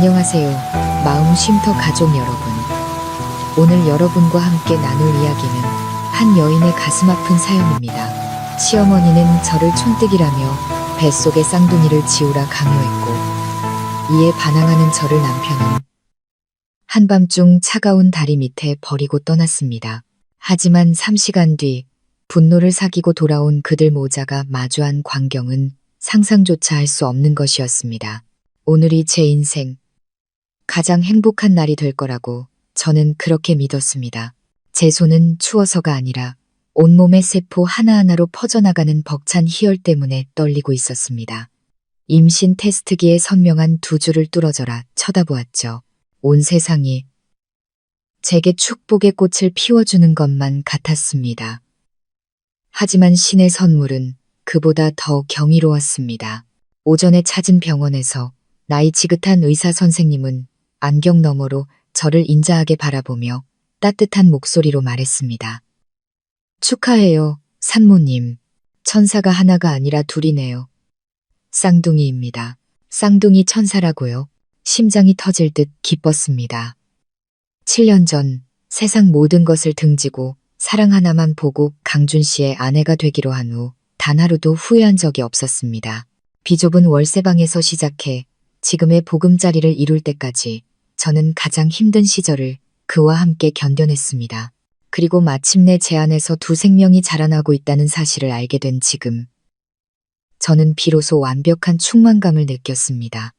안녕하세요. 마음 쉼터 가족 여러분. 오늘 여러분과 함께 나눌 이야기는 한 여인의 가슴 아픈 사연입니다. 시어머니는 저를 촌뜨기라며 뱃속의 쌍둥이를 지우라 강요했고, 이에 반항하는 저를 남편은 한밤중 차가운 다리 밑에 버리고 떠났습니다. 하지만 3시간 뒤 분노를 사기고 돌아온 그들 모자가 마주한 광경은 상상조차 할 수 없는 것이었습니다. 오늘이 제 인생 가장 행복한 날이 될 거라고 저는 그렇게 믿었습니다. 제 손은 추워서가 아니라 온몸의 세포 하나하나로 퍼져나가는 벅찬 희열 때문에 떨리고 있었습니다. 임신 테스트기에 선명한 두 줄을 뚫어져라 쳐다보았죠. 온 세상이 제게 축복의 꽃을 피워주는 것만 같았습니다. 하지만 신의 선물은 그보다 더 경이로웠습니다. 오전에 찾은 병원에서 나이 지긋한 의사 선생님은 안경 너머로 저를 인자하게 바라보며 따뜻한 목소리로 말했습니다. 축하해요, 산모님. 천사가 하나가 아니라 둘이네요. 쌍둥이입니다. 쌍둥이 천사라고요? 심장이 터질 듯 기뻤습니다. 7년 전 세상 모든 것을 등지고 사랑 하나만 보고 강준 씨의 아내가 되기로 한 후 단 하루도 후회한 적이 없었습니다. 비좁은 월세방에서 시작해 지금의 보금자리를 이룰 때까지 저는 가장 힘든 시절을 그와 함께 견뎌냈습니다. 그리고 마침내 제 안에서 두 생명이 자라나고 있다는 사실을 알게 된 지금, 저는 비로소 완벽한 충만감을 느꼈습니다.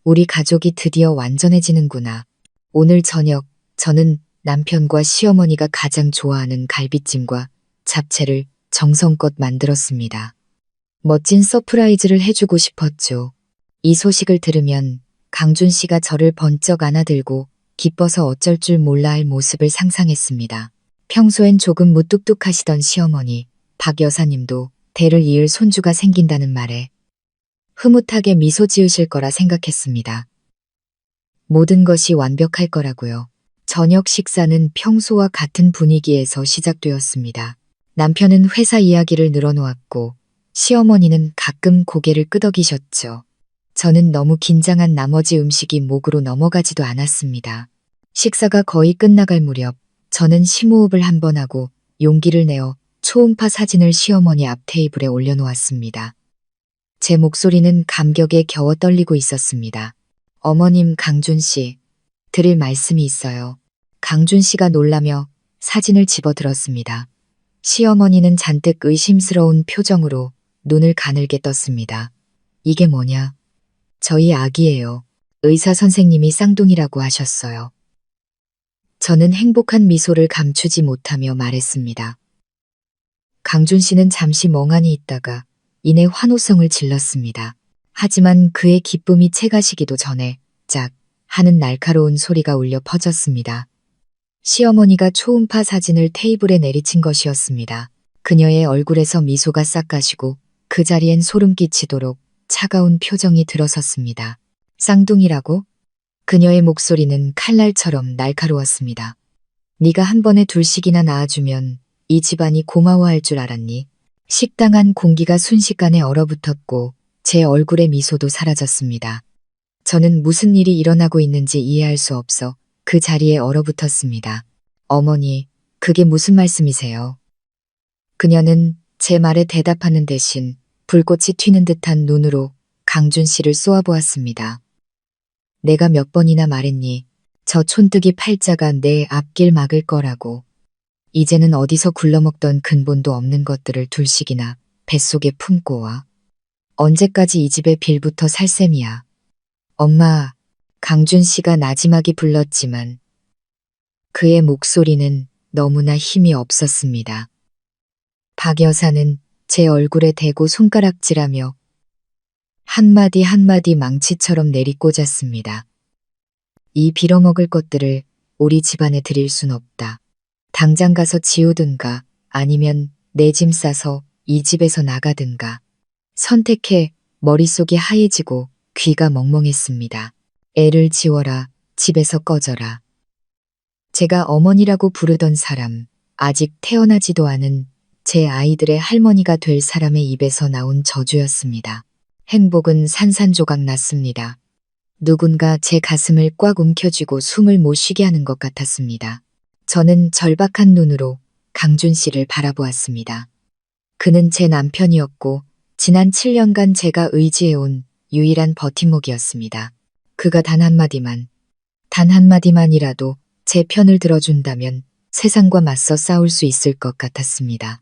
우리 가족이 드디어 완전해지는구나. 오늘 저녁 저는 남편과 시어머니가 가장 좋아하는 갈비찜과 잡채를 정성껏 만들었습니다. 멋진 서프라이즈를 해주고 싶었죠. 이 소식을 들으면 강준 씨가 저를 번쩍 안아들고 기뻐서 어쩔 줄 몰라 할 모습을 상상했습니다. 평소엔 조금 무뚝뚝하시던 시어머니, 박 여사님도 대를 이을 손주가 생긴다는 말에 흐뭇하게 미소 지으실 거라 생각했습니다. 모든 것이 완벽할 거라고요. 저녁 식사는 평소와 같은 분위기에서 시작되었습니다. 남편은 회사 이야기를 늘어놓았고 시어머니는 가끔 고개를 끄덕이셨죠. 저는 너무 긴장한 나머지 음식이 목으로 넘어가지도 않았습니다. 식사가 거의 끝나갈 무렵 저는 심호흡을 한 번 하고 용기를 내어 초음파 사진을 시어머니 앞 테이블에 올려놓았습니다. 제 목소리는 감격에 겨워 떨리고 있었습니다. 어머님 강준 씨, 드릴 말씀이 있어요. 강준 씨가 놀라며 사진을 집어들었습니다. 시어머니는 잔뜩 의심스러운 표정으로 눈을 가늘게 떴습니다. 이게 뭐냐? 저희 아기예요. 의사 선생님이 쌍둥이라고 하셨어요. 저는 행복한 미소를 감추지 못하며 말했습니다. 강준 씨는 잠시 멍하니 있다가 이내 환호성을 질렀습니다. 하지만 그의 기쁨이 채가시기도 전에 짝 하는 날카로운 소리가 울려 퍼졌습니다. 시어머니가 초음파 사진을 테이블에 내리친 것이었습니다. 그녀의 얼굴에서 미소가 싹 가시고 그 자리엔 소름 끼치도록 차가운 표정이 들어섰습니다. 쌍둥이라고? 그녀의 목소리는 칼날처럼 날카로웠습니다. 네가 한 번에 둘씩이나 낳아주면 이 집안이 고마워할 줄 알았니? 식당 안 공기가 순식간에 얼어붙었고 제 얼굴의 미소도 사라졌습니다. 저는 무슨 일이 일어나고 있는지 이해할 수 없어 그 자리에 얼어붙었습니다. 어머니, 그게 무슨 말씀이세요? 그녀는 제 말에 대답하는 대신 불꽃이 튀는 듯한 눈으로 강준 씨를 쏘아보았습니다. 내가 몇 번이나 말했니? 저 촌뜨기 팔자가 내 앞길 막을 거라고. 이제는 어디서 굴러먹던 근본도 없는 것들을 둘씩이나 뱃속에 품고 와. 언제까지 이 집에 빌부터 살 셈이야. 엄마, 강준 씨가 나지막이 불렀지만 그의 목소리는 너무나 힘이 없었습니다. 박 여사는 제 얼굴에 대고 손가락질하며 한마디 한마디 망치처럼 내리꽂았습니다. 이 빌어먹을 것들을 우리 집안에 드릴 순 없다. 당장 가서 지우든가 아니면 내 짐 싸서 이 집에서 나가든가. 선택해. 머릿속이 하얘지고 귀가 멍멍했습니다. 애를 지워라. 집에서 꺼져라. 제가 어머니라고 부르던 사람, 아직 태어나지도 않은 제 아이들의 할머니가 될 사람의 입에서 나온 저주였습니다. 행복은 산산조각 났습니다. 누군가 제 가슴을 꽉 움켜쥐고 숨을 못 쉬게 하는 것 같았습니다. 저는 절박한 눈으로 강준 씨를 바라보았습니다. 그는 제 남편이었고 지난 7년간 제가 의지해온 유일한 버팀목이었습니다. 그가 단 한마디만이라도 제 편을 들어준다면 세상과 맞서 싸울 수 있을 것 같았습니다.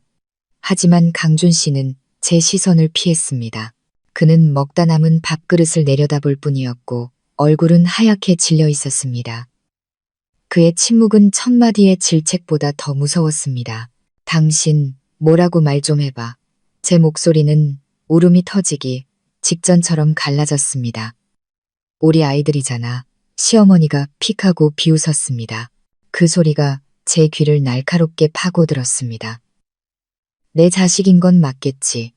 하지만 강준 씨는 제 시선을 피했습니다. 그는 먹다 남은 밥그릇을 내려다볼 뿐이었고 얼굴은 하얗게 질려 있었습니다. 그의 침묵은 천마디의 질책보다 더 무서웠습니다. 당신, 뭐라고 말 좀 해봐. 제 목소리는 울음이 터지기 직전처럼 갈라졌습니다. 우리 아이들이잖아. 시어머니가 픽 하고 비웃었습니다. 그 소리가 제 귀를 날카롭게 파고들었습니다. 내 자식인 건 맞겠지.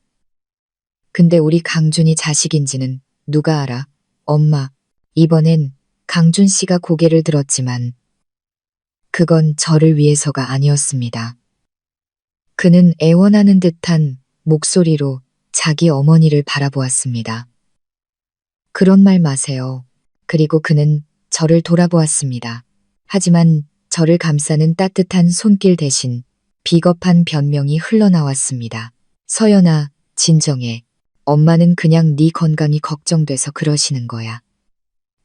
근데 우리 강준이 자식인지는 누가 알아? 엄마, 이번엔 강준 씨가 고개를 들었지만 그건 저를 위해서가 아니었습니다. 그는 애원하는 듯한 목소리로 자기 어머니를 바라보았습니다. 그런 말 마세요. 그리고 그는 저를 돌아보았습니다. 하지만 저를 감싸는 따뜻한 손길 대신 비겁한 변명이 흘러나왔습니다. 서연아, 진정해. 엄마는 그냥 네 건강이 걱정돼서 그러시는 거야.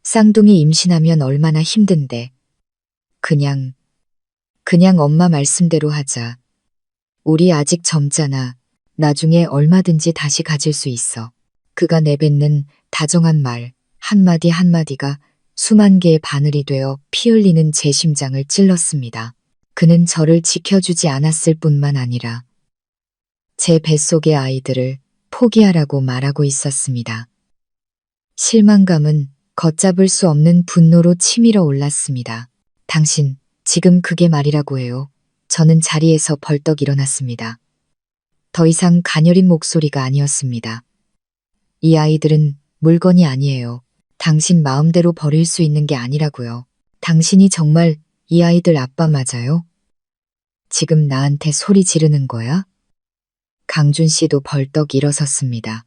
쌍둥이 임신하면 얼마나 힘든데. 그냥 엄마 말씀대로 하자. 우리 아직 젊잖아. 나중에 얼마든지 다시 가질 수 있어. 그가 내뱉는 다정한 말 한마디 한마디가 수만 개의 바늘이 되어 피 흘리는 제 심장을 찔렀습니다. 그는 저를 지켜주지 않았을 뿐만 아니라 제 뱃속의 아이들을 포기하라고 말하고 있었습니다. 실망감은 걷잡을 수 없는 분노로 치밀어 올랐습니다. 당신, 지금 그게 말이라고 해요. 저는 자리에서 벌떡 일어났습니다. 더 이상 가녀린 목소리가 아니었습니다. 이 아이들은 물건이 아니에요. 당신 마음대로 버릴 수 있는 게 아니라고요. 당신이 정말 이 아이들 아빠 맞아요? 지금 나한테 소리 지르는 거야? 강준 씨도 벌떡 일어섰습니다.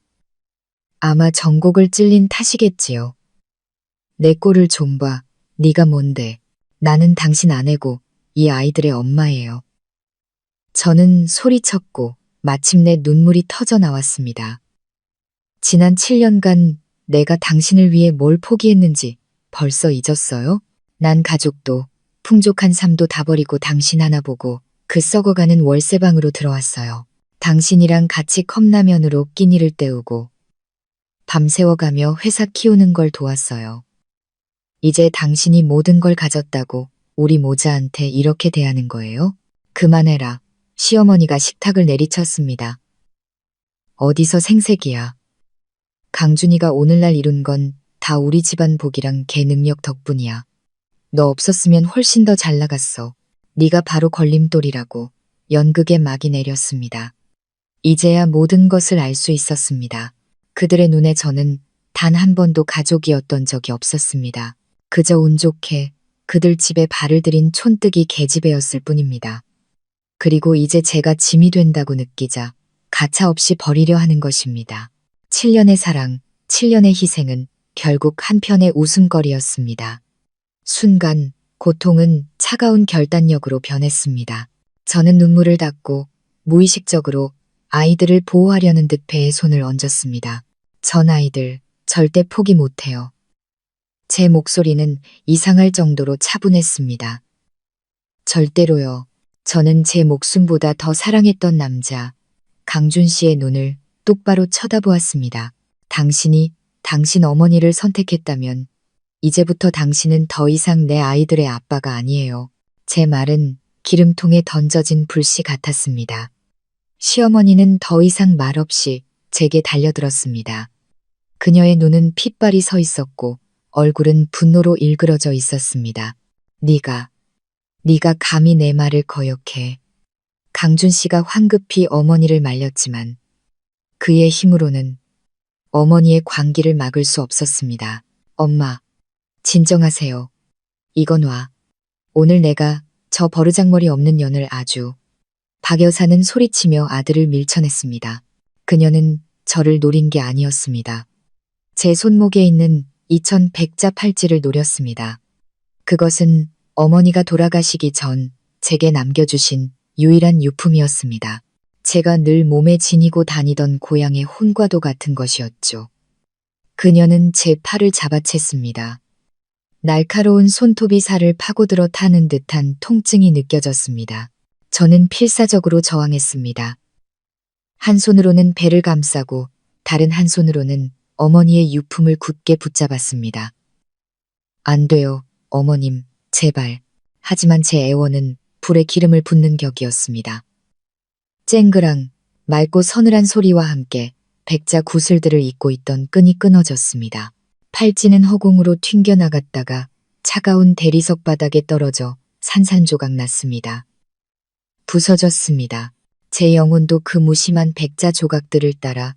아마 전곡을 찔린 탓이겠지요. 내 꼴을 좀 봐. 네가 뭔데. 나는 당신 아내고 이 아이들의 엄마예요. 저는 소리쳤고 마침내 눈물이 터져 나왔습니다. 지난 7년간 내가 당신을 위해 뭘 포기했는지 벌써 잊었어요? 난 가족도 풍족한 삶도 다 버리고 당신 하나 보고 그 썩어가는 월세방으로 들어왔어요. 당신이랑 같이 컵라면으로 끼니를 때우고 밤새워가며 회사 키우는 걸 도왔어요. 이제 당신이 모든 걸 가졌다고 우리 모자한테 이렇게 대하는 거예요? 그만해라. 시어머니가 식탁을 내리쳤습니다. 어디서 생색이야. 강준이가 오늘날 이룬 건 다 우리 집안 복이랑 걔 능력 덕분이야. 너 없었으면 훨씬 더 잘 나갔어. 네가 바로 걸림돌이라고 연극에 막이 내렸습니다. 이제야 모든 것을 알 수 있었습니다. 그들의 눈에 저는 단 한 번도 가족이었던 적이 없었습니다. 그저 운 좋게 그들 집에 발을 들인 촌뜨기 계집애였을 뿐입니다. 그리고 이제 제가 짐이 된다고 느끼자 가차없이 버리려 하는 것입니다. 7년의 사랑, 7년의 희생은 결국 한편의 웃음거리였습니다. 순간 고통은 차가운 결단력으로 변했습니다. 저는 눈물을 닦고 무의식적으로 아이들을 보호하려는 듯 배에 손을 얹었습니다. 전 아이들 절대 포기 못해요. 제 목소리는 이상할 정도로 차분했습니다. 절대로요. 저는 제 목숨보다 더 사랑했던 남자, 강준 씨의 눈을 똑바로 쳐다보았습니다. 당신이 당신 어머니를 선택했다면 이제부터 당신은 더 이상 내 아이들의 아빠가 아니에요. 제 말은 기름통에 던져진 불씨 같았습니다. 시어머니는 더 이상 말없이 제게 달려들었습니다. 그녀의 눈은 핏발이 서 있었고 얼굴은 분노로 일그러져 있었습니다. 네가 감히 내 말을 거역해. 강준 씨가 황급히 어머니를 말렸지만 그의 힘으로는 어머니의 광기를 막을 수 없었습니다. 엄마, 진정하세요. 이건 와. 오늘 내가 저 버르장머리 없는 년을 아주. 박 여사는 소리치며 아들을 밀쳐냈습니다. 그녀는 저를 노린 게 아니었습니다. 제 손목에 있는 2100자 팔찌를 노렸습니다. 그것은 어머니가 돌아가시기 전 제게 남겨주신 유일한 유품이었습니다. 제가 늘 몸에 지니고 다니던 고향의 혼과도 같은 것이었죠. 그녀는 제 팔을 잡아챘습니다. 날카로운 손톱이 살을 파고들어 타는 듯한 통증이 느껴졌습니다. 저는 필사적으로 저항했습니다. 한 손으로는 배를 감싸고 다른 한 손으로는 어머니의 유품을 굳게 붙잡았습니다. 안 돼요, 어머님, 제발. 하지만 제 애원은 불에 기름을 붓는 격이었습니다. 쨍그랑 맑고 서늘한 소리와 함께 백자 구슬들을 잇고 있던 끈이 끊어졌습니다. 팔찌는 허공으로 튕겨나갔다가 차가운 대리석 바닥에 떨어져 산산조각 났습니다. 부서졌습니다. 제 영혼도 그 무심한 백자 조각들을 따라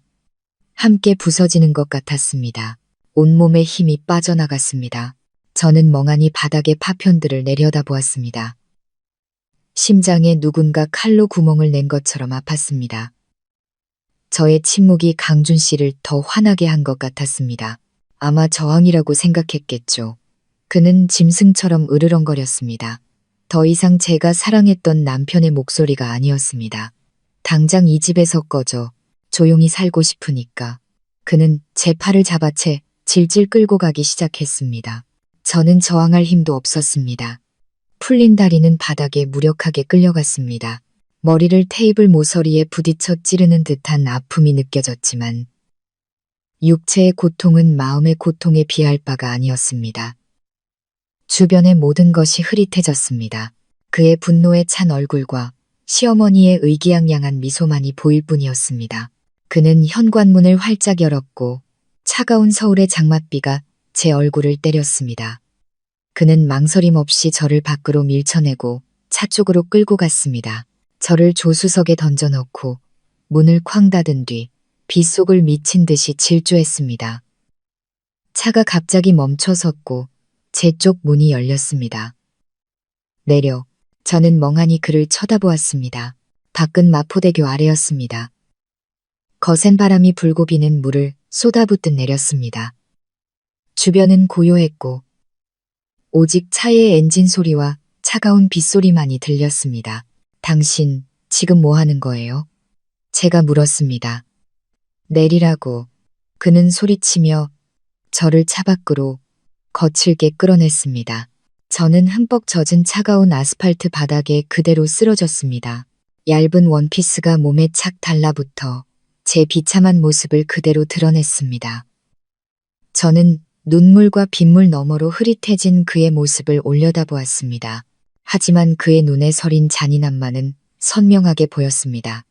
함께 부서지는 것 같았습니다. 온몸에 힘이 빠져나갔습니다. 저는 멍하니 바닥의 파편들을 내려다보았습니다. 심장에 누군가 칼로 구멍을 낸 것처럼 아팠습니다. 저의 침묵이 강준 씨를 더 화나게 한 것 같았습니다. 아마 저항이라고 생각했겠죠. 그는 짐승처럼 으르렁거렸습니다. 더 이상 제가 사랑했던 남편의 목소리가 아니었습니다. 당장 이 집에서 꺼져 조용히 살고 싶으니까. 그는 제 팔을 잡아채 질질 끌고 가기 시작했습니다. 저는 저항할 힘도 없었습니다. 풀린 다리는 바닥에 무력하게 끌려갔습니다. 머리를 테이블 모서리에 부딪혀 찌르는 듯한 아픔이 느껴졌지만 육체의 고통은 마음의 고통에 비할 바가 아니었습니다. 주변의 모든 것이 흐릿해졌습니다. 그의 분노에 찬 얼굴과 시어머니의 의기양양한 미소만이 보일 뿐이었습니다. 그는 현관문을 활짝 열었고 차가운 서울의 장맛비가 제 얼굴을 때렸습니다. 그는 망설임 없이 저를 밖으로 밀쳐내고 차 쪽으로 끌고 갔습니다. 저를 조수석에 던져넣고 문을 쾅 닫은 뒤 빗속을 미친 듯이 질주했습니다. 차가 갑자기 멈춰섰고 제 쪽 문이 열렸습니다. 내려. 저는 멍하니 그를 쳐다보았습니다. 밖은 마포대교 아래였습니다. 거센 바람이 불고 비는 물을 쏟아붓듯 내렸습니다. 주변은 고요했고 오직 차의 엔진 소리와 차가운 빗소리만이 들렸습니다. 당신 지금 뭐 하는 거예요? 제가 물었습니다. 내리라고. 그는 소리치며 저를 차 밖으로 거칠게 끌어냈습니다. 저는 흠뻑 젖은 차가운 아스팔트 바닥에 그대로 쓰러졌습니다. 얇은 원피스가 몸에 착 달라붙어 제 비참한 모습을 그대로 드러냈습니다. 저는 눈물과 빗물 너머로 흐릿해진 그의 모습을 올려다보았습니다. 하지만 그의 눈에 서린 잔인함만은 선명하게 보였습니다.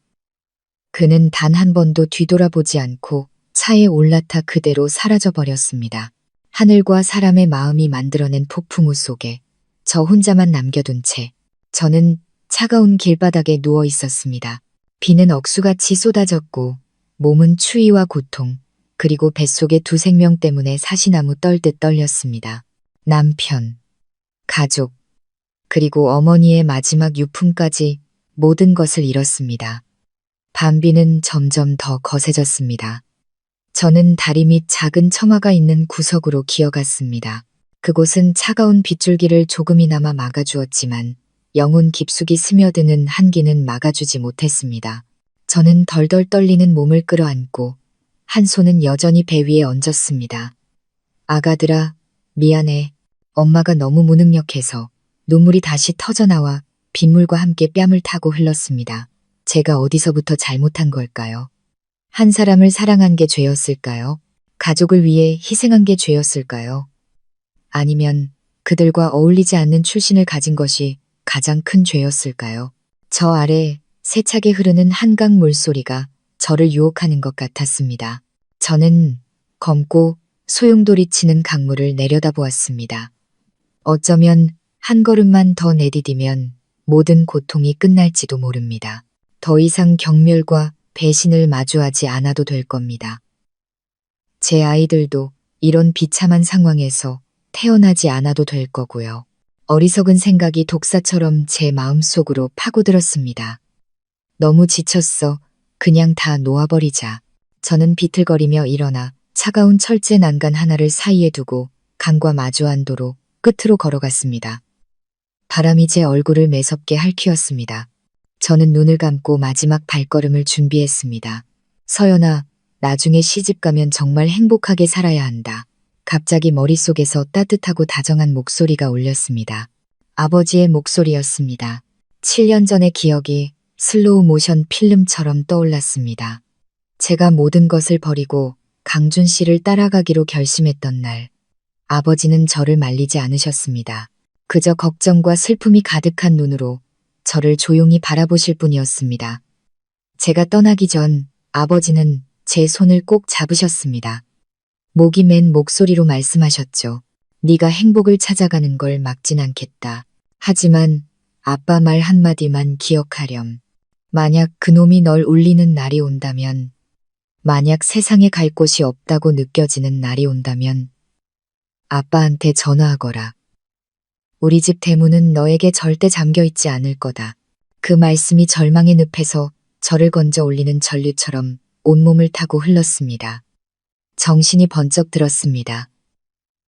그는 단 한 번도 뒤돌아보지 않고 차에 올라타 그대로 사라져버렸습니다. 하늘과 사람의 마음이 만들어낸 폭풍우 속에 저 혼자만 남겨둔 채 저는 차가운 길바닥에 누워 있었습니다. 비는 억수같이 쏟아졌고 몸은 추위와 고통 그리고 뱃속의 두 생명 때문에 사시나무 떨듯 떨렸습니다. 남편, 가족, 그리고 어머니의 마지막 유품까지 모든 것을 잃었습니다. 밤비는 점점 더 거세졌습니다. 저는 다리 밑 작은 처마가 있는 구석으로 기어갔습니다. 그곳은 차가운 빗줄기를 조금이나마 막아주었지만 영혼 깊숙이 스며드는 한기는 막아주지 못했습니다. 저는 덜덜 떨리는 몸을 끌어안고 한 손은 여전히 배 위에 얹었습니다. 아가들아, 미안해. 엄마가 너무 무능력해서 눈물이 다시 터져나와 빗물과 함께 뺨을 타고 흘렀습니다. 제가 어디서부터 잘못한 걸까요? 한 사람을 사랑한 게 죄였을까요? 가족을 위해 희생한 게 죄였을까요? 아니면 그들과 어울리지 않는 출신을 가진 것이 가장 큰 죄였을까요? 저 아래 세차게 흐르는 한강 물소리가 저를 유혹하는 것 같았습니다. 저는 검고 소용돌이치는 강물을 내려다보았습니다. 어쩌면 한 걸음만 더 내디디면 모든 고통이 끝날지도 모릅니다. 더 이상 경멸과 배신을 마주하지 않아도 될 겁니다. 제 아이들도 이런 비참한 상황에서 태어나지 않아도 될 거고요. 어리석은 생각이 독사처럼 제 마음속으로 파고들었습니다. 너무 지쳤어. 그냥 다 놓아버리자. 저는 비틀거리며 일어나 차가운 철제 난간 하나를 사이에 두고 강과 마주한 도로 끝으로 걸어갔습니다. 바람이 제 얼굴을 매섭게 핥히었습니다. 저는 눈을 감고 마지막 발걸음을 준비했습니다. 서연아, 나중에 시집가면 정말 행복하게 살아야 한다. 갑자기 머릿속에서 따뜻하고 다정한 목소리가 울렸습니다. 아버지의 목소리였습니다. 7년 전의 기억이 슬로우 모션 필름처럼 떠올랐습니다. 제가 모든 것을 버리고 강준 씨를 따라가기로 결심했던 날, 아버지는 저를 말리지 않으셨습니다. 그저 걱정과 슬픔이 가득한 눈으로 저를 조용히 바라보실 뿐이었습니다. 제가 떠나기 전 아버지는 제 손을 꼭 잡으셨습니다. 목이 맨 목소리로 말씀하셨죠. 네가 행복을 찾아가는 걸 막진 않겠다. 하지만 아빠 말 한마디만 기억하렴. 만약 그놈이 널 울리는 날이 온다면, 만약 세상에 갈 곳이 없다고 느껴지는 날이 온다면 아빠한테 전화하거라. 우리 집 대문은 너에게 절대 잠겨 있지 않을 거다. 그 말씀이 절망의 늪에서 저를 건져 올리는 전류처럼 온몸을 타고 흘렀습니다. 정신이 번쩍 들었습니다.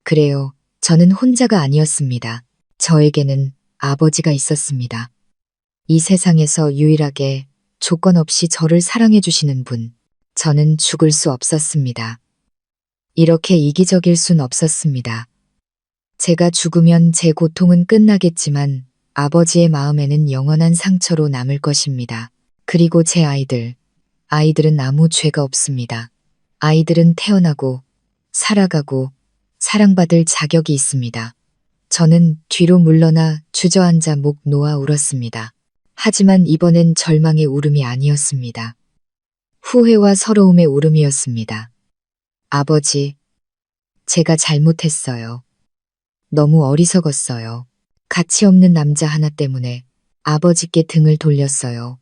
그래요. 저는 혼자가 아니었습니다. 저에게는 아버지가 있었습니다. 이 세상에서 유일하게 조건 없이 저를 사랑해 주시는 분. 저는 죽을 수 없었습니다. 이렇게 이기적일 순 없었습니다. 제가 죽으면 제 고통은 끝나겠지만 아버지의 마음에는 영원한 상처로 남을 것입니다. 그리고 제 아이들은 아무 죄가 없습니다. 아이들은 태어나고 살아가고 사랑받을 자격이 있습니다. 저는 뒤로 물러나 주저앉아 목 놓아 울었습니다. 하지만 이번엔 절망의 울음이 아니었습니다. 후회와 서러움의 울음이었습니다. 아버지, 제가 잘못했어요. 너무 어리석었어요. 가치 없는 남자 하나 때문에 아버지께 등을 돌렸어요.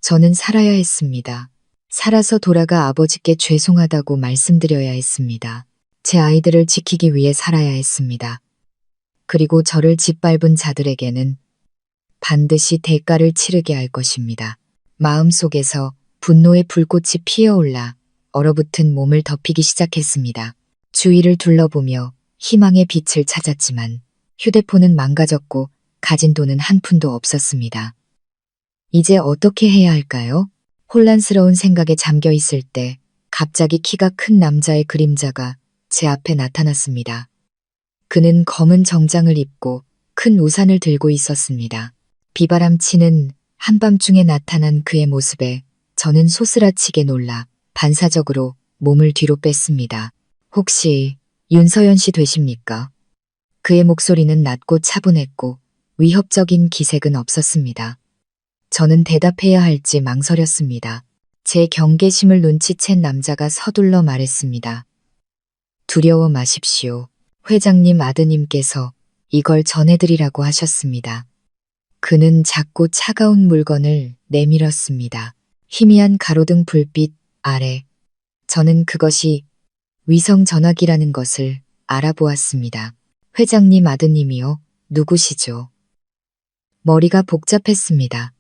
저는 살아야 했습니다. 살아서 돌아가 아버지께 죄송하다고 말씀드려야 했습니다. 제 아이들을 지키기 위해 살아야 했습니다. 그리고 저를 짓밟은 자들에게는 반드시 대가를 치르게 할 것입니다. 마음속에서 분노의 불꽃이 피어올라 얼어붙은 몸을 덮이기 시작했습니다. 주위를 둘러보며 희망의 빛을 찾았지만 휴대폰은 망가졌고 가진 돈은 한 푼도 없었습니다. 이제 어떻게 해야 할까요? 혼란스러운 생각에 잠겨 있을 때 갑자기 키가 큰 남자의 그림자가 제 앞에 나타났습니다. 그는 검은 정장을 입고 큰 우산을 들고 있었습니다. 비바람 치는 한밤중에 나타난 그의 모습에 저는 소스라치게 놀라 반사적으로 몸을 뒤로 뺐습니다. 혹시 윤서연 씨 되십니까? 그의 목소리는 낮고 차분했고 위협적인 기색은 없었습니다. 저는 대답해야 할지 망설였습니다. 제 경계심을 눈치챈 남자가 서둘러 말했습니다. 두려워 마십시오. 회장님 아드님께서 이걸 전해드리라고 하셨습니다. 그는 작고 차가운 물건을 내밀었습니다. 희미한 가로등 불빛 아래 저는 그것이 위성 전화기라는 것을 알아보았습니다. 회장님 아드님이요? 누구시죠? 머리가 복잡했습니다.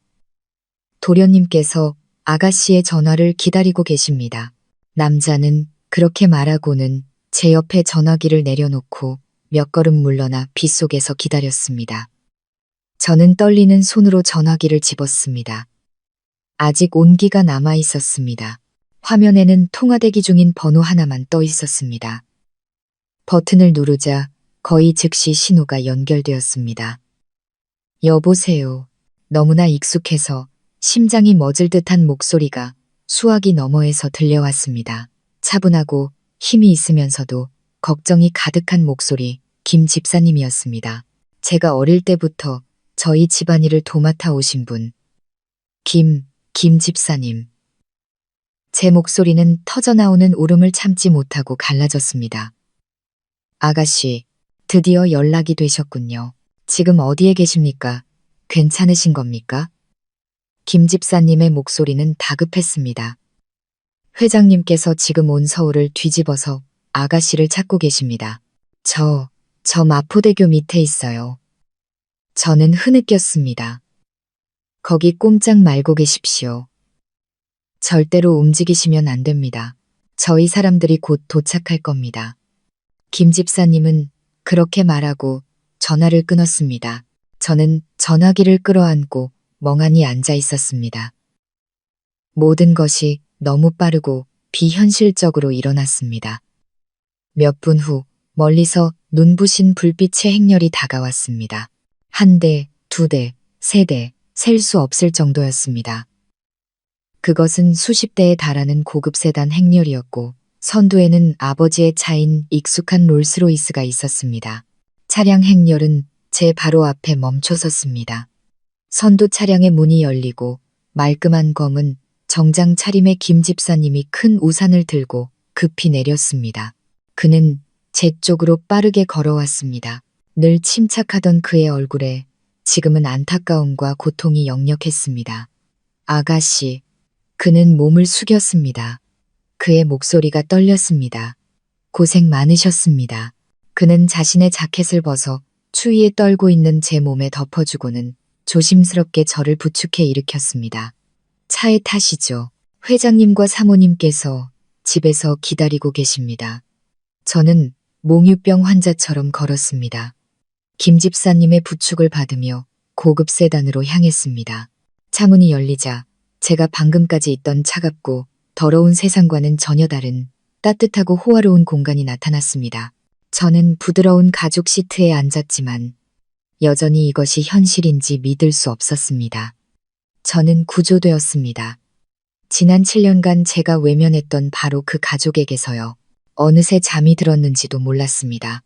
도련님께서 아가씨의 전화를 기다리고 계십니다. 남자는 그렇게 말하고는 제 옆에 전화기를 내려놓고 몇 걸음 물러나 빗속에서 기다렸습니다. 저는 떨리는 손으로 전화기를 집었습니다. 아직 온기가 남아 있었습니다. 화면에는 통화대기 중인 번호 하나만 떠 있었습니다. 버튼을 누르자 거의 즉시 신호가 연결되었습니다. 여보세요. 너무나 익숙해서 심장이 멎을 듯한 목소리가 수화기 너머에서 들려왔습니다. 차분하고 힘이 있으면서도 걱정이 가득한 목소리, 김 집사님이었습니다. 제가 어릴 때부터 저희 집안일을 도맡아 오신 분. 김 집사님. 제 목소리는 터져나오는 울음을 참지 못하고 갈라졌습니다. 아가씨, 드디어 연락이 되셨군요. 지금 어디에 계십니까? 괜찮으신 겁니까? 김 집사님의 목소리는 다급했습니다. 회장님께서 지금 온 서울을 뒤집어서 아가씨를 찾고 계십니다. 저 마포대교 밑에 있어요. 저는 흐느꼈습니다. 거기 꼼짝 말고 계십시오. 절대로 움직이시면 안 됩니다. 저희 사람들이 곧 도착할 겁니다. 김 집사님은 그렇게 말하고 전화를 끊었습니다. 저는 전화기를 끌어안고 멍하니 앉아 있었습니다. 모든 것이 너무 빠르고 비현실적으로 일어났습니다. 몇 분 후 멀리서 눈부신 불빛의 행렬이 다가왔습니다. 한 대, 두 대, 세 대, 셀 수 없을 정도였습니다. 그것은 수십 대에 달하는 고급 세단 행렬이었고 선두에는 아버지의 차인 익숙한 롤스로이스가 있었습니다. 차량 행렬은 제 바로 앞에 멈춰섰습니다. 선두 차량의 문이 열리고 말끔한 검은 정장 차림의 김 집사님이 큰 우산을 들고 급히 내렸습니다. 그는 제 쪽으로 빠르게 걸어왔습니다. 늘 침착하던 그의 얼굴에 지금은 안타까움과 고통이 역력했습니다. 아가씨, 그는 몸을 숙였습니다. 그의 목소리가 떨렸습니다. 고생 많으셨습니다. 그는 자신의 자켓을 벗어 추위에 떨고 있는 제 몸에 덮어주고는 조심스럽게 저를 부축해 일으켰습니다. 차에 타시죠. 회장님과 사모님께서 집에서 기다리고 계십니다. 저는 몽유병 환자처럼 걸었습니다. 김 집사님의 부축을 받으며 고급 세단으로 향했습니다. 차문이 열리자 제가 방금까지 있던 차갑고 더러운 세상과는 전혀 다른 따뜻하고 호화로운 공간이 나타났습니다. 저는 부드러운 가죽 시트에 앉았지만 여전히 이것이 현실인지 믿을 수 없었습니다. 저는 구조되었습니다. 지난 7년간 제가 외면했던 바로 그 가족에게서요. 어느새 잠이 들었는지도 몰랐습니다.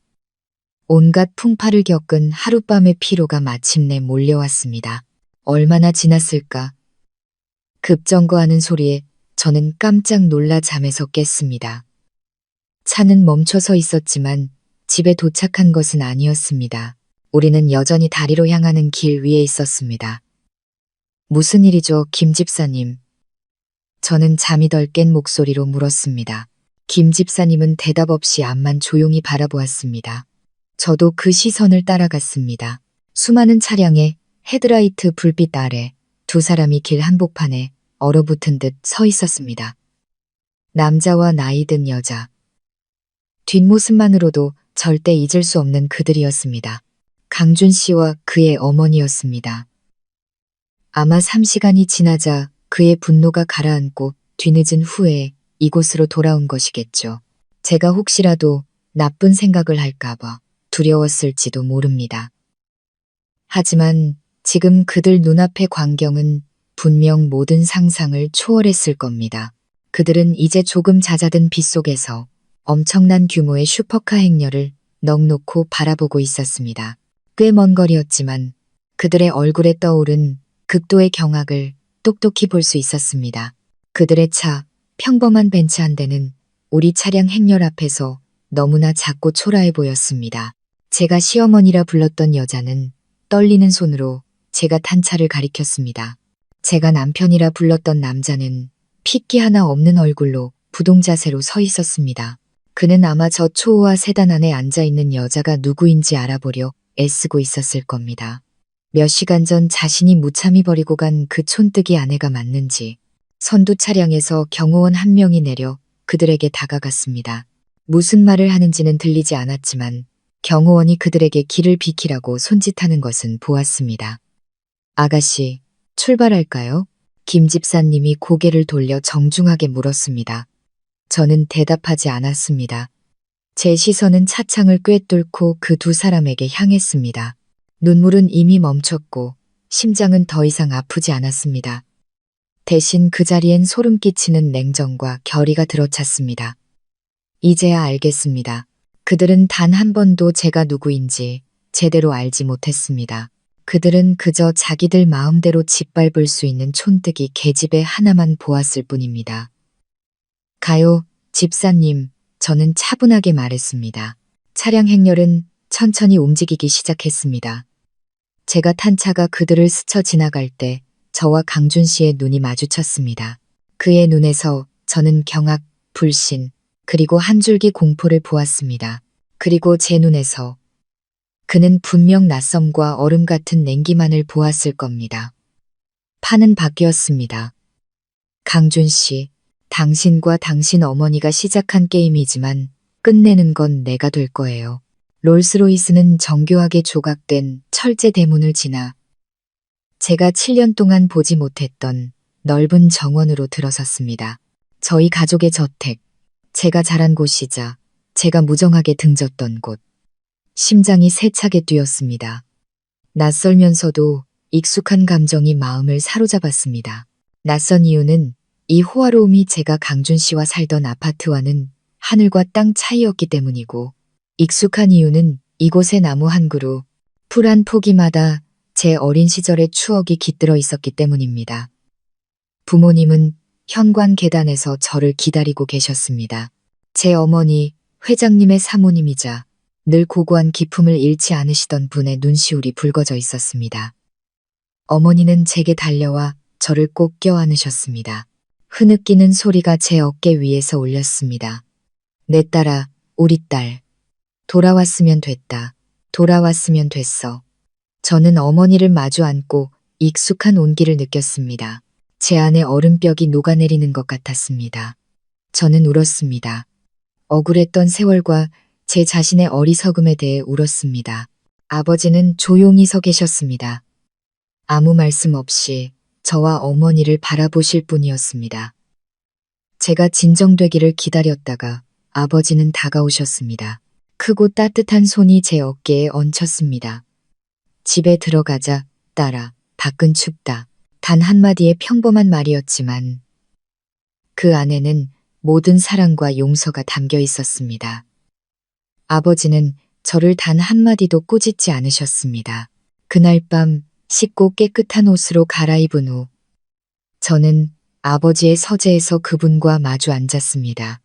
온갖 풍파를 겪은 하룻밤의 피로가 마침내 몰려왔습니다. 얼마나 지났을까? 급정거하는 소리에 저는 깜짝 놀라 잠에서 깼습니다. 차는 멈춰서 있었지만 집에 도착한 것은 아니었습니다. 우리는 여전히 다리로 향하는 길 위에 있었습니다. 무슨 일이죠, 김 집사님? 저는 잠이 덜 깬 목소리로 물었습니다. 김 집사님은 대답 없이 앞만 조용히 바라보았습니다. 저도 그 시선을 따라갔습니다. 수많은 차량의 헤드라이트 불빛 아래 두 사람이 길 한복판에 얼어붙은 듯 서 있었습니다. 남자와 나이 든 여자. 뒷모습만으로도 절대 잊을 수 없는 그들이었습니다. 강준 씨와 그의 어머니였습니다. 아마 3시간이 지나자 그의 분노가 가라앉고 뒤늦은 후에 이곳으로 돌아온 것이겠죠. 제가 혹시라도 나쁜 생각을 할까봐 두려웠을지도 모릅니다. 하지만 지금 그들 눈앞의 광경은 분명 모든 상상을 초월했을 겁니다. 그들은 이제 조금 잦아든 빗속에서 엄청난 규모의 슈퍼카 행렬을 넋놓고 바라보고 있었습니다. 꽤 먼 거리였지만 그들의 얼굴에 떠오른 극도의 경악을 똑똑히 볼 수 있었습니다. 그들의 차, 평범한 벤츠 한 대는 우리 차량 행렬 앞에서 너무나 작고 초라해 보였습니다. 제가 시어머니라 불렀던 여자는 떨리는 손으로 제가 탄 차를 가리켰습니다. 제가 남편이라 불렀던 남자는 핏기 하나 없는 얼굴로 부동자세로 서 있었습니다. 그는 아마 저 초호화 세단 안에 앉아있는 여자가 누구인지 알아보려 애쓰고 있었을 겁니다. 몇 시간 전 자신이 무참히 버리고 간 그 촌뜨기 아내가 맞는지 선두 차량에서 경호원 한 명이 내려 그들에게 다가갔습니다. 무슨 말을 하는지는 들리지 않았지만 경호원이 그들에게 길을 비키라고 손짓하는 것은 보았습니다. 아가씨, 출발할까요? 김 집사님이 고개를 돌려 정중하게 물었습니다. 저는 대답하지 않았습니다. 제 시선은 차창을 꿰뚫고 그 두 사람에게 향했습니다. 눈물은 이미 멈췄고 심장은 더 이상 아프지 않았습니다. 대신 그 자리엔 소름 끼치는 냉정과 결의가 들어찼습니다. 이제야 알겠습니다. 그들은 단 한 번도 제가 누구인지 제대로 알지 못했습니다. 그들은 그저 자기들 마음대로 짓밟을 수 있는 촌뜨기 계집애 하나만 보았을 뿐입니다. 가요, 집사님, 저는 차분하게 말했습니다. 차량 행렬은 천천히 움직이기 시작했습니다. 제가 탄 차가 그들을 스쳐 지나갈 때 저와 강준 씨의 눈이 마주쳤습니다. 그의 눈에서 저는 경악, 불신, 그리고 한 줄기 공포를 보았습니다. 그리고 제 눈에서 그는 분명 낯섦과 얼음 같은 냉기만을 보았을 겁니다. 판은 바뀌었습니다. 강준 씨, 당신과 당신 어머니가 시작한 게임이지만 끝내는 건 내가 될 거예요. 롤스로이스는 정교하게 조각된 철제 대문을 지나 제가 7년 동안 보지 못했던 넓은 정원으로 들어섰습니다. 저희 가족의 저택, 제가 자란 곳이자 제가 무정하게 등졌던 곳. 심장이 세차게 뛰었습니다. 낯설면서도 익숙한 감정이 마음을 사로잡았습니다. 낯선 이유는 이 호화로움이 제가 강준 씨와 살던 아파트와는 하늘과 땅 차이였기 때문이고, 익숙한 이유는 이곳의 나무 한 그루, 풀 한 포기마다 제 어린 시절의 추억이 깃들어 있었기 때문입니다. 부모님은 현관 계단에서 저를 기다리고 계셨습니다. 제 어머니, 회장님의 사모님이자 늘 고고한 기품을 잃지 않으시던 분의 눈시울이 붉어져 있었습니다. 어머니는 제게 달려와 저를 꼭 껴안으셨습니다. 흐느끼는 소리가 제 어깨 위에서 울렸습니다. 내 딸아, 우리 딸. 돌아왔으면 됐다. 돌아왔으면 됐어. 저는 어머니를 마주 앉고 익숙한 온기를 느꼈습니다. 제 안에 얼음벽이 녹아내리는 것 같았습니다. 저는 울었습니다. 억울했던 세월과 제 자신의 어리석음에 대해 울었습니다. 아버지는 조용히 서 계셨습니다. 아무 말씀 없이 저와 어머니를 바라보실 뿐이었습니다. 제가 진정되기를 기다렸다가 아버지는 다가오셨습니다. 크고 따뜻한 손이 제 어깨에 얹혔습니다. 집에 들어가자, 딸아, 밖은 춥다. 단 한마디의 평범한 말이었지만 그 안에는 모든 사랑과 용서가 담겨 있었습니다. 아버지는 저를 단 한마디도 꾸짖지 않으셨습니다. 그날 밤 씻고 깨끗한 옷으로 갈아입은 후 저는 아버지의 서재에서 그분과 마주 앉았습니다.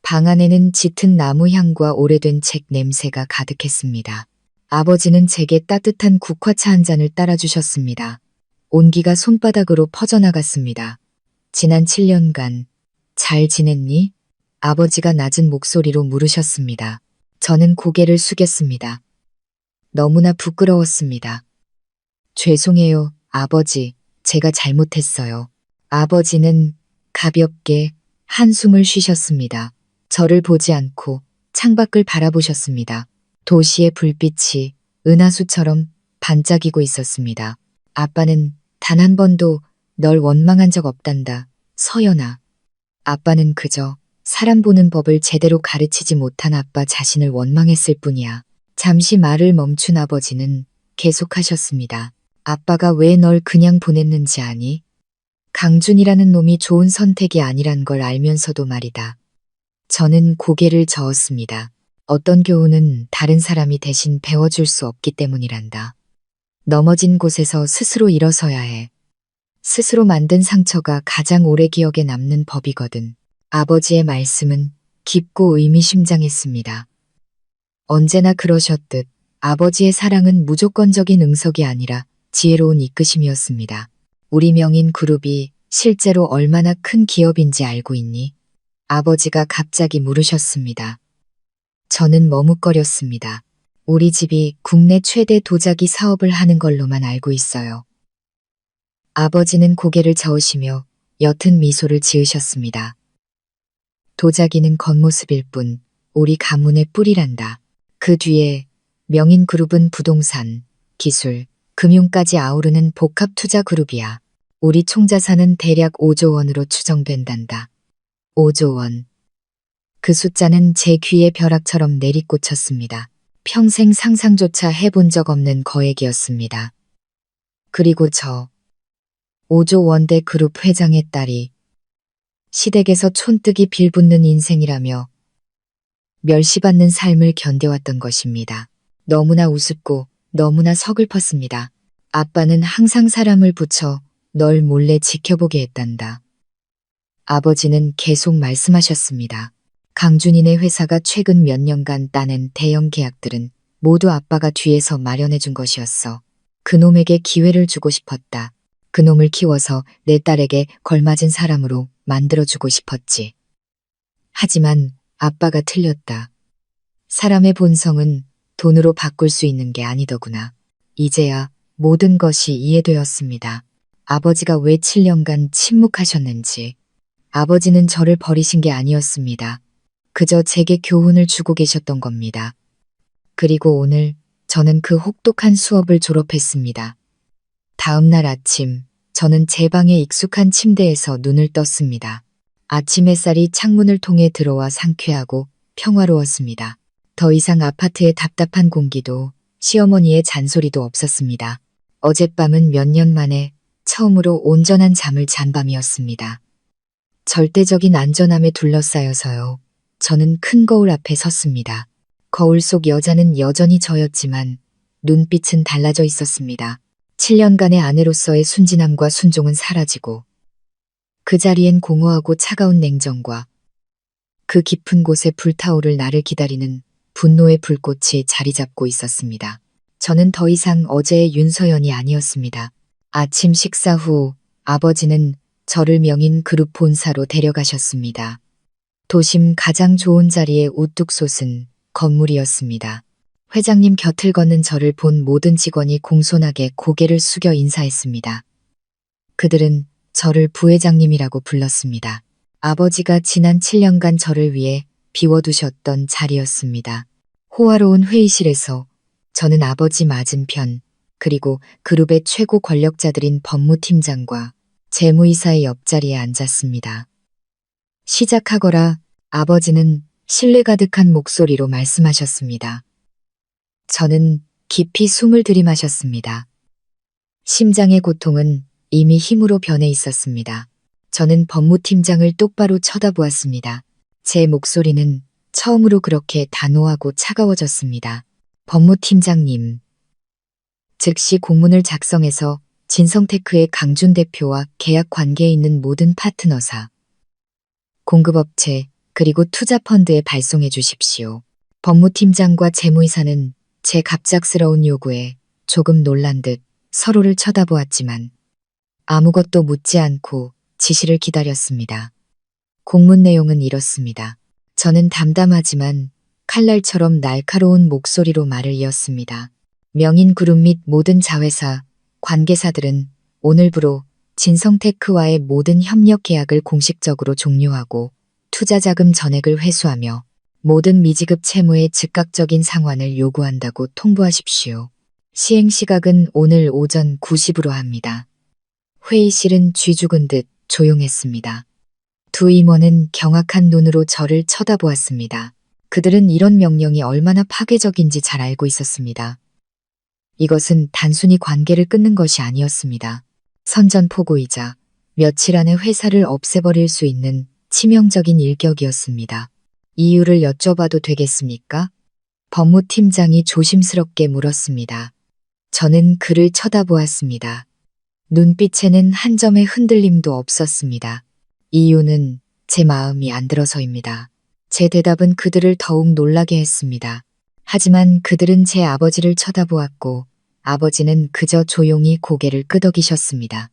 방 안에는 짙은 나무 향과 오래된 책 냄새가 가득했습니다. 아버지는 제게 따뜻한 국화차 한 잔을 따라주셨습니다. 온기가 손바닥으로 퍼져나갔습니다. 지난 7년간 잘 지냈니? 아버지가 낮은 목소리로 물으셨습니다. 저는 고개를 숙였습니다. 너무나 부끄러웠습니다. 죄송해요, 아버지. 제가 잘못했어요. 아버지는 가볍게 한숨을 쉬셨습니다. 저를 보지 않고 창밖을 바라보셨습니다. 도시의 불빛이 은하수처럼 반짝이고 있었습니다. 아빠는 단 한 번도 널 원망한 적 없단다, 서연아. 아빠는 그저 사람 보는 법을 제대로 가르치지 못한 아빠 자신을 원망했을 뿐이야. 잠시 말을 멈춘 아버지는 계속하셨습니다. 아빠가 왜 널 그냥 보냈는지 아니? 강준이라는 놈이 좋은 선택이 아니란 걸 알면서도 말이다. 저는 고개를 저었습니다. 어떤 교훈은 다른 사람이 대신 배워줄 수 없기 때문이란다. 넘어진 곳에서 스스로 일어서야 해. 스스로 만든 상처가 가장 오래 기억에 남는 법이거든. 아버지의 말씀은 깊고 의미심장했습니다. 언제나 그러셨듯 아버지의 사랑은 무조건적인 응석이 아니라 지혜로운 이끄심이었습니다. 우리 명인 그룹이 실제로 얼마나 큰 기업인지 알고 있니? 아버지가 갑자기 물으셨습니다. 저는 머뭇거렸습니다. 우리 집이 국내 최대 도자기 사업을 하는 걸로만 알고 있어요. 아버지는 고개를 저으시며 옅은 미소를 지으셨습니다. 도자기는 겉모습일 뿐 우리 가문의 뿌리란다. 그 뒤에 명인그룹은 부동산, 기술, 금융까지 아우르는 복합 투자 그룹이야. 우리 총자산은 대략 5조 원으로 추정된단다. 5조 원. 그 숫자는 제 귀에 벼락처럼 내리꽂혔습니다. 평생 상상조차 해본 적 없는 거액이었습니다. 그리고 저 5조 원대 그룹 회장의 딸이 시댁에서 촌뜨기 빌붙는 인생이라며 멸시받는 삶을 견뎌왔던 것입니다. 너무나 우습고 너무나 서글펐습니다. 아빠는 항상 사람을 붙여 널 몰래 지켜보게 했단다. 아버지는 계속 말씀하셨습니다. 강준이네 회사가 최근 몇 년간 따낸 대형 계약들은 모두 아빠가 뒤에서 마련해준 것이었어. 그놈에게 기회를 주고 싶었다. 그놈을 키워서 내 딸에게 걸맞은 사람으로 만들어주고 싶었지. 하지만 아빠가 틀렸다. 사람의 본성은 돈으로 바꿀 수 있는 게 아니더구나. 이제야 모든 것이 이해되었습니다. 아버지가 왜 7년간 침묵하셨는지, 아버지는 저를 버리신 게 아니었습니다. 그저 제게 교훈을 주고 계셨던 겁니다. 그리고 오늘 저는 그 혹독한 수업을 졸업했습니다. 다음 날 아침, 저는 제 방의 익숙한 침대에서 눈을 떴습니다. 아침 햇살이 창문을 통해 들어와 상쾌하고 평화로웠습니다. 더 이상 아파트의 답답한 공기도 시어머니의 잔소리도 없었습니다. 어젯밤은 몇 년 만에 처음으로 온전한 잠을 잔 밤이었습니다. 절대적인 안전함에 둘러싸여서요. 저는 큰 거울 앞에 섰습니다. 거울 속 여자는 여전히 저였지만 눈빛은 달라져 있었습니다. 7년간의 아내로서의 순진함과 순종은 사라지고 그 자리엔 공허하고 차가운 냉정과 그 깊은 곳에 불타오를 나를 기다리는 분노의 불꽃이 자리 잡고 있었습니다. 저는 더 이상 어제의 윤서연이 아니었습니다. 아침 식사 후 아버지는 저를 명인 그룹 본사로 데려가셨습니다. 도심 가장 좋은 자리에 우뚝 솟은 건물이었습니다. 회장님 곁을 걷는 저를 본 모든 직원이 공손하게 고개를 숙여 인사했습니다. 그들은 저를 부회장님이라고 불렀습니다. 아버지가 지난 7년간 저를 위해 비워두셨던 자리였습니다. 호화로운 회의실에서 저는 아버지 맞은편, 그리고 그룹의 최고 권력자들인 법무팀장과 재무이사의 옆자리에 앉았습니다. 시작하거라. 아버지는 신뢰 가득한 목소리로 말씀하셨습니다. 저는 깊이 숨을 들이마셨습니다. 심장의 고통은 이미 힘으로 변해 있었습니다. 저는 법무팀장을 똑바로 쳐다보았습니다. 제 목소리는 처음으로 그렇게 단호하고 차가워졌습니다. 법무팀장님. 즉시 공문을 작성해서 진성테크의 강준 대표와 계약 관계에 있는 모든 파트너사, 공급업체, 그리고 투자펀드에 발송해 주십시오. 법무팀장과 재무이사는 제 갑작스러운 요구에 조금 놀란 듯 서로를 쳐다보았지만 아무것도 묻지 않고 지시를 기다렸습니다. 공문 내용은 이렇습니다. 저는 담담하지만 칼날처럼 날카로운 목소리로 말을 이었습니다. 명인그룹 및 모든 자회사, 관계사들은 오늘부로 진성테크와의 모든 협력 계약을 공식적으로 종료하고 투자자금 전액을 회수하며 모든 미지급 채무의 즉각적인 상환을 요구한다고 통보하십시오. 시행 시각은 오늘 오전 9시부로 합니다. 회의실은 쥐 죽은 듯 조용했습니다. 두 임원은 경악한 눈으로 저를 쳐다보았습니다. 그들은 이런 명령이 얼마나 파괴적인지 잘 알고 있었습니다. 이것은 단순히 관계를 끊는 것이 아니었습니다. 선전포고이자 며칠 안에 회사를 없애버릴 수 있는 치명적인 일격이었습니다. 이유를 여쭤봐도 되겠습니까? 법무팀장이 조심스럽게 물었습니다. 저는 그를 쳐다보았습니다. 눈빛에는 한 점의 흔들림도 없었습니다. 이유는 제 마음이 안 들어서입니다. 제 대답은 그들을 더욱 놀라게 했습니다. 하지만 그들은 제 아버지를 쳐다보았고 아버지는 그저 조용히 고개를 끄덕이셨습니다.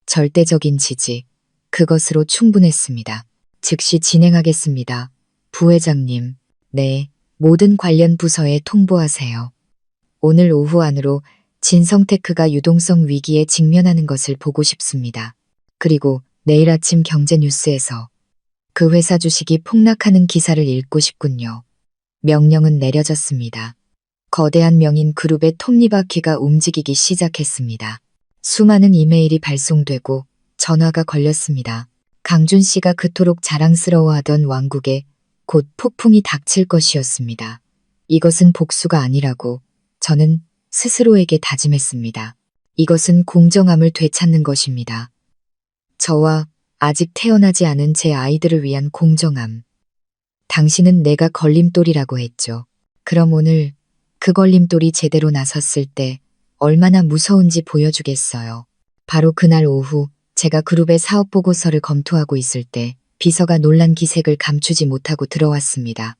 절대적인 지지, 그것으로 충분했습니다. 즉시 진행하겠습니다. 부회장님, 네, 모든 관련 부서에 통보하세요. 오늘 오후 안으로 진성테크가 유동성 위기에 직면하는 것을 보고 싶습니다. 그리고 내일 아침 경제뉴스에서 그 회사 주식이 폭락하는 기사를 읽고 싶군요. 명령은 내려졌습니다. 거대한 명인 그룹의 톱니바퀴가 움직이기 시작했습니다. 수많은 이메일이 발송되고 전화가 걸렸습니다. 강준 씨가 그토록 자랑스러워하던 왕국에 곧 폭풍이 닥칠 것이었습니다. 이것은 복수가 아니라고 저는 스스로에게 다짐했습니다. 이것은 공정함을 되찾는 것입니다. 저와 아직 태어나지 않은 제 아이들을 위한 공정함. 당신은 내가 걸림돌이라고 했죠. 그럼 오늘 그 걸림돌이 제대로 나섰을 때 얼마나 무서운지 보여주겠어요. 바로 그날 오후 제가 그룹의 사업 보고서를 검토하고 있을 때 비서가 놀란 기색을 감추지 못하고 들어왔습니다.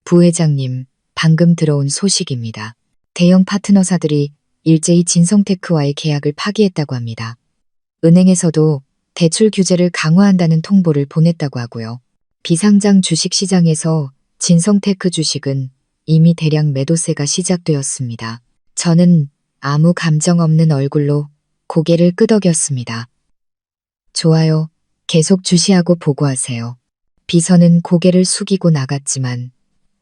부회장님, 방금 들어온 소식입니다. 대형 파트너사들이 일제히 진성테크와의 계약을 파기했다고 합니다. 은행에서도 대출 규제를 강화한다는 통보를 보냈다고 하고요. 비상장 주식시장에서 진성테크 주식은 이미 대량 매도세가 시작되었습니다. 저는 아무 감정 없는 얼굴로 고개를 끄덕였습니다. 좋아요. 계속 주시하고 보고하세요. 비서는 고개를 숙이고 나갔지만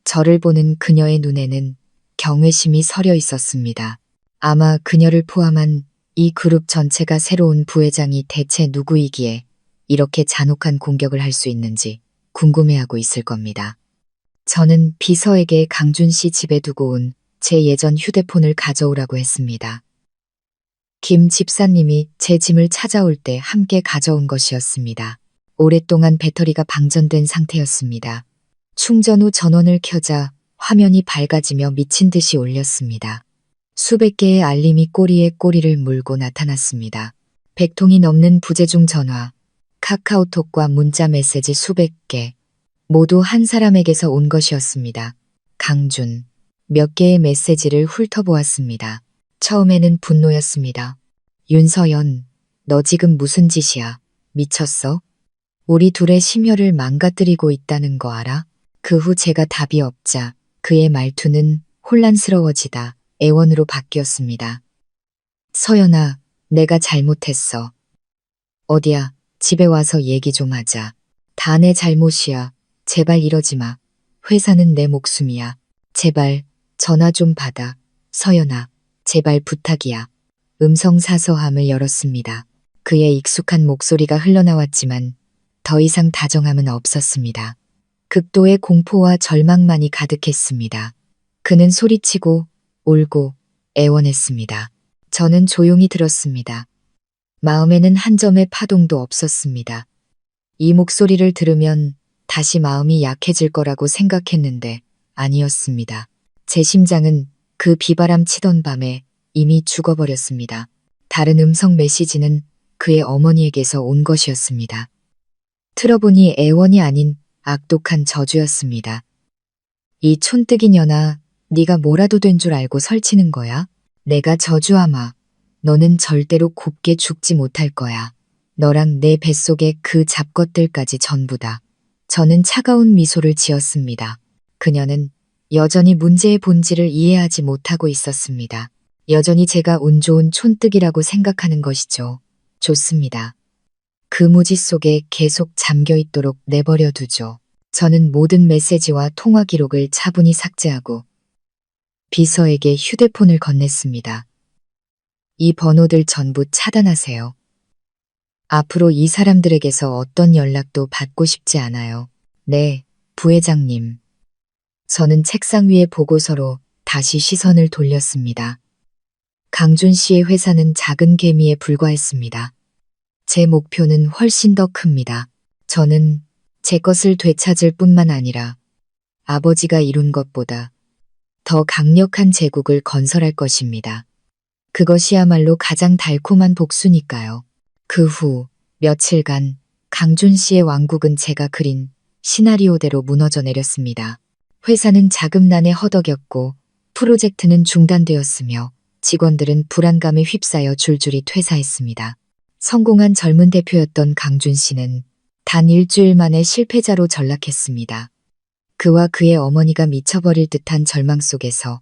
저를 보는 그녀의 눈에는 경외심이 서려 있었습니다. 아마 그녀를 포함한 이 그룹 전체가 새로운 부회장이 대체 누구이기에 이렇게 잔혹한 공격을 할 수 있는지 궁금해하고 있을 겁니다. 저는 비서에게 강준 씨 집에 두고 온 제 예전 휴대폰을 가져오라고 했습니다. 김 집사님이 제 짐을 찾아올 때 함께 가져온 것이었습니다. 오랫동안 배터리가 방전된 상태였습니다. 충전 후 전원을 켜자 화면이 밝아지며 미친 듯이 울렸습니다. 수백 개의 알림이 꼬리에 꼬리를 물고 나타났습니다. 100통이 넘는 부재중 전화, 카카오톡과 문자 메시지 수백 개, 모두 한 사람에게서 온 것이었습니다. 강준. 몇 개의 메시지를 훑어보았습니다. 처음에는 분노였습니다. 윤서연, 너 지금 무슨 짓이야? 미쳤어? 우리 둘의 심혈을 망가뜨리고 있다는 거 알아? 그 후 제가 답이 없자 그의 말투는 혼란스러워지다 애원으로 바뀌었습니다. 서연아, 내가 잘못했어. 어디야, 집에 와서 얘기 좀 하자. 다 내 잘못이야. 제발 이러지 마. 회사는 내 목숨이야. 제발 전화 좀 받아. 서연아, 제발 부탁이야. 음성 사서함을 열었습니다. 그의 익숙한 목소리가 흘러나왔지만 더 이상 다정함은 없었습니다. 극도의 공포와 절망만이 가득했습니다. 그는 소리치고 울고 애원했습니다. 저는 조용히 들었습니다. 마음에는 한 점의 파동도 없었습니다. 이 목소리를 들으면 다시 마음이 약해질 거라고 생각했는데 아니었습니다. 제 심장은 그 비바람 치던 밤에 이미 죽어버렸습니다. 다른 음성 메시지는 그의 어머니에게서 온 것이었습니다. 틀어보니 애원이 아닌 악독한 저주였습니다. 이 촌뜨기 년아, 네가 뭐라도 된 줄 알고 설치는 거야? 내가 저주하마. 너는 절대로 곱게 죽지 못할 거야. 너랑 내 뱃속의 그 잡것들까지 전부다. 저는 차가운 미소를 지었습니다. 그녀는 여전히 문제의 본질을 이해하지 못하고 있었습니다. 여전히 제가 운 좋은 촌뜨기라고 생각하는 것이죠. 좋습니다. 그 무지 속에 계속 잠겨 있도록 내버려 두죠. 저는 모든 메시지와 통화 기록을 차분히 삭제하고 비서에게 휴대폰을 건넸습니다. 이 번호들 전부 차단하세요. 앞으로 이 사람들에게서 어떤 연락도 받고 싶지 않아요. 네, 부회장님. 저는 책상 위의 보고서로 다시 시선을 돌렸습니다. 강준 씨의 회사는 작은 개미에 불과했습니다. 제 목표는 훨씬 더 큽니다. 저는 제 것을 되찾을 뿐만 아니라 아버지가 이룬 것보다 더 강력한 제국을 건설할 것입니다. 그것이야말로 가장 달콤한 복수니까요. 그 후 며칠간 강준 씨의 왕국은 제가 그린 시나리오대로 무너져 내렸습니다. 회사는 자금난에 허덕였고 프로젝트는 중단되었으며 직원들은 불안감에 휩싸여 줄줄이 퇴사했습니다. 성공한 젊은 대표였던 강준 씨는 단 일주일 만에 실패자로 전락했습니다. 그와 그의 어머니가 미쳐버릴 듯한 절망 속에서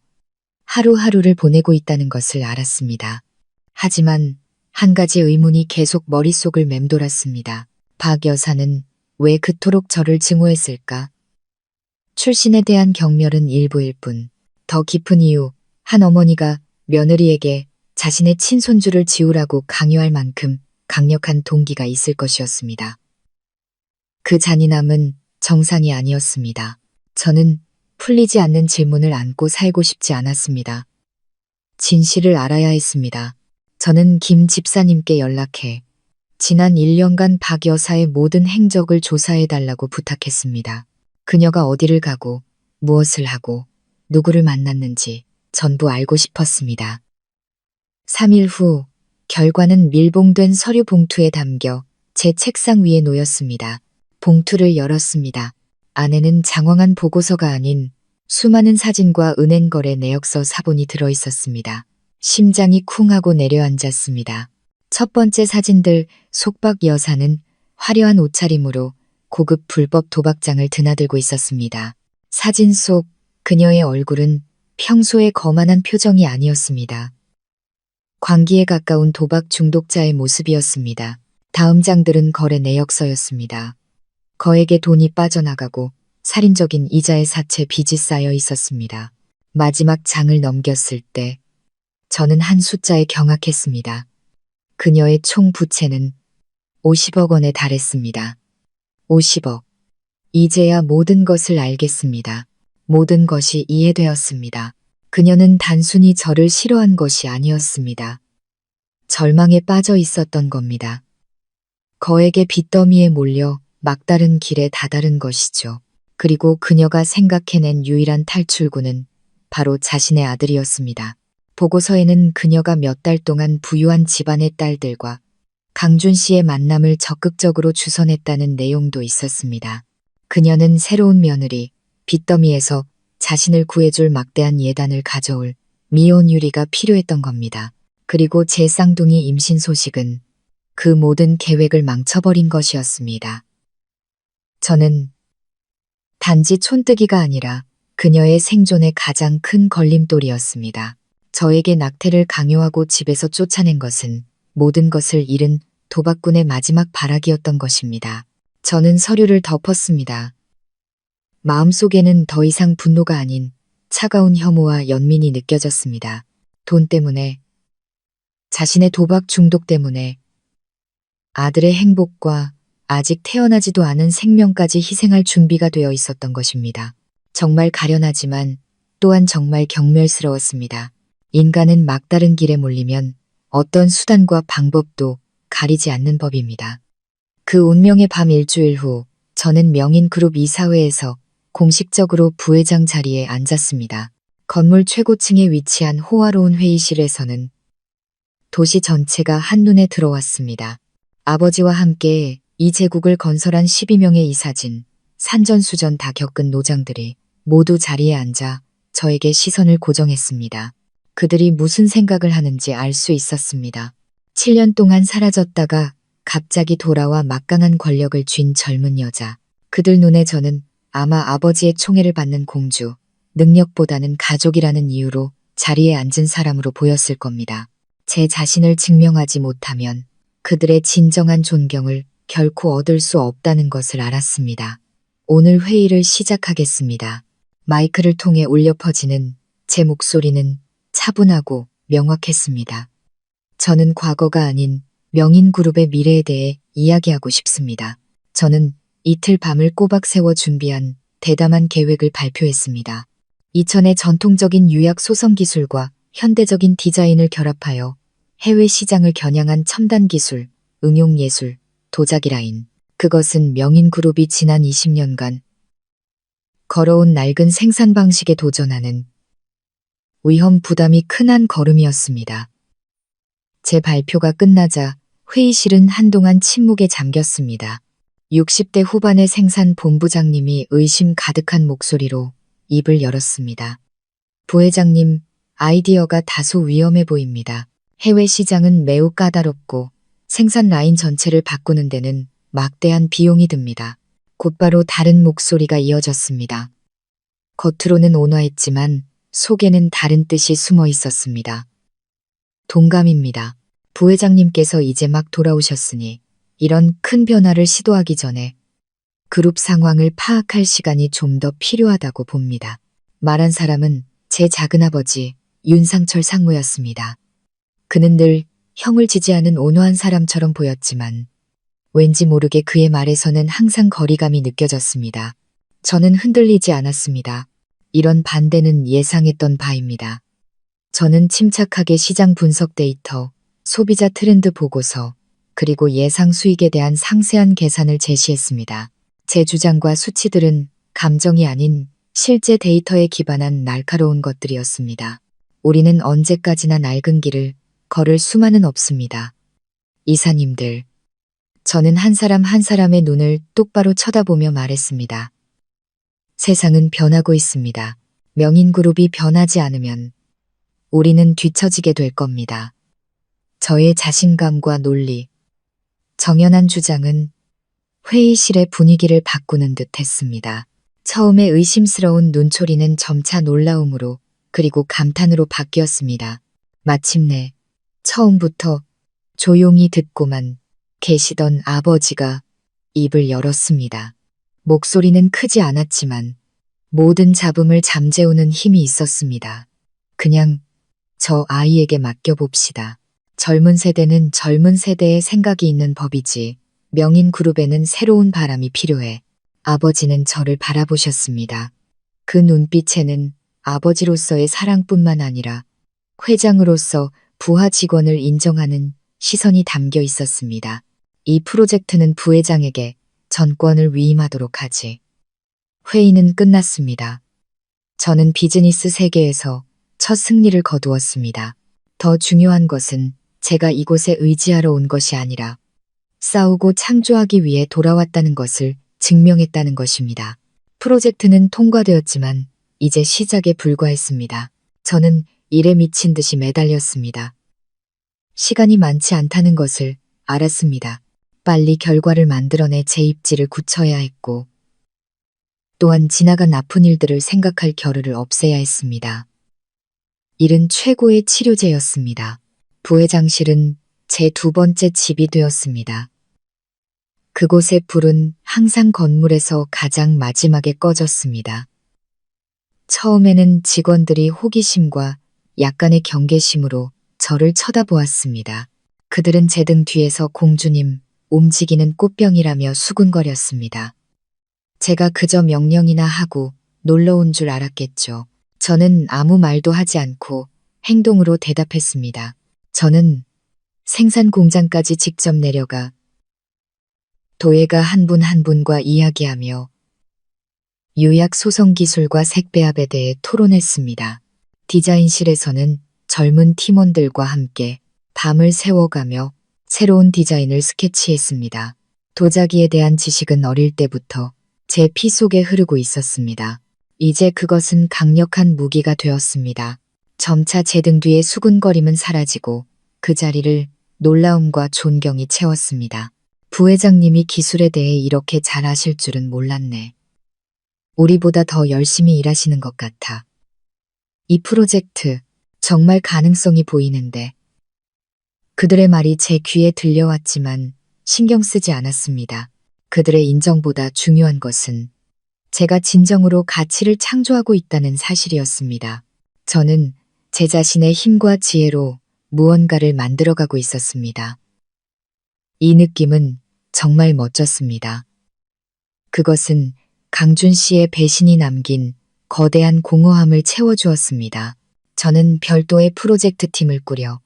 하루하루를 보내고 있다는 것을 알았습니다. 하지만 한 가지 의문이 계속 머릿속을 맴돌았습니다. 박 여사는 왜 그토록 저를 증오했을까? 출신에 대한 경멸은 일부일 뿐, 더 깊은 이유, 한 어머니가 며느리에게 자신의 친손주를 지우라고 강요할 만큼 강력한 동기가 있을 것이었습니다. 그 잔인함은 정상이 아니었습니다. 저는 풀리지 않는 질문을 안고 살고 싶지 않았습니다. 진실을 알아야 했습니다. 저는 김 집사님께 연락해 지난 1년간 박 여사의 모든 행적을 조사해달라고 부탁했습니다. 그녀가 어디를 가고 무엇을 하고 누구를 만났는지 전부 알고 싶었습니다. 3일 후 결과는 밀봉된 서류 봉투에 담겨 제 책상 위에 놓였습니다. 봉투를 열었습니다. 안에는 장황한 보고서가 아닌 수많은 사진과 은행거래 내역서 사본이 들어있었습니다. 심장이 쿵 하고 내려앉았습니다. 첫 번째 사진들 속박 여사는 화려한 옷차림으로 고급 불법 도박장을 드나들고 있었습니다. 사진 속 그녀의 얼굴은 평소의 거만한 표정이 아니었습니다. 광기에 가까운 도박 중독자의 모습이었습니다. 다음 장들은 거래 내역서였습니다. 거액의 돈이 빠져나가고 살인적인 이자의 사채 빚이 쌓여 있었습니다. 마지막 장을 넘겼을 때 저는 한 숫자에 경악했습니다. 그녀의 총 부채는 50억 원에 달했습니다. 50억. 이제야 모든 것을 알겠습니다. 모든 것이 이해되었습니다. 그녀는 단순히 저를 싫어한 것이 아니었습니다. 절망에 빠져 있었던 겁니다. 거액의 빚더미에 몰려 막다른 길에 다다른 것이죠. 그리고 그녀가 생각해낸 유일한 탈출구는 바로 자신의 아들이었습니다. 보고서에는 그녀가 몇 달 동안 부유한 집안의 딸들과 강준 씨의 만남을 적극적으로 주선했다는 내용도 있었습니다. 그녀는 새로운 며느리, 빚더미에서 자신을 구해줄 막대한 예단을 가져올 미혼 유리가 필요했던 겁니다. 그리고 제 쌍둥이 임신 소식은 그 모든 계획을 망쳐버린 것이었습니다. 저는 단지 촌뜨기가 아니라 그녀의 생존의 가장 큰 걸림돌이었습니다. 저에게 낙태를 강요하고 집에서 쫓아낸 것은 모든 것을 잃은 도박꾼의 마지막 발악이었던 것입니다. 저는 서류를 덮었습니다. 마음속에는 더 이상 분노가 아닌 차가운 혐오와 연민이 느껴졌습니다. 돈 때문에, 자신의 도박 중독 때문에, 아들의 행복과 아직 태어나지도 않은 생명까지 희생할 준비가 되어 있었던 것입니다. 정말 가련하지만 또한 정말 경멸스러웠습니다. 인간은 막다른 길에 몰리면 어떤 수단과 방법도 가리지 않는 법입니다. 그 운명의 밤 일주일 후 저는 명인그룹 이사회에서 공식적으로 부회장 자리에 앉았습니다. 건물 최고층에 위치한 호화로운 회의실에서는 도시 전체가 한눈에 들어왔습니다. 아버지와 함께 이 제국을 건설한 12명의 이사진, 산전수전 다 겪은 노장들이 모두 자리에 앉아 저에게 시선을 고정했습니다. 그들이 무슨 생각을 하는지 알 수 있었습니다. 7년 동안 사라졌다가 갑자기 돌아와 막강한 권력을 쥔 젊은 여자. 그들 눈에 저는 아마 아버지의 총애를 받는 공주, 능력보다는 가족이라는 이유로 자리에 앉은 사람으로 보였을 겁니다. 제 자신을 증명하지 못하면 그들의 진정한 존경을 결코 얻을 수 없다는 것을 알았습니다. 오늘 회의를 시작하겠습니다. 마이크를 통해 울려 퍼지는 제 목소리는 차분하고 명확했습니다. 저는 과거가 아닌 명인그룹의 미래에 대해 이야기하고 싶습니다. 저는 이틀 밤을 꼬박 세워 준비한 대담한 계획을 발표했습니다. 이천의 전통적인 유약 소성 기술과 현대적인 디자인을 결합하여 해외 시장을 겨냥한 첨단 기술, 응용 예술, 도자기 라인. 그것은 명인그룹이 지난 20년간 걸어온 낡은 생산 방식에 도전하는 위험 부담이 큰 한 걸음이었습니다. 제 발표가 끝나자 회의실은 한동안 침묵에 잠겼습니다. 60대 후반의 생산 본부장님이 의심 가득한 목소리로 입을 열었습니다. 부회장님, 아이디어가 다소 위험해 보입니다. 해외 시장은 매우 까다롭고 생산 라인 전체를 바꾸는 데는 막대한 비용이 듭니다. 곧바로 다른 목소리가 이어졌습니다. 겉으로는 온화했지만 속에는 다른 뜻이 숨어 있었습니다. 동감입니다. 부회장님께서 이제 막 돌아오셨으니 이런 큰 변화를 시도하기 전에 그룹 상황을 파악할 시간이 좀 더 필요하다고 봅니다. 말한 사람은 제 작은아버지 윤상철 상무였습니다. 그는 늘 형을 지지하는 온화한 사람처럼 보였지만 왠지 모르게 그의 말에서는 항상 거리감이 느껴졌습니다. 저는 흔들리지 않았습니다. 이런 반대는 예상했던 바입니다. 저는 침착하게 시장 분석 데이터, 소비자 트렌드 보고서, 그리고 예상 수익에 대한 상세한 계산을 제시했습니다. 제 주장과 수치들은 감정이 아닌 실제 데이터에 기반한 날카로운 것들이었습니다. 우리는 언제까지나 낡은 길을 걸을 수만은 없습니다. 이사님들. 저는 한 사람 한 사람의 눈을 똑바로 쳐다보며 말했습니다. 세상은 변하고 있습니다. 명인그룹이 변하지 않으면 우리는 뒤처지게 될 겁니다. 저의 자신감과 논리, 정연한 주장은 회의실의 분위기를 바꾸는 듯 했습니다. 처음에 의심스러운 눈초리는 점차 놀라움으로 그리고 감탄으로 바뀌었습니다. 마침내 처음부터 조용히 듣고만 계시던 아버지가 입을 열었습니다. 목소리는 크지 않았지만 모든 잡음을 잠재우는 힘이 있었습니다. 그냥 저 아이에게 맡겨봅시다. 젊은 세대는 젊은 세대의 생각이 있는 법이지. 명인 그룹에는 새로운 바람이 필요해. 아버지는 저를 바라보셨습니다. 그 눈빛에는 아버지로서의 사랑뿐만 아니라 회장으로서 부하 직원을 인정하는 시선이 담겨 있었습니다. 이 프로젝트는 부회장에게 전권을 위임하도록 하지. 회의는 끝났습니다. 저는 비즈니스 세계에서 첫 승리를 거두었습니다. 더 중요한 것은 제가 이곳에 의지하러 온 것이 아니라 싸우고 창조하기 위해 돌아왔다는 것을 증명했다는 것입니다. 프로젝트는 통과되었지만 이제 시작에 불과했습니다. 저는 일에 미친 듯이 매달렸습니다. 시간이 많지 않다는 것을 알았습니다. 빨리 결과를 만들어내 제 입지를 굳혀야 했고 또한 지나간 아픈 일들을 생각할 겨를을 없애야 했습니다. 일은 최고의 치료제였습니다. 부회장실은 제 두 번째 집이 되었습니다. 그곳의 불은 항상 건물에서 가장 마지막에 꺼졌습니다. 처음에는 직원들이 호기심과 약간의 경계심으로 저를 쳐다보았습니다. 그들은 제 등 뒤에서 공주님, 움직이는 꽃병이라며 수군거렸습니다. 제가 그저 명령이나 하고 놀러온 줄 알았겠죠. 저는 아무 말도 하지 않고 행동으로 대답했습니다. 저는 생산 공장까지 직접 내려가 도예가 한 분 한 분과 이야기하며 유약 소성 기술과 색배합에 대해 토론했습니다. 디자인실에서는 젊은 팀원들과 함께 밤을 새워가며 새로운 디자인을 스케치했습니다. 도자기에 대한 지식은 어릴 때부터 제 피 속에 흐르고 있었습니다. 이제 그것은 강력한 무기가 되었습니다. 점차 제 등 뒤의 수군거림은 사라지고 그 자리를 놀라움과 존경이 채웠습니다. 부회장님이 기술에 대해 이렇게 잘 아실 줄은 몰랐네. 우리보다 더 열심히 일하시는 것 같아. 이 프로젝트 정말 가능성이 보이는데. 그들의 말이 제 귀에 들려왔지만 신경 쓰지 않았습니다. 그들의 인정보다 중요한 것은 제가 진정으로 가치를 창조하고 있다는 사실이었습니다. 저는 제 자신의 힘과 지혜로 무언가를 만들어가고 있었습니다. 이 느낌은 정말 멋졌습니다. 그것은 강준 씨의 배신이 남긴 거대한 공허함을 채워주었습니다. 저는 별도의 프로젝트 팀을 꾸려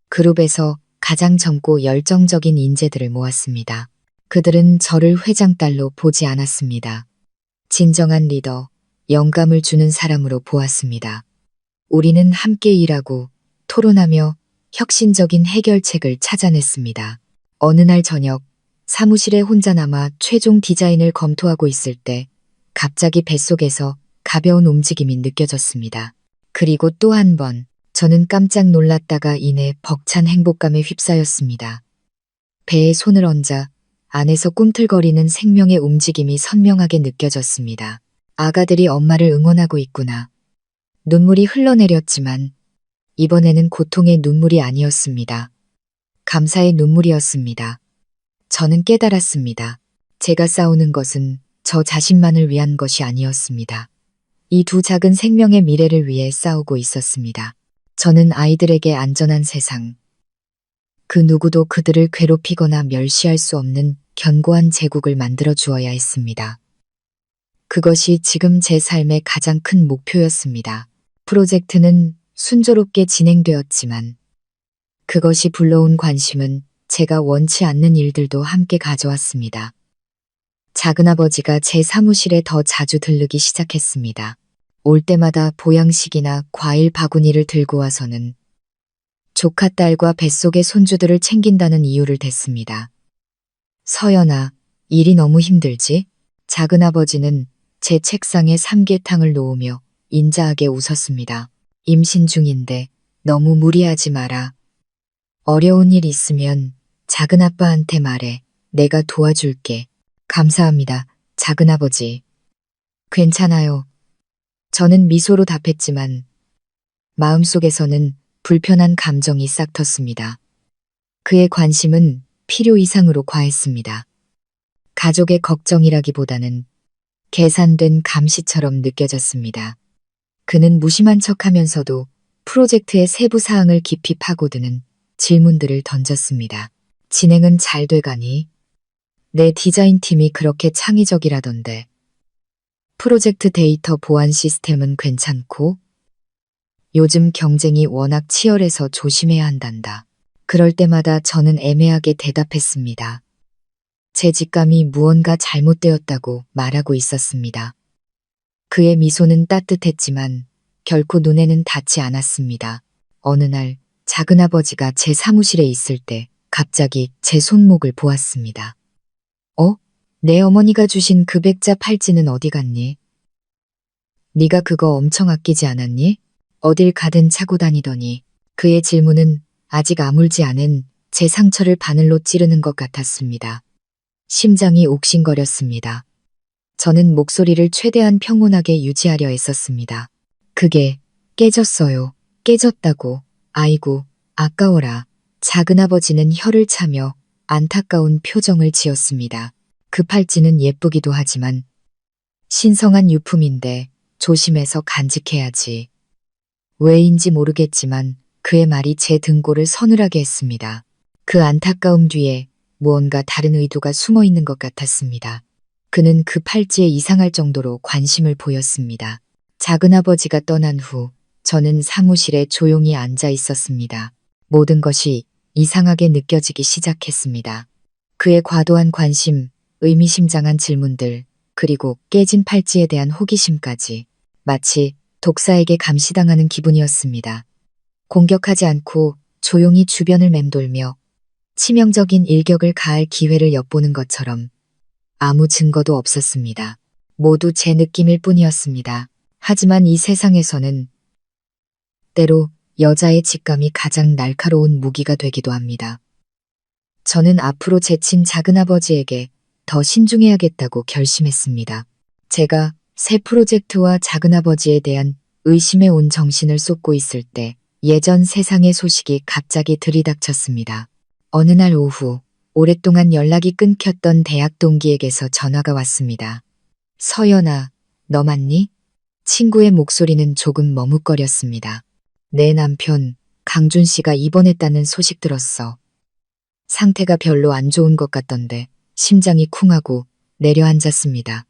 그룹에서 가장 젊고 열정적인 인재들을 모았습니다. 그들은 저를 회장딸로 보지 않았습니다. 진정한 리더, 영감을 주는 사람으로 보았습니다. 우리는 함께 일하고 토론하며 혁신적인 해결책을 찾아냈습니다. 어느 날 저녁 사무실에 혼자 남아 최종 디자인을 검토하고 있을 때 갑자기 뱃속에서 가벼운 움직임이 느껴졌습니다. 그리고 또 한 번 저는 깜짝 놀랐다가 이내 벅찬 행복감에 휩싸였습니다. 배에 손을 얹자 안에서 꿈틀거리는 생명의 움직임이 선명하게 느껴졌습니다. 아가들이 엄마를 응원하고 있구나. 눈물이 흘러내렸지만 이번에는 고통의 눈물이 아니었습니다. 감사의 눈물이었습니다. 저는 깨달았습니다. 제가 싸우는 것은 저 자신만을 위한 것이 아니었습니다. 이 두 작은 생명의 미래를 위해 싸우고 있었습니다. 저는 아이들에게 안전한 세상, 그 누구도 그들을 괴롭히거나 멸시할 수 없는 견고한 제국을 만들어 주어야 했습니다. 그것이 지금 제 삶의 가장 큰 목표였습니다. 프로젝트는 순조롭게 진행되었지만 그것이 불러온 관심은 제가 원치 않는 일들도 함께 가져왔습니다. 작은아버지가 제 사무실에 더 자주 들르기 시작했습니다. 올 때마다 보양식이나 과일 바구니를 들고 와서는 조카 딸과 뱃속의 손주들을 챙긴다는 이유를 댔습니다. 서연아, 일이 너무 힘들지? 작은아버지는 제 책상에 삼계탕을 놓으며 인자하게 웃었습니다. 임신 중인데 너무 무리하지 마라. 어려운 일 있으면 작은아빠한테 말해. 내가 도와줄게. 감사합니다, 작은아버지. 괜찮아요. 저는 미소로 답했지만 마음속에서는 불편한 감정이 싹텄습니다. 그의 관심은 필요 이상으로 과했습니다. 가족의 걱정이라기보다는 계산된 감시처럼 느껴졌습니다. 그는 무심한 척하면서도 프로젝트의 세부 사항을 깊이 파고드는 질문들을 던졌습니다. 진행은 잘 돼가니? 내 디자인팀이 그렇게 창의적이라던데. 프로젝트 데이터 보안 시스템은 괜찮고? 요즘 경쟁이 워낙 치열해서 조심해야 한단다. 그럴 때마다 저는 애매하게 대답했습니다. 제 직감이 무언가 잘못되었다고 말하고 있었습니다. 그의 미소는 따뜻했지만 결코 눈에는 닿지 않았습니다. 어느 날 작은아버지가 제 사무실에 있을 때 갑자기 제 손목을 보았습니다. 내 어머니가 주신 그 백자 팔찌는 어디 갔니? 네가 그거 엄청 아끼지 않았니? 어딜 가든 차고 다니더니. 그의 질문은 아직 아물지 않은 제 상처를 바늘로 찌르는 것 같았습니다. 심장이 옥신거렸습니다. 저는 목소리를 최대한 평온하게 유지하려 애썼습니다. 그게 깨졌어요. 깨졌다고. 아이고, 아까워라. 작은아버지는 혀를 차며 안타까운 표정을 지었습니다. 그 팔찌는 예쁘기도 하지만 신성한 유품인데 조심해서 간직해야지. 왜인지 모르겠지만 그의 말이 제 등골을 서늘하게 했습니다. 그 안타까움 뒤에 무언가 다른 의도가 숨어 있는 것 같았습니다. 그는 그 팔찌에 이상할 정도로 관심을 보였습니다. 작은아버지가 떠난 후 저는 사무실에 조용히 앉아 있었습니다. 모든 것이 이상하게 느껴지기 시작했습니다. 그의 과도한 관심, 의미심장한 질문들, 그리고 깨진 팔찌에 대한 호기심까지 마치 독사에게 감시당하는 기분이었습니다. 공격하지 않고 조용히 주변을 맴돌며 치명적인 일격을 가할 기회를 엿보는 것처럼 아무 증거도 없었습니다. 모두 제 느낌일 뿐이었습니다. 하지만 이 세상에서는 때로 여자의 직감이 가장 날카로운 무기가 되기도 합니다. 저는 앞으로 제 친 작은아버지에게 더 신중해야겠다고 결심했습니다. 제가 새 프로젝트와 작은아버지에 대한 의심에 온 정신을 쏟고 있을 때 예전 세상의 소식이 갑자기 들이닥쳤습니다. 어느 날 오후 오랫동안 연락이 끊겼던 대학 동기에게서 전화가 왔습니다. 서연아, 너 맞니? 친구의 목소리는 조금 머뭇거렸습니다. 내 남편 강준 씨가 입원했다는 소식 들었어. 상태가 별로 안 좋은 것 같던데 심장이 쿵하고 내려앉았습니다.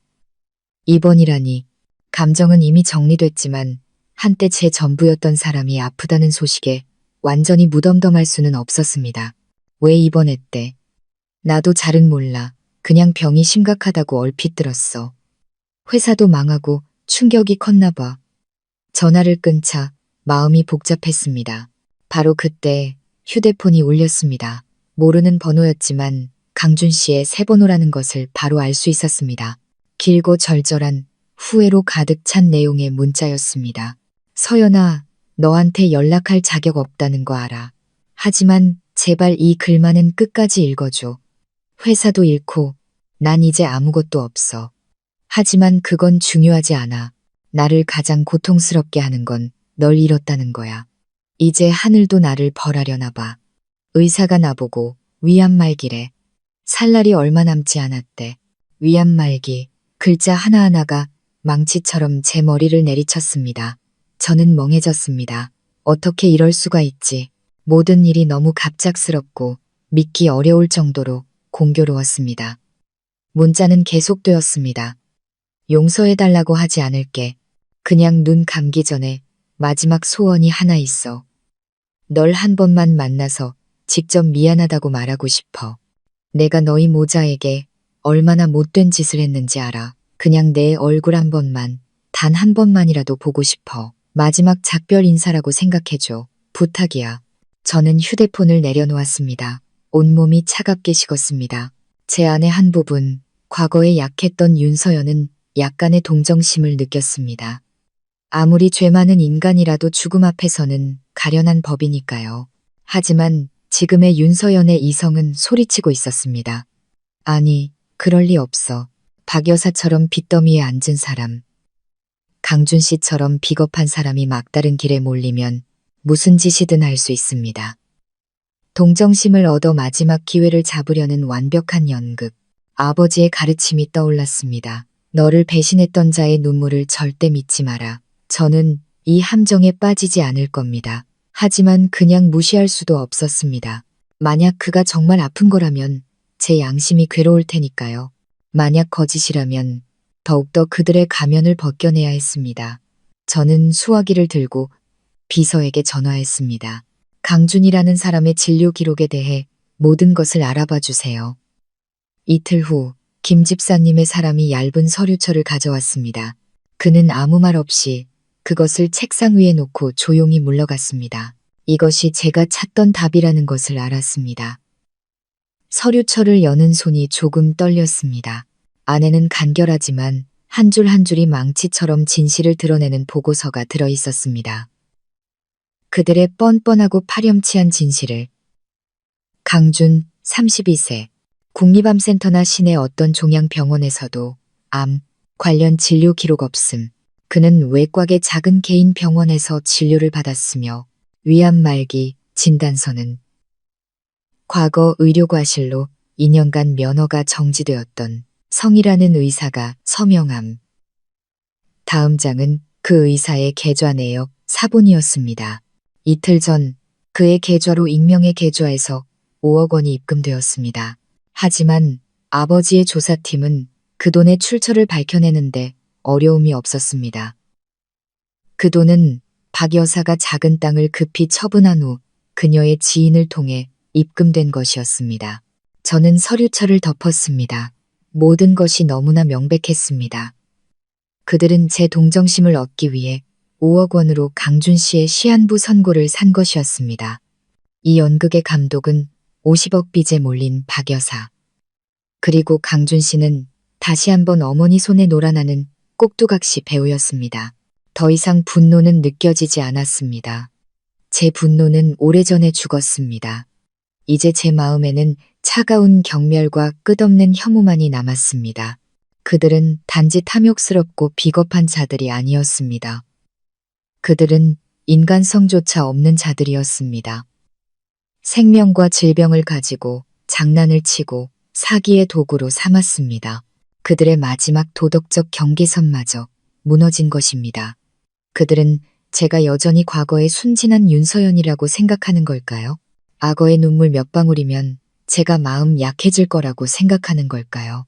입원이라니. 감정은 이미 정리됐지만 한때 제 전부였던 사람이 아프다는 소식에 완전히 무덤덤할 수는 없었습니다. 왜 입원했대? 나도 잘은 몰라. 그냥 병이 심각하다고 얼핏 들었어. 회사도 망하고 충격이 컸나 봐. 전화를 끊자 마음이 복잡했습니다. 바로 그때 휴대폰이 울렸습니다. 모르는 번호였지만 강준 씨의 새 번호라는 것을 바로 알 수 있었습니다. 길고 절절한 후회로 가득 찬 내용의 문자였습니다. 서연아, 너한테 연락할 자격 없다는 거 알아. 하지만 제발 이 글만은 끝까지 읽어줘. 회사도 잃고 난 이제 아무것도 없어. 하지만 그건 중요하지 않아. 나를 가장 고통스럽게 하는 건 널 잃었다는 거야. 이제 하늘도 나를 벌하려나 봐. 의사가 나보고 위암 말기래. 살 날이 얼마 남지 않았대. 위암 말기. 글자 하나하나가 망치처럼 제 머리를 내리쳤습니다. 저는 멍해졌습니다. 어떻게 이럴 수가 있지. 모든 일이 너무 갑작스럽고 믿기 어려울 정도로 공교로웠습니다. 문자는 계속되었습니다. 용서해달라고 하지 않을게. 그냥 눈 감기 전에 마지막 소원이 하나 있어. 널 한 번만 만나서 직접 미안하다고 말하고 싶어. 내가 너희 모자에게 얼마나 못된 짓을 했는지 알아. 그냥 내 얼굴 한 번만, 단 한 번만이라도 보고 싶어. 마지막 작별 인사라고 생각해줘. 부탁이야. 저는 휴대폰을 내려놓았습니다. 온몸이 차갑게 식었습니다. 제 안의 한 부분, 과거에 약했던 윤서연은 약간의 동정심을 느꼈습니다. 아무리 죄 많은 인간이라도 죽음 앞에서는 가련한 법이니까요. 하지만 지금의 윤서연의 이성은 소리치고 있었습니다. 아니, 그럴 리 없어. 박 여사처럼 빚더미에 앉은 사람, 강준 씨처럼 비겁한 사람이 막다른 길에 몰리면 무슨 짓이든 할 수 있습니다. 동정심을 얻어 마지막 기회를 잡으려는 완벽한 연극. 아버지의 가르침이 떠올랐습니다. 너를 배신했던 자의 눈물을 절대 믿지 마라. 저는 이 함정에 빠지지 않을 겁니다. 하지만 그냥 무시할 수도 없었습니다. 만약 그가 정말 아픈 거라면 제 양심이 괴로울 테니까요. 만약 거짓이라면 더욱더 그들의 가면을 벗겨내야 했습니다. 저는 수화기를 들고 비서에게 전화했습니다. 강준이라는 사람의 진료 기록에 대해 모든 것을 알아봐 주세요. 이틀 후 김 집사님의 사람이 얇은 서류철을 가져왔습니다. 그는 아무 말 없이 그것을 책상 위에 놓고 조용히 물러갔습니다. 이것이 제가 찾던 답이라는 것을 알았습니다. 서류철을 여는 손이 조금 떨렸습니다. 안에는 간결하지만 한 줄 한 줄이 망치처럼 진실을 드러내는 보고서가 들어 있었습니다. 그들의 뻔뻔하고 파렴치한 진실을. 강준, 32세. 국립암센터나 시내 어떤 종양병원에서도 암 관련 진료 기록 없음. 그는 외곽의 작은 개인 병원에서 진료를 받았으며 위암 말기 진단서는 과거 의료과실로 2년간 면허가 정지되었던 성이라는 의사가 서명함. 다음 장은 그 의사의 계좌 내역 사본이었습니다. 이틀 전 그의 계좌로 익명의 계좌에서 5억 원이 입금되었습니다. 하지만 아버지의 조사팀은 그 돈의 출처를 밝혀내는데 어려움이 없었습니다. 그 돈은 박 여사가 작은 땅을 급히 처분한 후 그녀의 지인을 통해 입금된 것이었습니다. 저는 서류철을 덮었습니다. 모든 것이 너무나 명백했습니다. 그들은 제 동정심을 얻기 위해 5억 원으로 강준 씨의 시한부 선고를 산 것이었습니다. 이 연극의 감독은 50억 빚에 몰린 박 여사. 그리고 강준 씨는 다시 한번 어머니 손에 놀아나는 꼭두각시 배우였습니다. 더 이상 분노는 느껴지지 않았습니다. 제 분노는 오래전에 죽었습니다. 이제 제 마음에는 차가운 경멸과 끝없는 혐오만이 남았습니다. 그들은 단지 탐욕스럽고 비겁한 자들이 아니었습니다. 그들은 인간성조차 없는 자들이었습니다. 생명과 질병을 가지고 장난을 치고 사기의 도구로 삼았습니다. 그들의 마지막 도덕적 경계선마저 무너진 것입니다. 그들은 제가 여전히 과거의 순진한 윤서연이라고 생각하는 걸까요? 악어의 눈물 몇 방울이면 제가 마음 약해질 거라고 생각하는 걸까요?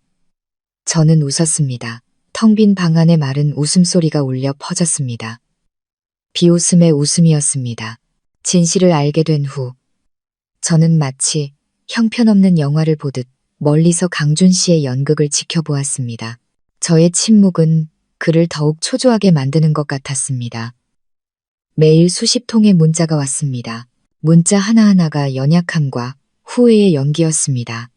저는 웃었습니다. 텅 빈 방 안에 마른 웃음소리가 울려 퍼졌습니다. 비웃음의 웃음이었습니다. 진실을 알게 된 후 저는 마치 형편없는 영화를 보듯 멀리서 강준 씨의 연극을 지켜보았습니다. 저의 침묵은 그를 더욱 초조하게 만드는 것 같았습니다. 매일 수십 통의 문자가 왔습니다. 문자 하나하나가 연약함과 후회의 연기였습니다.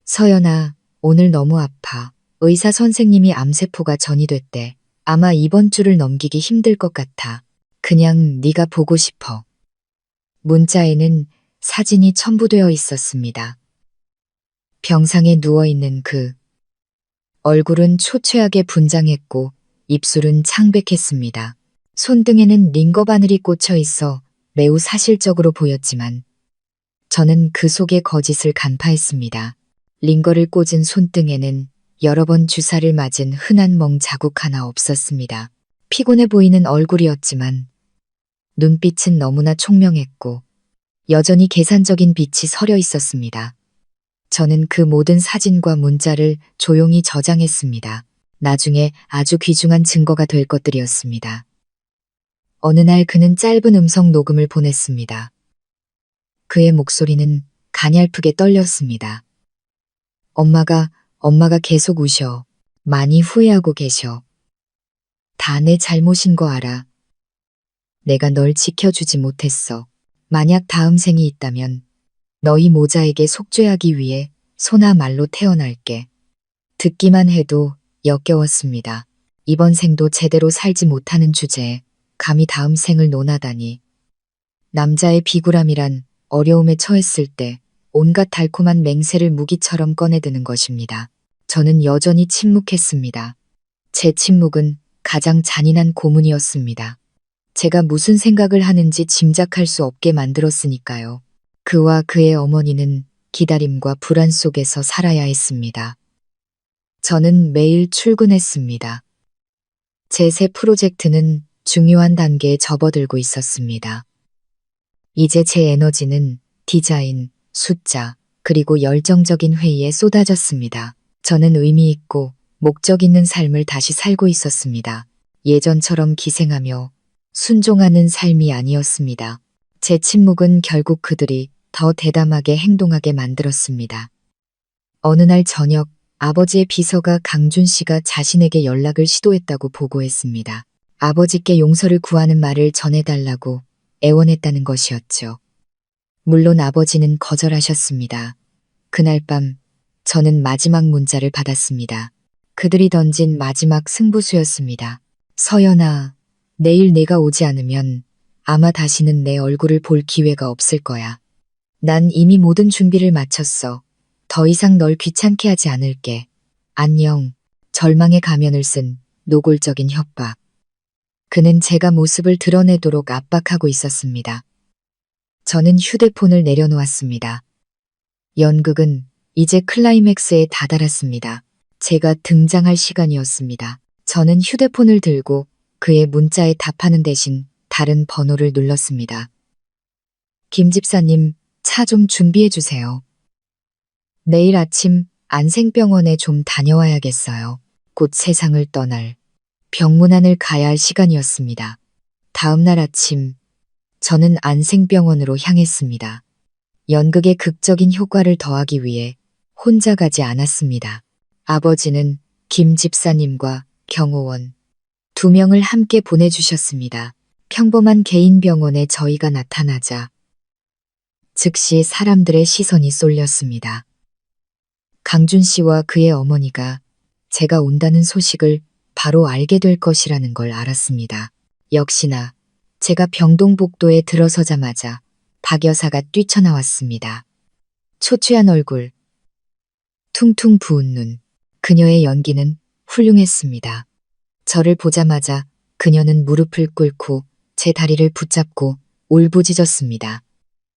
서연아, 오늘 너무 아파. 의사 선생님이 암세포가 전이됐대. 아마 이번 주를 넘기기 힘들 것 같아. 그냥 네가 보고 싶어. 문자에는 사진이 첨부되어 있었습니다. 병상에 누워있는 그 얼굴은 초췌하게 분장했고 입술은 창백했습니다. 손등에는 링거 바늘이 꽂혀 있어 매우 사실적으로 보였지만 저는 그 속의 거짓을 간파했습니다. 링거를 꽂은 손등에는 여러 번 주사를 맞은 흔한 멍 자국 하나 없었습니다. 피곤해 보이는 얼굴이었지만 눈빛은 너무나 총명했고 여전히 계산적인 빛이 서려 있었습니다. 저는 그 모든 사진과 문자를 조용히 저장했습니다. 나중에 아주 귀중한 증거가 될 것들이었습니다. 어느 날 그는 짧은 음성 녹음을 보냈습니다. 그의 목소리는 가냘프게 떨렸습니다. 엄마가 계속 우셔. 많이 후회하고 계셔. 다 내 잘못인 거 알아. 내가 널 지켜주지 못했어. 만약 다음 생이 있다면 너희 모자에게 속죄하기 위해 소나 말로 태어날게. 듣기만 해도 역겨웠습니다. 이번 생도 제대로 살지 못하는 주제에 감히 다음 생을 논하다니. 남자의 비굴함이란 어려움에 처했을 때 온갖 달콤한 맹세를 무기처럼 꺼내드는 것입니다. 저는 여전히 침묵했습니다. 제 침묵은 가장 잔인한 고문이었습니다. 제가 무슨 생각을 하는지 짐작할 수 없게 만들었으니까요. 그와 그의 어머니는 기다림과 불안 속에서 살아야 했습니다. 저는 매일 출근했습니다. 제 새 프로젝트는 중요한 단계에 접어들고 있었습니다. 이제 제 에너지는 디자인, 숫자, 그리고 열정적인 회의에 쏟아졌습니다. 저는 의미 있고 목적 있는 삶을 다시 살고 있었습니다. 예전처럼 기생하며 순종하는 삶이 아니었습니다. 제 침묵은 결국 그들이 더 대담하게 행동하게 만들었습니다. 어느 날 저녁 아버지의 비서가 강준 씨가 자신에게 연락을 시도했다고 보고했습니다. 아버지께 용서를 구하는 말을 전해달라고 애원했다는 것이었죠. 물론 아버지는 거절하셨습니다. 그날 밤 저는 마지막 문자를 받았습니다. 그들이 던진 마지막 승부수였습니다. 서연아, 내일 내가 오지 않으면 아마 다시는 내 얼굴을 볼 기회가 없을 거야. 난 이미 모든 준비를 마쳤어. 더 이상 널 귀찮게 하지 않을게. 안녕. 절망의 가면을 쓴 노골적인 협박. 그는 제가 모습을 드러내도록 압박하고 있었습니다. 저는 휴대폰을 내려놓았습니다. 연극은 이제 클라이맥스에 다다랐습니다. 제가 등장할 시간이었습니다. 저는 휴대폰을 들고 그의 문자에 답하는 대신 다른 번호를 눌렀습니다. 김 집사님, 차 좀 준비해 주세요. 내일 아침 안생병원에 좀 다녀와야겠어요. 곧 세상을 떠날 병문안을 가야 할 시간이었습니다. 다음 날 아침 저는 안생병원으로 향했습니다. 연극의 극적인 효과를 더하기 위해 혼자 가지 않았습니다. 아버지는 김 집사님과 경호원 2명을 함께 보내주셨습니다. 평범한 개인 병원에 저희가 나타나자 즉시 사람들의 시선이 쏠렸습니다. 강준 씨와 그의 어머니가 제가 온다는 소식을 바로 알게 될 것이라는 걸 알았습니다. 역시나 제가 병동복도에 들어서자마자 박 여사가 뛰쳐나왔습니다. 초췌한 얼굴, 퉁퉁 부은 눈, 그녀의 연기는 훌륭했습니다. 저를 보자마자 그녀는 무릎을 꿇고 제 다리를 붙잡고 울부짖었습니다.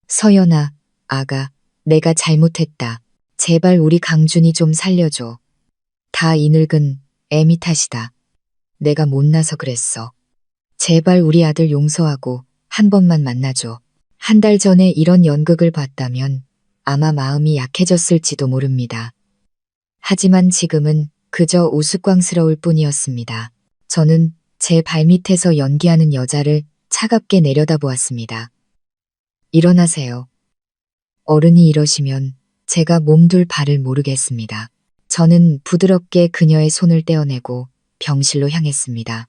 서연아, 아가, 내가 잘못했다. 제발 우리 강준이 좀 살려줘. 다 이 늙은 애미 탓이다. 내가 못나서 그랬어. 제발 우리 아들 용서하고 한 번만 만나줘. 한 달 전에 이런 연극을 봤다면 아마 마음이 약해졌을지도 모릅니다. 하지만 지금은 그저 우스꽝스러울 뿐이었습니다. 저는 제 발밑에서 연기하는 여자를 차갑게 내려다보았습니다. 일어나세요. 어른이 이러시면 제가 몸둘 바를 모르겠습니다. 저는 부드럽게 그녀의 손을 떼어내고 병실로 향했습니다.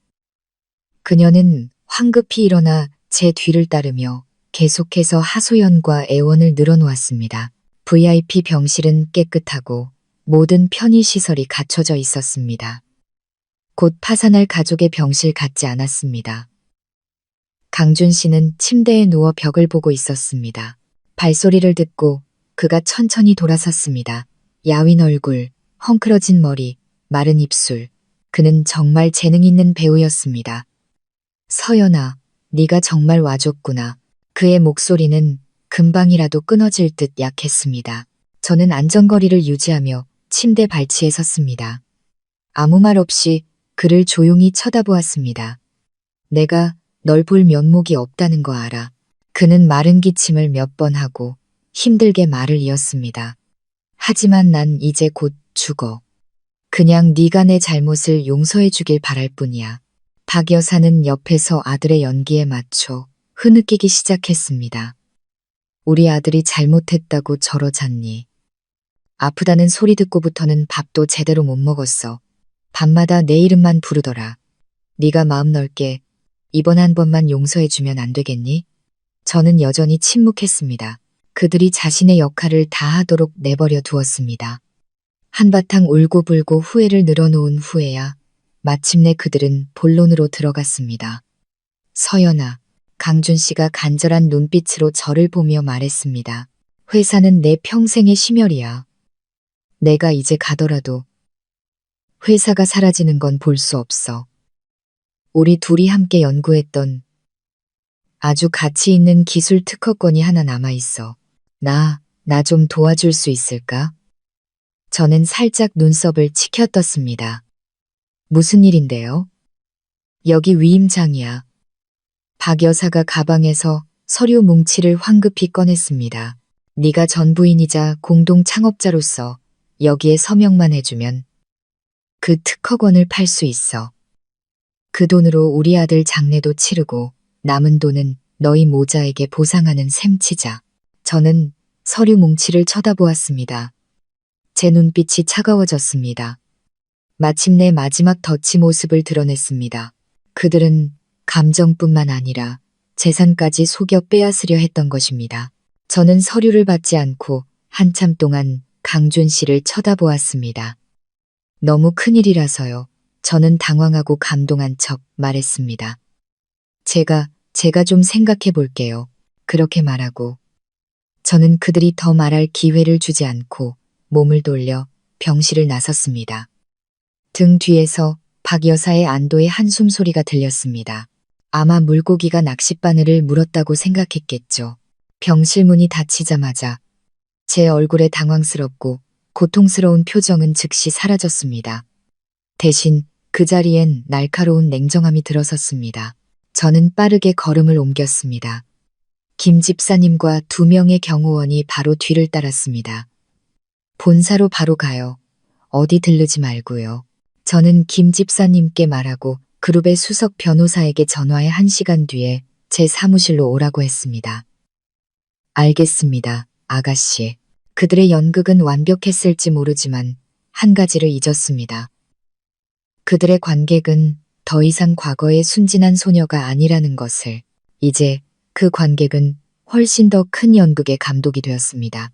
그녀는 황급히 일어나 제 뒤를 따르며 계속해서 하소연과 애원을 늘어놓았습니다. VIP 병실은 깨끗하고 모든 편의시설이 갖춰져 있었습니다. 곧 파산할 가족의 병실 같지 않았습니다. 강준 씨는 침대에 누워 벽을 보고 있었습니다. 발소리를 듣고 그가 천천히 돌아섰습니다. 야윈 얼굴, 헝클어진 머리, 마른 입술. 그는 정말 재능 있는 배우였습니다. 서연아, 네가 정말 와줬구나. 그의 목소리는 금방이라도 끊어질 듯 약했습니다. 저는 안전거리를 유지하며 침대 발치에 섰습니다. 아무 말 없이 그를 조용히 쳐다보았습니다. 내가 널 볼 면목이 없다는 거 알아. 그는 마른 기침을 몇 번 하고 힘들게 말을 이었습니다. 하지만 난 이제 곧 죽어. 그냥 네가 내 잘못을 용서해 주길 바랄 뿐이야. 박 여사는 옆에서 아들의 연기에 맞춰 흐느끼기 시작했습니다. 우리 아들이 잘못했다고 저러잖니. 아프다는 소리 듣고부터는 밥도 제대로 못 먹었어. 밤마다 내 이름만 부르더라. 네가 마음 넓게 이번 한 번만 용서해주면 안 되겠니? 저는 여전히 침묵했습니다. 그들이 자신의 역할을 다하도록 내버려 두었습니다. 한바탕 울고불고 후회를 늘어놓은 후에야 마침내 그들은 본론으로 들어갔습니다. 서연아, 강준 씨가 간절한 눈빛으로 저를 보며 말했습니다. 회사는 내 평생의 심혈이야. 내가 이제 가더라도 회사가 사라지는 건 볼 수 없어. 우리 둘이 함께 연구했던 아주 가치 있는 기술 특허권이 하나 남아있어. 나 좀 도와줄 수 있을까? 저는 살짝 눈썹을 치켜떴습니다. 무슨 일인데요? 여기 위임장이야. 박 여사가 가방에서 서류 뭉치를 황급히 꺼냈습니다. 네가 전 부인이자 공동 창업자로서 여기에 서명만 해주면 그 특허권을 팔 수 있어. 그 돈으로 우리 아들 장례도 치르고 남은 돈은 너희 모자에게 보상하는 셈 치자. 저는 서류 뭉치를 쳐다보았습니다. 제 눈빛이 차가워졌습니다. 마침내 마지막 덫의 모습을 드러냈습니다. 그들은 감정뿐만 아니라 재산까지 속여 빼앗으려 했던 것입니다. 저는 서류를 받지 않고 한참 동안 강준 씨를 쳐다보았습니다. 너무 큰일이라서요. 저는 당황하고 감동한 척 말했습니다. 제가 좀 생각해 볼게요. 그렇게 말하고 저는 그들이 더 말할 기회를 주지 않고 몸을 돌려 병실을 나섰습니다. 등 뒤에서 박 여사의 안도의 한숨 소리가 들렸습니다. 아마 물고기가 낚싯바늘을 물었다고 생각했겠죠. 병실 문이 닫히자마자 제 얼굴에 당황스럽고 고통스러운 표정은 즉시 사라졌습니다. 대신 그 자리엔 날카로운 냉정함이 들어섰습니다. 저는 빠르게 걸음을 옮겼습니다. 김 집사님과 2명의 경호원이 바로 뒤를 따랐습니다. 본사로 바로 가요. 어디 들르지 말고요. 저는 김 집사님께 말하고 그룹의 수석 변호사에게 전화해 1시간 뒤에 제 사무실로 오라고 했습니다. 알겠습니다, 아가씨. 그들의 연극은 완벽했을지 모르지만 한 가지를 잊었습니다. 그들의 관객은 더 이상 과거의 순진한 소녀가 아니라는 것을. 이제 그 관객은 훨씬 더 큰 연극의 감독이 되었습니다.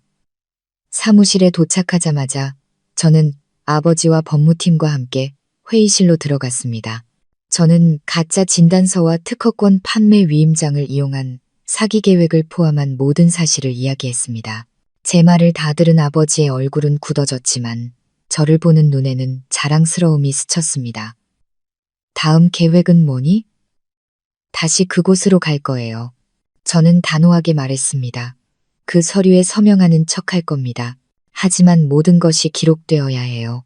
사무실에 도착하자마자 저는 아버지와 법무팀과 함께 회의실로 들어갔습니다. 저는 가짜 진단서와 특허권 판매 위임장을 이용한 사기 계획을 포함한 모든 사실을 이야기했습니다. 제 말을 다 들은 아버지의 얼굴은 굳어졌지만 저를 보는 눈에는 자랑스러움이 스쳤습니다. 다음 계획은 뭐니? 다시 그곳으로 갈 거예요. 저는 단호하게 말했습니다. 그 서류에 서명하는 척 할 겁니다. 하지만 모든 것이 기록되어야 해요.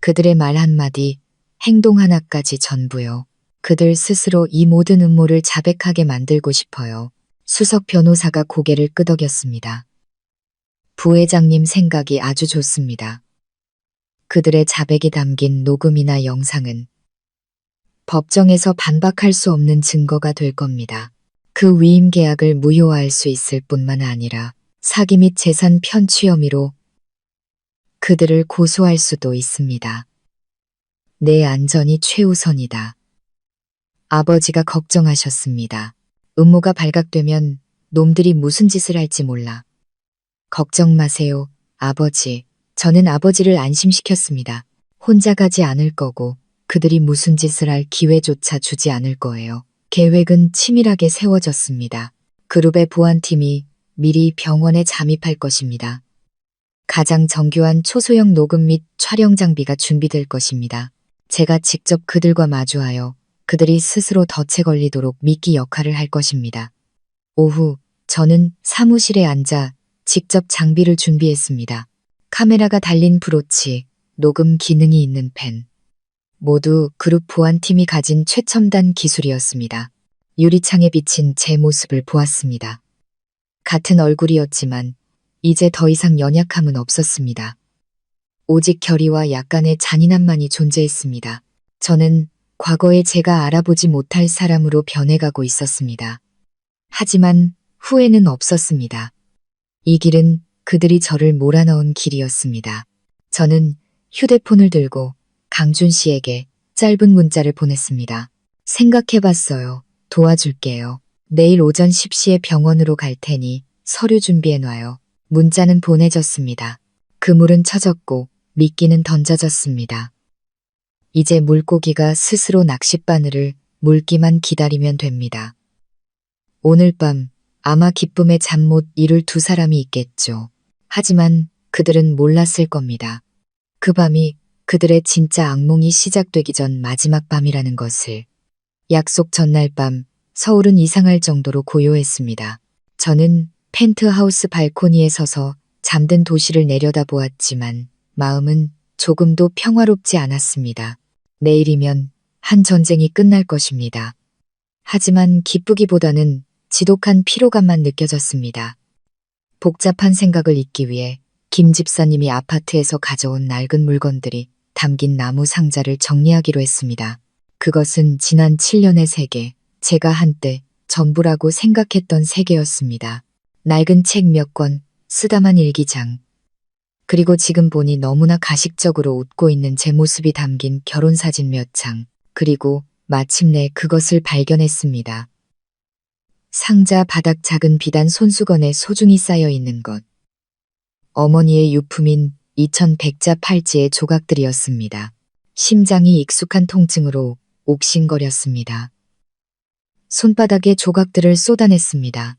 그들의 말 한마디, 행동 하나까지 전부요. 그들 스스로 이 모든 음모를 자백하게 만들고 싶어요. 수석 변호사가 고개를 끄덕였습니다. 부회장님 생각이 아주 좋습니다. 그들의 자백이 담긴 녹음이나 영상은 법정에서 반박할 수 없는 증거가 될 겁니다. 그 위임 계약을 무효화할 수 있을 뿐만 아니라 사기 및 재산 편취 혐의로 그들을 고소할 수도 있습니다. 내 안전이 최우선이다. 아버지가 걱정하셨습니다. 음모가 발각되면 놈들이 무슨 짓을 할지 몰라. 걱정 마세요, 아버지. 저는 아버지를 안심시켰습니다. 혼자 가지 않을 거고 그들이 무슨 짓을 할 기회조차 주지 않을 거예요. 계획은 치밀하게 세워졌습니다. 그룹의 보안팀이 미리 병원에 잠입할 것입니다. 가장 정교한 초소형 녹음 및 촬영 장비가 준비될 것입니다. 제가 직접 그들과 마주하여 그들이 스스로 덫에 걸리도록 미끼 역할을 할 것입니다. 오후 저는 사무실에 앉아 직접 장비를 준비했습니다. 카메라가 달린 브로치, 녹음 기능이 있는 펜. 모두 그룹 보안팀이 가진 최첨단 기술이었습니다. 유리창에 비친 제 모습을 보았습니다. 같은 얼굴이었지만 이제 더 이상 연약함은 없었습니다. 오직 결의와 약간의 잔인함만이 존재했습니다. 저는 과거에 제가 알아보지 못할 사람으로 변해가고 있었습니다. 하지만 후회는 없었습니다. 이 길은 그들이 저를 몰아넣은 길이었습니다. 저는 휴대폰을 들고 강준 씨에게 짧은 문자를 보냈습니다. 생각해봤어요. 도와줄게요. 내일 오전 10시에 병원으로 갈 테니 서류 준비해놔요. 문자는 보내졌습니다. 그물은 쳐졌고 미끼는 던져졌습니다. 이제 물고기가 스스로 낚싯바늘을 물기만 기다리면 됩니다. 오늘 밤 아마 기쁨에 잠 못 이룰 2사람이 있겠죠. 하지만 그들은 몰랐을 겁니다. 그 밤이 그들의 진짜 악몽이 시작되기 전 마지막 밤이라는 것을. 약속 전날 밤 서울은 이상할 정도로 고요했습니다. 저는 펜트하우스 발코니에 서서 잠든 도시를 내려다보았지만 마음은 조금도 평화롭지 않았습니다. 내일이면 한 전쟁이 끝날 것입니다. 하지만 기쁘기보다는 지독한 피로감만 느껴졌습니다. 복잡한 생각을 잊기 위해 김 집사님이 아파트에서 가져온 낡은 물건들이 담긴 나무 상자를 정리하기로 했습니다. 그것은 지난 7년의 세계, 제가 한때 전부라고 생각했던 세계였습니다. 낡은 책 몇 권, 쓰다만 일기장. 그리고 지금 보니 너무나 가식적으로 웃고 있는 제 모습이 담긴 결혼사진 몇 장. 그리고 마침내 그것을 발견했습니다. 상자 바닥 작은 비단 손수건에 소중히 쌓여 있는 것. 어머니의 유품인 2100자 팔찌의 조각들이었습니다. 심장이 익숙한 통증으로 옥신거렸습니다. 손바닥에 조각들을 쏟아냈습니다.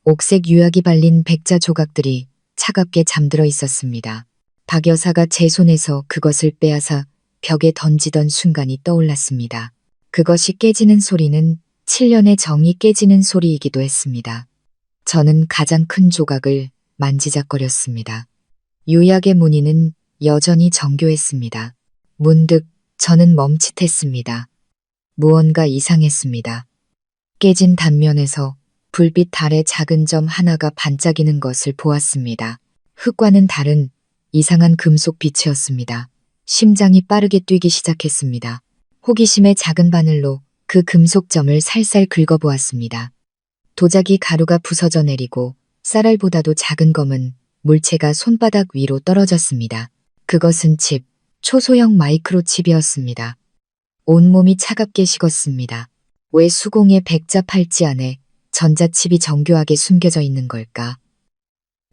옥색 유약이 발린 백자 조각들이 차갑게 잠들어 있었습니다. 박 여사가 제 손에서 그것을 빼앗아 벽에 던지던 순간이 떠올랐습니다. 그것이 깨지는 소리는 7년의 정이 깨지는 소리이기도 했습니다. 저는 가장 큰 조각을 만지작거렸습니다. 유약의 무늬는 여전히 정교했습니다. 문득 저는 멈칫했습니다. 무언가 이상했습니다. 깨진 단면에서 불빛 아래 작은 점 하나가 반짝이는 것을 보았습니다. 흙과는 다른 이상한 금속 빛이었습니다. 심장이 빠르게 뛰기 시작했습니다. 호기심의 작은 바늘로 그 금속점을 살살 긁어보았습니다. 도자기 가루가 부서져 내리고 쌀알보다도 작은 검은 물체가 손바닥 위로 떨어졌습니다. 그것은 칩, 초소형 마이크로칩이었습니다. 온몸이 차갑게 식었습니다. 왜 수공의 백자 팔찌 안에 전자칩이 정교하게 숨겨져 있는 걸까?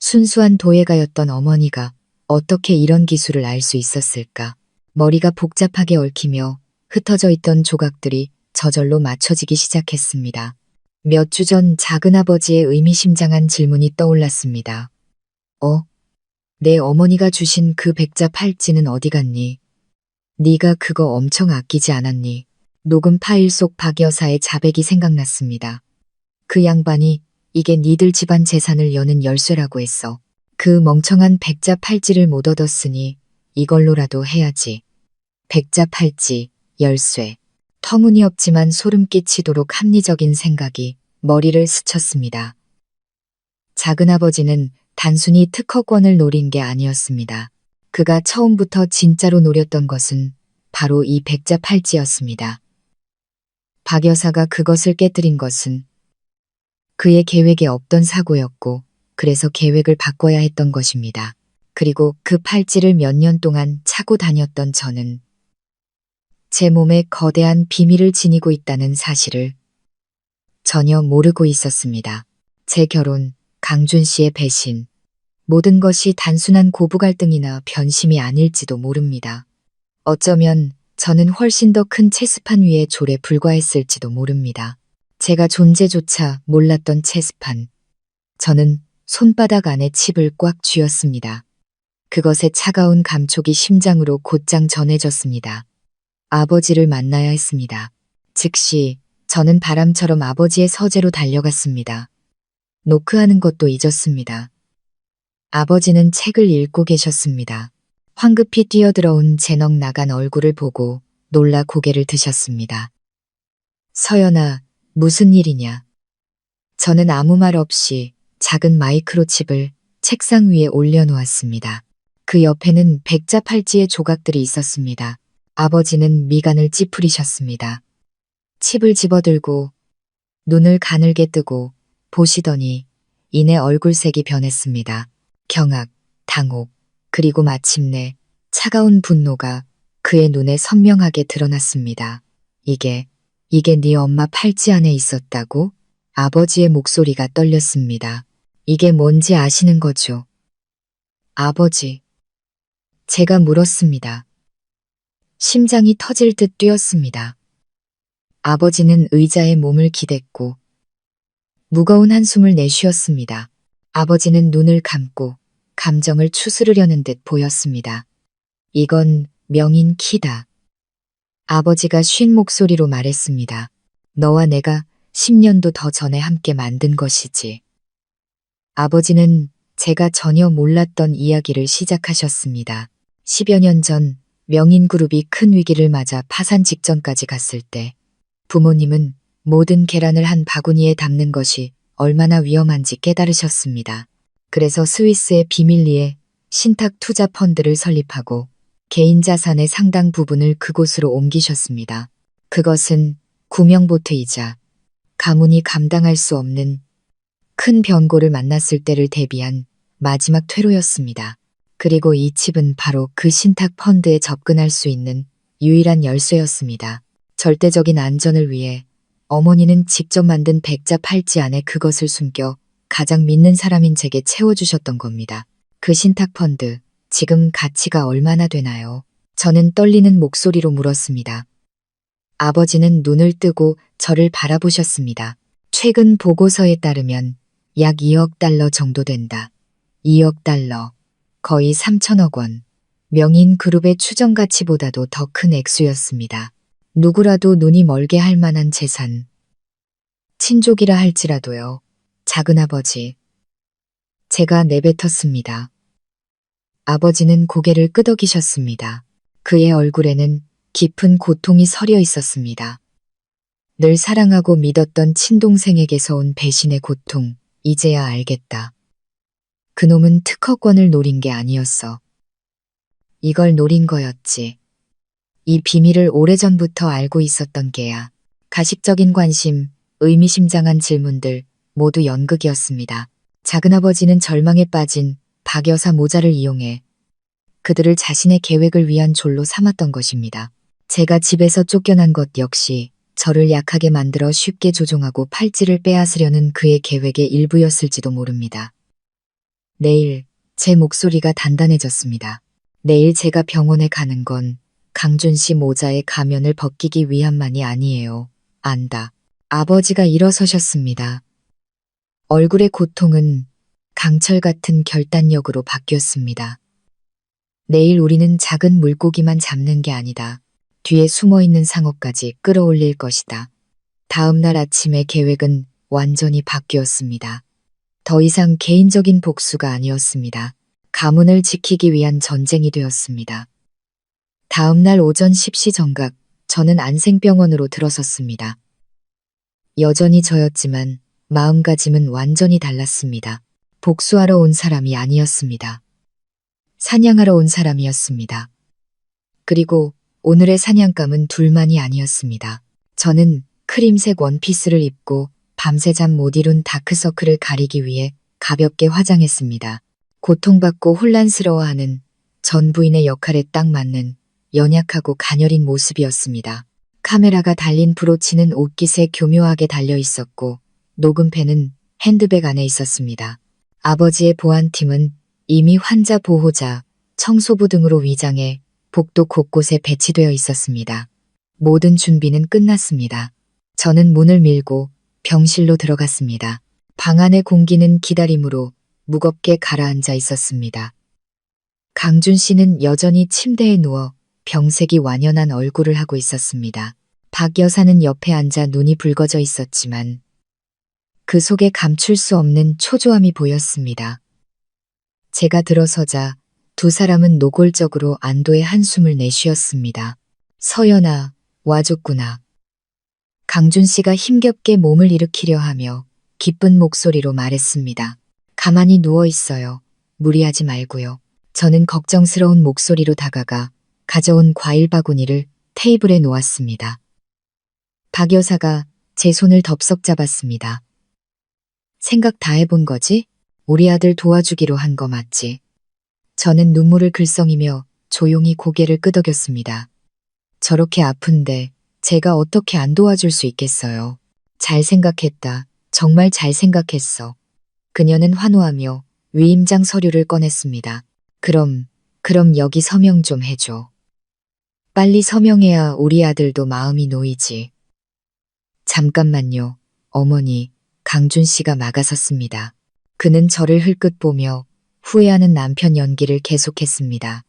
순수한 도예가였던 어머니가 어떻게 이런 기술을 알 수 있었을까? 머리가 복잡하게 얽히며 흩어져 있던 조각들이 저절로 맞춰지기 시작했습니다. 몇 주 전 작은아버지의 의미심장한 질문이 떠올랐습니다. 내 어머니가 주신 그 백자 팔찌는 어디 갔니? 네가 그거 엄청 아끼지 않았니? 녹음 파일 속 박 여사의 자백이 생각났습니다. 그 양반이 이게 니들 집안 재산을 여는 열쇠라고 했어. 그 멍청한 백자 팔찌를 못 얻었으니 이걸로라도 해야지. 백자 팔찌, 열쇠. 터무니없지만 소름 끼치도록 합리적인 생각이 머리를 스쳤습니다. 작은아버지는 단순히 특허권을 노린 게 아니었습니다. 그가 처음부터 진짜로 노렸던 것은 바로 이 백자 팔찌였습니다. 박 여사가 그것을 깨뜨린 것은 그의 계획에 없던 사고였고 그래서 계획을 바꿔야 했던 것입니다. 그리고 그 팔찌를 몇 년 동안 차고 다녔던 저는 제 몸에 거대한 비밀을 지니고 있다는 사실을 전혀 모르고 있었습니다. 제 결혼, 강준 씨의 배신, 모든 것이 단순한 고부 갈등이나 변심이 아닐지도 모릅니다. 어쩌면 저는 훨씬 더 큰 체스판 위에 졸에 불과했을지도 모릅니다. 제가 존재조차 몰랐던 체스판. 저는 손바닥 안에 칩을 꽉 쥐었습니다. 그것의 차가운 감촉이 심장으로 곧장 전해졌습니다. 아버지를 만나야 했습니다. 즉시 저는 바람처럼 아버지의 서재로 달려갔습니다. 노크하는 것도 잊었습니다. 아버지는 책을 읽고 계셨습니다. 황급히 뛰어들어온 제 넋 나간 얼굴을 보고 놀라 고개를 드셨습니다. 서연아, 무슨 일이냐? 저는 아무 말 없이 작은 마이크로칩을 책상 위에 올려놓았습니다. 그 옆에는 백자 팔찌의 조각들이 있었습니다. 아버지는 미간을 찌푸리셨습니다. 칩을 집어들고 눈을 가늘게 뜨고 보시더니 이내 얼굴색이 변했습니다. 경악, 당혹, 그리고 마침내 차가운 분노가 그의 눈에 선명하게 드러났습니다. 이게 네 엄마 팔찌 안에 있었다고? 아버지의 목소리가 떨렸습니다. 이게 뭔지 아시는 거죠? 아버지. 제가 물었습니다. 심장이 터질 듯 뛰었습니다. 아버지는 의자에 몸을 기댔고 무거운 한숨을 내쉬었습니다. 아버지는 눈을 감고 감정을 추스르려는 듯 보였습니다. 이건 명인 키다. 아버지가 쉰 목소리로 말했습니다. 너와 내가 10년도 더 전에 함께 만든 것이지. 아버지는 제가 전혀 몰랐던 이야기를 시작하셨습니다. 10여 년 전 명인그룹이 큰 위기를 맞아 파산 직전까지 갔을 때 부모님은 모든 계란을 한 바구니에 담는 것이 얼마나 위험한지 깨달으셨습니다. 그래서 스위스의 비밀리에 신탁 투자 펀드를 설립하고 개인 자산의 상당 부분을 그곳으로 옮기셨습니다. 그것은 구명보트이자 가문이 감당할 수 없는 큰 변고를 만났을 때를 대비한 마지막 퇴로였습니다. 그리고 이 칩은 바로 그 신탁 펀드에 접근할 수 있는 유일한 열쇠였습니다. 절대적인 안전을 위해 어머니는 직접 만든 백자 팔찌 안에 그것을 숨겨 가장 믿는 사람인 제게 채워주셨던 겁니다. 그 신탁 펀드, 지금 가치가 얼마나 되나요? 저는 떨리는 목소리로 물었습니다. 아버지는 눈을 뜨고 저를 바라보셨습니다. 최근 보고서에 따르면 약 2억 달러 정도 된다. 2억 달러. 거의 3천억 원. 명인 그룹의 추정 가치보다도 더 큰 액수였습니다. 누구라도 눈이 멀게 할 만한 재산. 친족이라 할지라도요. 작은아버지. 제가 내뱉었습니다. 아버지는 고개를 끄덕이셨습니다. 그의 얼굴에는 깊은 고통이 서려 있었습니다. 늘 사랑하고 믿었던 친동생에게서 온 배신의 고통, 이제야 알겠다. 그놈은 특허권을 노린 게 아니었어. 이걸 노린 거였지. 이 비밀을 오래전부터 알고 있었던 게야. 가식적인 관심, 의미심장한 질문들 모두 연극이었습니다. 작은아버지는 절망에 빠진 박 여사 모자를 이용해 그들을 자신의 계획을 위한 졸로 삼았던 것입니다. 제가 집에서 쫓겨난 것 역시 저를 약하게 만들어 쉽게 조종하고 팔찌를 빼앗으려는 그의 계획의 일부였을지도 모릅니다. 내일 제 목소리가 단단해졌습니다. 내일 제가 병원에 가는 건 강준 씨 모자의 가면을 벗기기 위함만이 아니에요. 안다. 아버지가 일어서셨습니다. 얼굴의 고통은 강철 같은 결단력으로 바뀌었습니다. 내일 우리는 작은 물고기만 잡는 게 아니다. 뒤에 숨어있는 상어까지 끌어올릴 것이다. 다음 날 아침의 계획은 완전히 바뀌었습니다. 더 이상 개인적인 복수가 아니었습니다. 가문을 지키기 위한 전쟁이 되었습니다. 다음 날 오전 10시 정각, 저는 안생병원으로 들어섰습니다. 여전히 저였지만 마음가짐은 완전히 달랐습니다. 복수하러 온 사람이 아니었습니다. 사냥하러 온 사람이었습니다. 그리고 오늘의 사냥감은 둘만이 아니었습니다. 저는 크림색 원피스를 입고 밤새 잠 못 이룬 다크서클을 가리기 위해 가볍게 화장했습니다. 고통받고 혼란스러워하는 전 부인의 역할에 딱 맞는 연약하고 가녀린 모습이었습니다. 카메라가 달린 브로치는 옷깃에 교묘하게 달려 있었고 녹음펜은 핸드백 안에 있었습니다. 아버지의 보안팀은 이미 환자 보호자, 청소부 등으로 위장해 복도 곳곳에 배치되어 있었습니다. 모든 준비는 끝났습니다. 저는 문을 밀고 병실로 들어갔습니다. 방 안의 공기는 기다림으로 무겁게 가라앉아 있었습니다. 강준 씨는 여전히 침대에 누워 병색이 완연한 얼굴을 하고 있었습니다. 박 여사는 옆에 앉아 눈이 붉어져 있었지만 그 속에 감출 수 없는 초조함이 보였습니다. 제가 들어서자 두 사람은 노골적으로 안도의 한숨을 내쉬었습니다. 서연아, 와줬구나. 강준 씨가 힘겹게 몸을 일으키려 하며 기쁜 목소리로 말했습니다. 가만히 누워 있어요. 무리하지 말고요. 저는 걱정스러운 목소리로 다가가 가져온 과일 바구니를 테이블에 놓았습니다. 박 여사가 제 손을 덥석 잡았습니다. 생각 다 해본 거지? 우리 아들 도와주기로 한 거 맞지? 저는 눈물을 글썽이며 조용히 고개를 끄덕였습니다. 저렇게 아픈데 제가 어떻게 안 도와줄 수 있겠어요. 잘 생각했다. 정말 잘 생각했어. 그녀는 환호하며 위임장 서류를 꺼냈습니다. 그럼 여기 서명 좀 해줘. 빨리 서명해야 우리 아들도 마음이 놓이지. 잠깐만요. 어머니, 강준 씨가 막아섰습니다. 그는 저를 흘끗 보며 후회하는 남편 연기를 계속했습니다.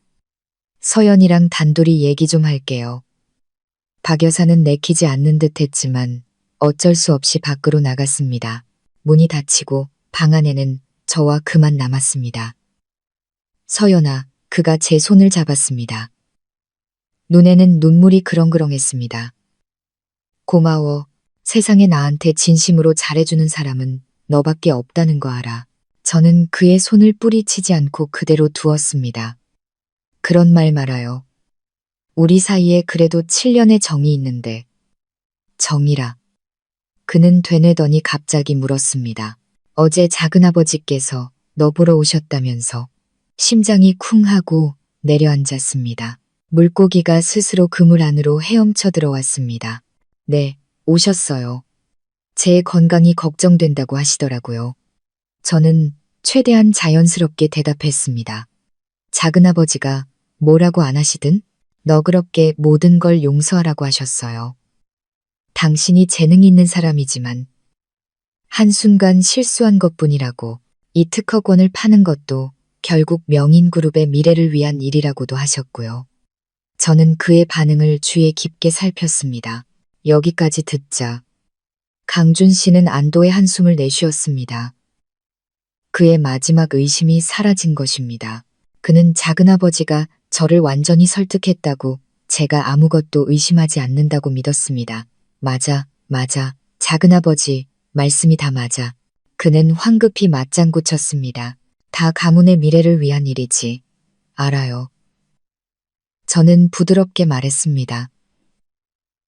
서연이랑 단둘이 얘기 좀 할게요. 박 여사는 내키지 않는 듯 했지만 어쩔 수 없이 밖으로 나갔습니다. 문이 닫히고 방 안에는 저와 그만 남았습니다. 서연아, 그가 제 손을 잡았습니다. 눈에는 눈물이 그렁그렁했습니다. 고마워. 세상에 나한테 진심으로 잘해주는 사람은 너밖에 없다는 거 알아. 저는 그의 손을 뿌리치지 않고 그대로 두었습니다. 그런 말 말아요. 우리 사이에 그래도 7년의 정이 있는데. 정이라. 그는 되뇌더니 갑자기 물었습니다. 어제 작은아버지께서 너 보러 오셨다면서. 심장이 쿵 하고 내려앉았습니다. 물고기가 스스로 그물 안으로 헤엄쳐 들어왔습니다. 네, 오셨어요. 제 건강이 걱정된다고 하시더라고요. 저는 최대한 자연스럽게 대답했습니다. 작은아버지가 뭐라고 안 하시든 너그럽게 모든 걸 용서하라고 하셨어요. 당신이 재능 있는 사람이지만 한순간 실수한 것뿐이라고. 이 특허권을 파는 것도 결국 명인그룹의 미래를 위한 일이라고도 하셨고요. 저는 그의 반응을 주의 깊게 살폈습니다. 여기까지 듣자 강준 씨는 안도의 한숨을 내쉬었습니다. 그의 마지막 의심이 사라진 것입니다. 그는 작은아버지가 저를 완전히 설득했다고, 제가 아무것도 의심하지 않는다고 믿었습니다. 맞아, 작은아버지, 말씀이 다 맞아. 그는 황급히 맞장구 쳤습니다. 다 가문의 미래를 위한 일이지. 알아요. 저는 부드럽게 말했습니다.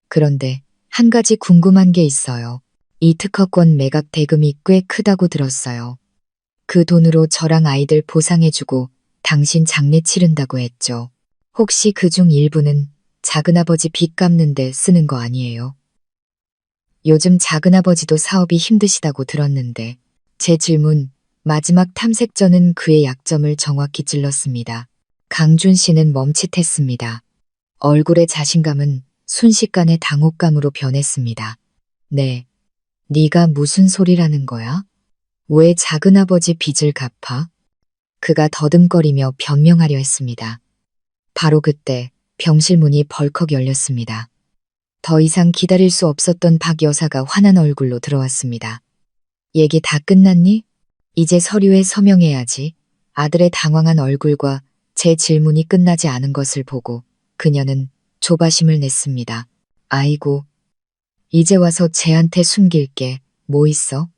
그런데 한 가지 궁금한 게 있어요. 이 특허권 매각 대금이 꽤 크다고 들었어요. 그 돈으로 저랑 아이들 보상해주고 당신 장례 치른다고 했죠. 혹시 그중 일부는 작은아버지 빚 갚는 데 쓰는 거 아니에요? 요즘 작은아버지도 사업이 힘드시다고 들었는데. 제 질문, 마지막 탐색전은 그의 약점을 정확히 찔렀습니다. 강준 씨는 멈칫했습니다. 얼굴의 자신감은 순식간에 당혹감으로 변했습니다. 네. 네가 무슨 소리라는 거야? 왜 작은아버지 빚을 갚아? 그가 더듬거리며 변명하려 했습니다. 바로 그때 병실 문이 벌컥 열렸습니다. 더 이상 기다릴 수 없었던 박 여사가 환한 얼굴로 들어왔습니다. 얘기 다 끝났니? 이제 서류에 서명해야지. 아들의 당황한 얼굴과 제 질문이 끝나지 않은 것을 보고 그녀는 조바심을 냈습니다. 아이고, 이제 와서 쟤한테 숨길 게 뭐 있어?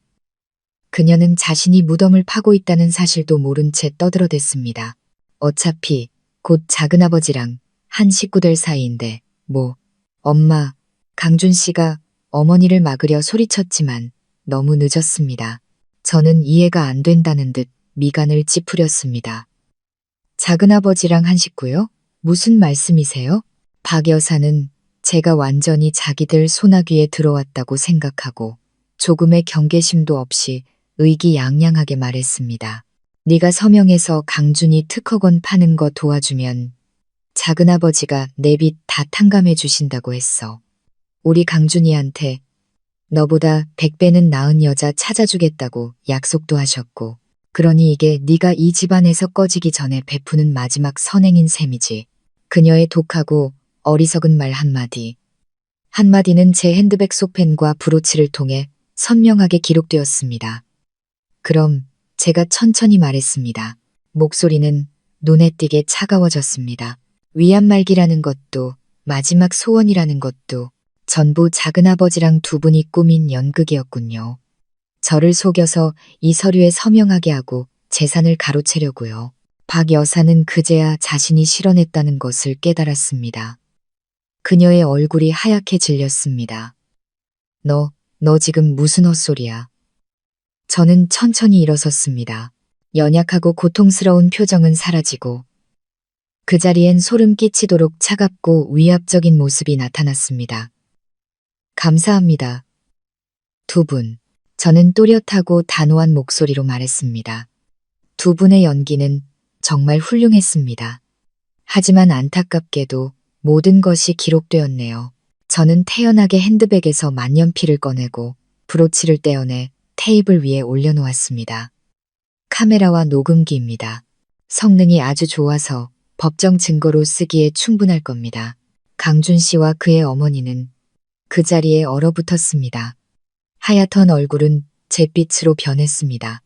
그녀는 자신이 무덤을 파고 있다는 사실도 모른 채 떠들어댔습니다. 어차피 곧 작은아버지랑 한 식구 될 사이인데 뭐. 엄마, 강준 씨가 어머니를 막으려 소리쳤지만 너무 늦었습니다. 저는 이해가 안 된다는 듯 미간을 찌푸렸습니다. 작은아버지랑 한 식구요? 무슨 말씀이세요? 박 여사는 제가 완전히 자기들 소나귀에 들어왔다고 생각하고 조금의 경계심도 없이 의기양양하게 말했습니다. 네가 서명해서 강준이 특허권 파는 거 도와주면 작은아버지가 내 빚 다 탕감해 주신다고 했어. 우리 강준이한테 너보다 100배는 나은 여자 찾아주겠다고 약속도 하셨고. 그러니 이게 네가 이 집안에서 꺼지기 전에 베푸는 마지막 선행인 셈이지. 그녀의 독하고 어리석은 말 한마디. 한마디는 제 핸드백 속 펜과 브로치를 통해 선명하게 기록되었습니다. 그럼 제가 천천히 말했습니다. 목소리는 눈에 띄게 차가워졌습니다. 위안말기라는 것도 마지막 소원이라는 것도 전부 작은아버지랑 두 분이 꾸민 연극이었군요. 저를 속여서 이 서류에 서명하게 하고 재산을 가로채려고요. 박 여사는 그제야 자신이 실언했다는 것을 깨달았습니다. 그녀의 얼굴이 하얗게 질렸습니다. 너 지금 무슨 헛소리야? 저는 천천히 일어섰습니다. 연약하고 고통스러운 표정은 사라지고 그 자리엔 소름 끼치도록 차갑고 위압적인 모습이 나타났습니다. 감사합니다. 두 분. 저는 또렷하고 단호한 목소리로 말했습니다. 두 분의 연기는 정말 훌륭했습니다. 하지만 안타깝게도 모든 것이 기록되었네요. 저는 태연하게 핸드백에서 만년필을 꺼내고 브로치를 떼어내 테이블 위에 올려놓았습니다. 카메라와 녹음기입니다. 성능이 아주 좋아서 법정 증거로 쓰기에 충분할 겁니다. 강준 씨와 그의 어머니는 그 자리에 얼어붙었습니다. 하얗던 얼굴은 잿빛으로 변했습니다.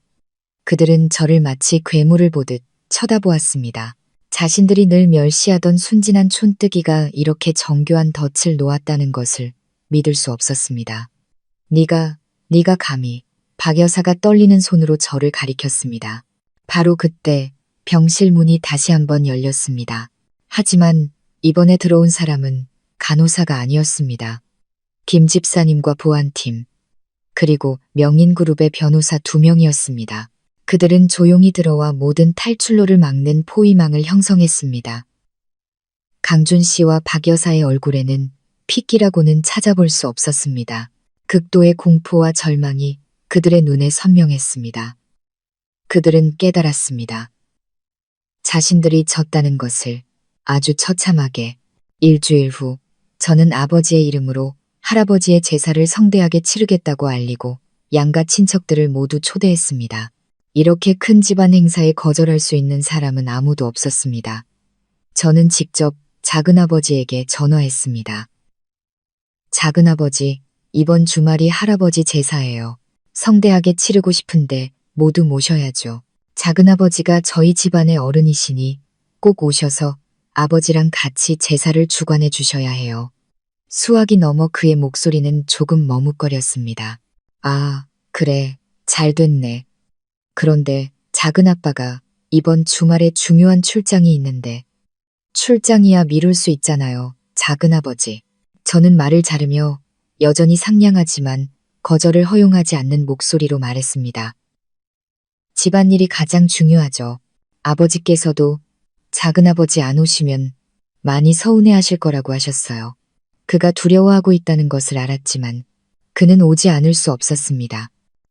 그들은 저를 마치 괴물을 보듯 쳐다보았습니다. 자신들이 늘 멸시하던 순진한 촌뜨기가 이렇게 정교한 덫을 놓았다는 것을 믿을 수 없었습니다. 네가 감히. 박 여사가 떨리는 손으로 저를 가리켰습니다. 바로 그때 병실 문이 다시 한번 열렸습니다. 하지만 이번에 들어온 사람은 간호사가 아니었습니다. 김 집사님과 보안팀, 그리고 명인그룹의 변호사 2명이었습니다. 그들은 조용히 들어와 모든 탈출로를 막는 포위망을 형성했습니다. 강준 씨와 박 여사의 얼굴에는 핏기라고는 찾아볼 수 없었습니다. 극도의 공포와 절망이 그들의 눈에 선명했습니다. 그들은 깨달았습니다. 자신들이 졌다는 것을 아주 처참하게. 일주일 후 저는 아버지의 이름으로 할아버지의 제사를 성대하게 치르겠다고 알리고 양가 친척들을 모두 초대했습니다. 이렇게 큰 집안 행사에 거절할 수 있는 사람은 아무도 없었습니다. 저는 직접 작은아버지에게 전화했습니다. 작은아버지, 이번 주말이 할아버지 제사예요. 성대하게 치르고 싶은데 모두 모셔야죠. 작은아버지가 저희 집안의 어른이시니 꼭 오셔서 아버지랑 같이 제사를 주관해 주셔야 해요. 수학이 넘어 그의 목소리는 조금 머뭇거렸습니다. 아, 그래, 잘 됐네. 그런데 작은아빠가 이번 주말에 중요한 출장이 있는데. 출장이야 미룰 수 있잖아요, 작은아버지. 저는 말을 자르며 여전히 상냥하지만 거절을 허용하지 않는 목소리로 말했습니다. 집안일이 가장 중요하죠. 아버지께서도 작은아버지 안 오시면 많이 서운해하실 거라고 하셨어요. 그가 두려워하고 있다는 것을 알았지만 그는 오지 않을 수 없었습니다.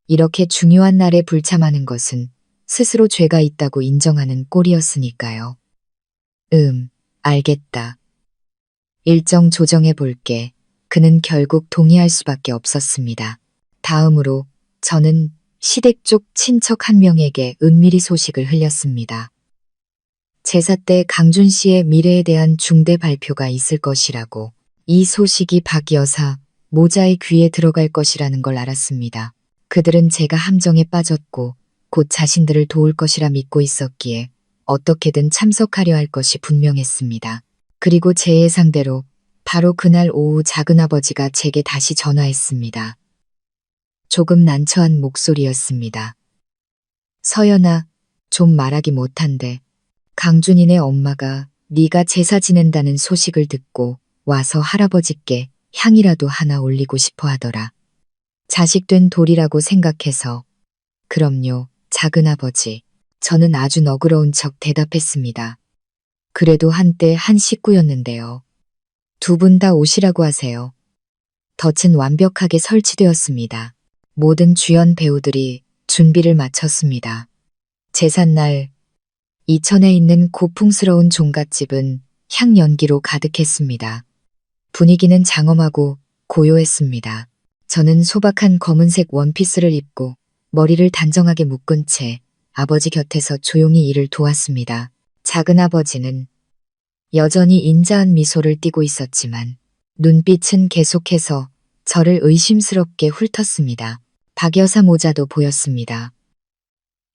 이렇게 중요한 날에 불참하는 것은 스스로 죄가 있다고 인정하는 꼴이었으니까요. 알겠다. 일정 조정해 볼게. 그는 결국 동의할 수밖에 없었습니다. 다음으로 저는 시댁 쪽 친척 한 명에게 은밀히 소식을 흘렸습니다. 제사 때 강준 씨의 미래에 대한 중대 발표가 있을 것이라고. 이 소식이 박 여사, 모자의 귀에 들어갈 것이라는 걸 알았습니다. 그들은 제가 함정에 빠졌고 곧 자신들을 도울 것이라 믿고 있었기에 어떻게든 참석하려 할 것이 분명했습니다. 그리고 제 예상대로 바로 그날 오후 작은아버지가 제게 다시 전화했습니다. 조금 난처한 목소리였습니다. 서연아, 좀 말하기 못한데 강준이네 엄마가 네가 제사 지낸다는 소식을 듣고 와서 할아버지께 향이라도 하나 올리고 싶어 하더라. 자식된 도리라고 생각해서. 그럼요, 작은아버지. 저는 아주 너그러운 척 대답했습니다. 그래도 한때 한 식구였는데요. 두 분 다 오시라고 하세요. 덫은 완벽하게 설치되었습니다. 모든 주연 배우들이 준비를 마쳤습니다. 제삿날, 이천에 있는 고풍스러운 종갓집은 향연기로 가득했습니다. 분위기는 장엄하고 고요했습니다. 저는 소박한 검은색 원피스를 입고 머리를 단정하게 묶은 채 아버지 곁에서 조용히 일을 도왔습니다. 작은아버지는 여전히 인자한 미소를 띠고 있었지만 눈빛은 계속해서 저를 의심스럽게 훑었습니다. 박 여사 모자도 보였습니다.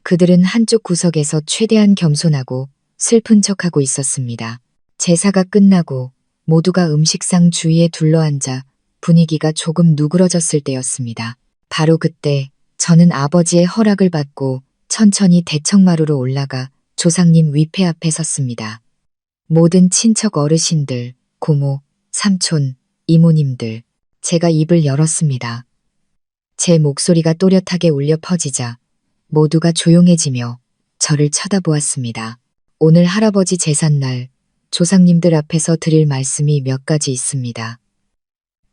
그들은 한쪽 구석에서 최대한 겸손하고 슬픈 척하고 있었습니다. 제사가 끝나고 모두가 음식상 주위에 둘러앉아 분위기가 조금 누그러졌을 때였습니다. 바로 그때 저는 아버지의 허락을 받고 천천히 대청마루로 올라가 조상님 위패 앞에 섰습니다. 모든 친척 어르신들, 고모, 삼촌, 이모님들, 제가 입을 열었습니다. 제 목소리가 또렷하게 울려 퍼지자 모두가 조용해지며 저를 쳐다보았습니다. 오늘 할아버지 제삿날 조상님들 앞에서 드릴 말씀이 몇 가지 있습니다.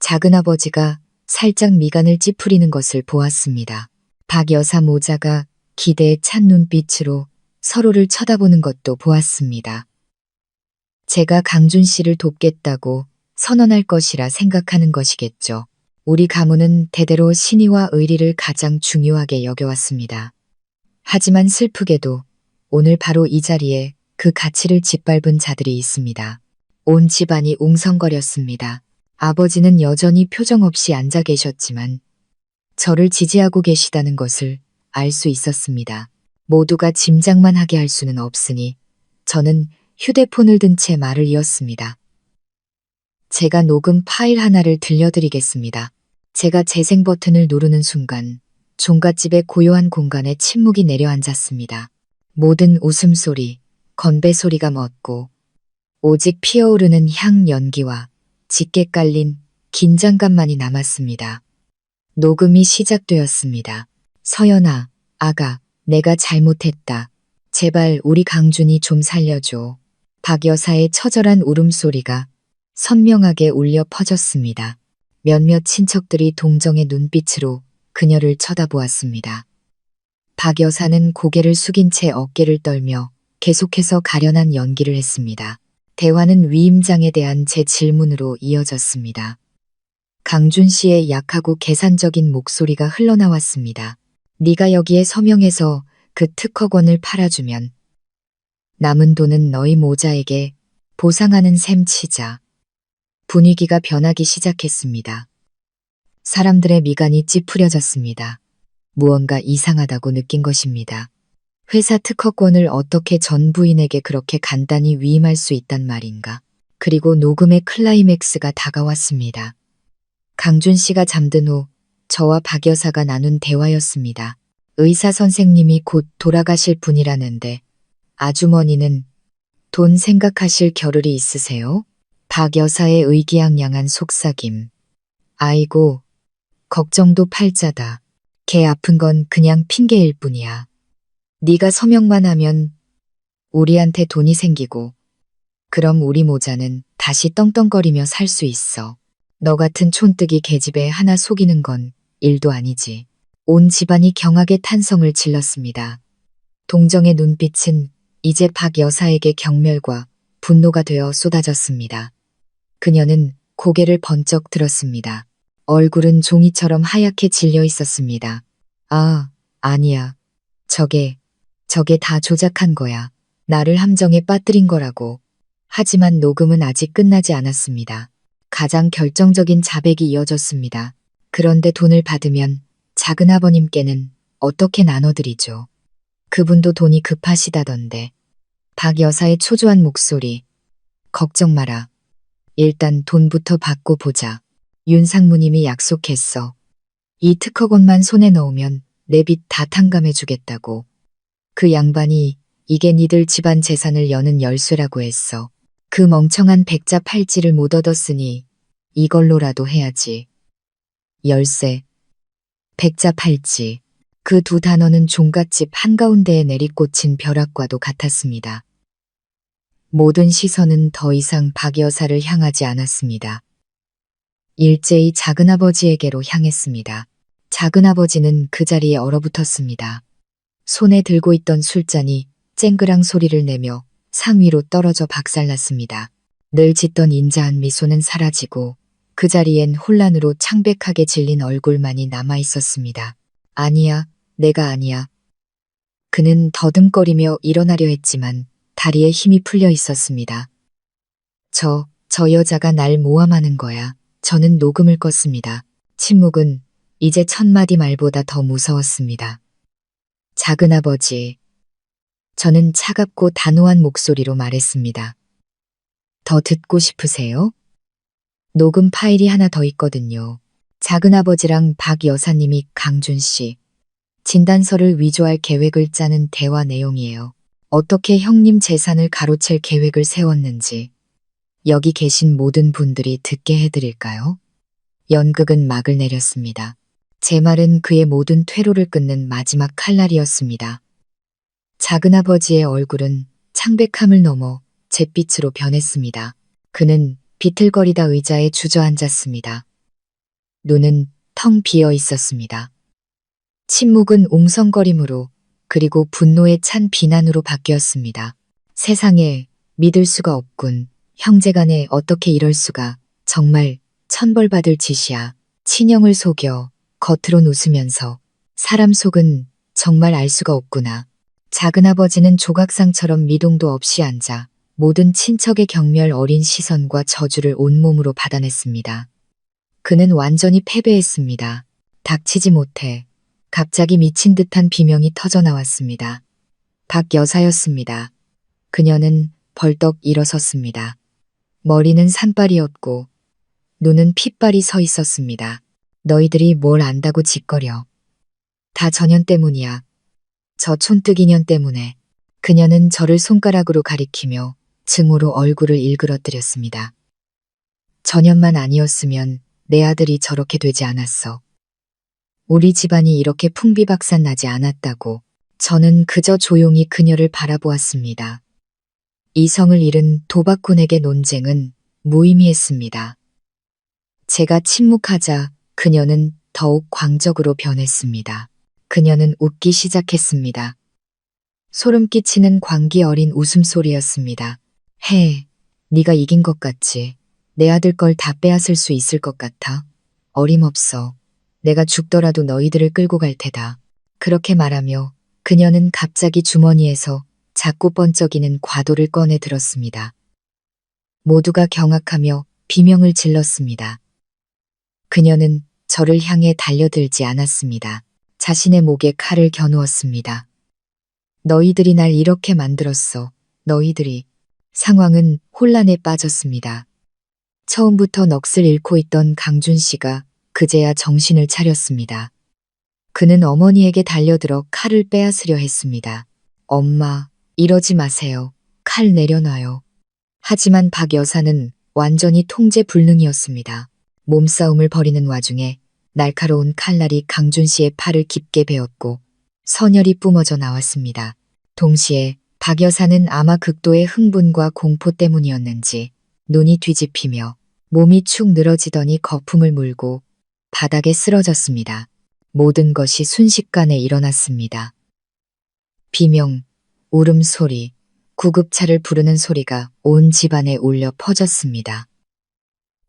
작은아버지가 살짝 미간을 찌푸리는 것을 보았습니다. 박 여사 모자가 기대에 찬 눈빛으로 서로를 쳐다보는 것도 보았습니다. 제가 강준 씨를 돕겠다고 선언할 것이라 생각하는 것이겠죠. 우리 가문은 대대로 신의와 의리를 가장 중요하게 여겨왔습니다. 하지만 슬프게도 오늘 바로 이 자리에 그 가치를 짓밟은 자들이 있습니다. 온 집안이 웅성거렸습니다. 아버지는 여전히 표정 없이 앉아 계셨지만 저를 지지하고 계시다는 것을 알 수 있었습니다. 모두가 짐작만 하게 할 수는 없으니 저는 휴대폰을 든 채 말을 이었습니다. 제가 녹음 파일 하나를 들려드리겠습니다. 제가 재생 버튼을 누르는 순간 종갓집의 고요한 공간에 침묵이 내려앉았습니다. 모든 웃음소리, 건배 소리가 멎고 오직 피어오르는 향 연기와 짙게 깔린 긴장감만이 남았습니다. 녹음이 시작되었습니다. 서연아, 아가, 내가 잘못했다. 제발 우리 강준이 좀 살려줘. 박 여사의 처절한 울음소리가 선명하게 울려 퍼졌습니다. 몇몇 친척들이 동정의 눈빛으로 그녀를 쳐다보았습니다. 박 여사는 고개를 숙인 채 어깨를 떨며 계속해서 가련한 연기를 했습니다. 대화는 위임장에 대한 제 질문으로 이어졌습니다. 강준 씨의 약하고 계산적인 목소리가 흘러나왔습니다. 네가 여기에 서명해서 그 특허권을 팔아주면 남은 돈은 너희 모자에게 보상하는 셈 치자. 분위기가 변하기 시작했습니다. 사람들의 미간이 찌푸려졌습니다. 무언가 이상하다고 느낀 것입니다. 회사 특허권을 어떻게 전 부인에게 그렇게 간단히 위임할 수 있단 말인가. 그리고 녹음의 클라이맥스가 다가왔습니다. 강준 씨가 잠든 후 저와 박 여사가 나눈 대화였습니다. 의사 선생님이 곧 돌아가실 분이라는데 아주머니는 돈 생각하실 겨를이 있으세요? 박 여사의 의기양양한 속삭임. 아이고, 걱정도 팔자다. 걔 아픈 건 그냥 핑계일 뿐이야. 네가 서명만 하면 우리한테 돈이 생기고 그럼 우리 모자는 다시 떵떵거리며 살 수 있어. 너 같은 촌뜨기 계집애 하나 속이는 건 일도 아니지. 온 집안이 경악의 탄성을 질렀습니다. 동정의 눈빛은 이제 박 여사에게 경멸과 분노가 되어 쏟아졌습니다. 그녀는 고개를 번쩍 들었습니다. 얼굴은 종이처럼 하얗게 질려 있었습니다. 아, 아니야. 저게 다 조작한 거야. 나를 함정에 빠뜨린 거라고. 하지만 녹음은 아직 끝나지 않았습니다. 가장 결정적인 자백이 이어졌습니다. 그런데 돈을 받으면 작은아버님께는 어떻게 나눠드리죠? 그분도 돈이 급하시다던데. 박 여사의 초조한 목소리. 걱정 마라. 일단 돈부터 받고 보자. 윤 상무님이 약속했어. 이 특허권만 손에 넣으면 내 빚 다 탕감해주겠다고. 그 양반이 이게 니들 집안 재산을 여는 열쇠라고 했어. 그 멍청한 백자 팔찌를 못 얻었으니 이걸로라도 해야지. 열쇠, 백자 팔찌. 그 두 단어는 종갓집 한가운데에 내리꽂힌 벼락과도 같았습니다. 모든 시선은 더 이상 박 여사를 향하지 않았습니다. 일제히 작은아버지에게로 향했습니다. 작은아버지는 그 자리에 얼어붙었습니다. 손에 들고 있던 술잔이 쨍그랑 소리를 내며 상 위로 떨어져 박살났습니다. 늘 짓던 인자한 미소는 사라지고 그 자리엔 혼란으로 창백하게 질린 얼굴만이 남아있었습니다. 아니야, 내가 아니야. 그는 더듬거리며 일어나려 했지만 다리에 힘이 풀려 있었습니다. 저 여자가 날 모함하는 거야. 저는 녹음을 껐습니다. 침묵은 이제 천마디 말보다 더 무서웠습니다. 작은아버지. 저는 차갑고 단호한 목소리로 말했습니다. 더 듣고 싶으세요? 녹음 파일이 하나 더 있거든요. 작은아버지랑 박 여사님이 강준 씨 진단서를 위조할 계획을 짜는 대화 내용이에요. 어떻게 형님 재산을 가로챌 계획을 세웠는지 여기 계신 모든 분들이 듣게 해드릴까요? 연극은 막을 내렸습니다. 제 말은 그의 모든 퇴로를 끊는 마지막 칼날이었습니다. 작은아버지의 얼굴은 창백함을 넘어 잿빛으로 변했습니다. 그는 비틀거리다 의자에 주저앉았습니다. 눈은 텅 비어 있었습니다. 침묵은 옹성거림으로 그리고 분노에 찬 비난으로 바뀌었습니다. 세상에 믿을 수가 없군. 형제간에 어떻게 이럴 수가. 정말 천벌받을 짓이야. 친형을 속여 겉으론 웃으면서 사람 속은 정말 알 수가 없구나. 작은아버지는 조각상처럼 미동도 없이 앉아 모든 친척의 경멸 어린 시선과 저주를 온몸으로 받아냈습니다. 그는 완전히 패배했습니다. 닥치지 못해 갑자기 미친 듯한 비명이 터져나왔습니다. 박 여사였습니다. 그녀는 벌떡 일어섰습니다. 머리는 산발이었고 눈은 핏발이 서 있었습니다. 너희들이 뭘 안다고 짓거려. 다 전현 때문이야. 저 촌뜨기년 때문에. 그녀는 저를 손가락으로 가리키며 증오로 얼굴을 일그러뜨렸습니다. 전현만 아니었으면 내 아들이 저렇게 되지 않았어. 우리 집안이 이렇게 풍비박산 나지 않았다고. 저는 그저 조용히 그녀를 바라보았습니다. 이성을 잃은 도박꾼에게 논쟁은 무의미했습니다. 제가 침묵하자 그녀는 더욱 광적으로 변했습니다. 그녀는 웃기 시작했습니다. 소름 끼치는 광기 어린 웃음소리였습니다. 네가 이긴 것 같지. 내 아들 걸 다 빼앗을 수 있을 것 같아. 어림없어. 내가 죽더라도 너희들을 끌고 갈 테다. 그렇게 말하며 그녀는 갑자기 주머니에서 작고 번쩍이는 과도를 꺼내 들었습니다. 모두가 경악하며 비명을 질렀습니다. 그녀는 저를 향해 달려들지 않았습니다. 자신의 목에 칼을 겨누었습니다. 너희들이 날 이렇게 만들었어. 너희들이. 상황은 혼란에 빠졌습니다. 처음부터 넋을 잃고 있던 강준 씨가 그제야 정신을 차렸습니다. 그는 어머니에게 달려들어 칼을 빼앗으려 했습니다. 엄마, 이러지 마세요. 칼 내려놔요. 하지만 박 여사는 완전히 통제 불능이었습니다. 몸싸움을 벌이는 와중에 날카로운 칼날이 강준 씨의 팔을 깊게 베었고 선혈이 뿜어져 나왔습니다. 동시에 박 여사는 아마 극도의 흥분과 공포 때문이었는지 눈이 뒤집히며 몸이 축 늘어지더니 거품을 물고 바닥에 쓰러졌습니다. 모든 것이 순식간에 일어났습니다. 비명, 울음소리, 구급차를 부르는 소리가 온 집안에 울려 퍼졌습니다.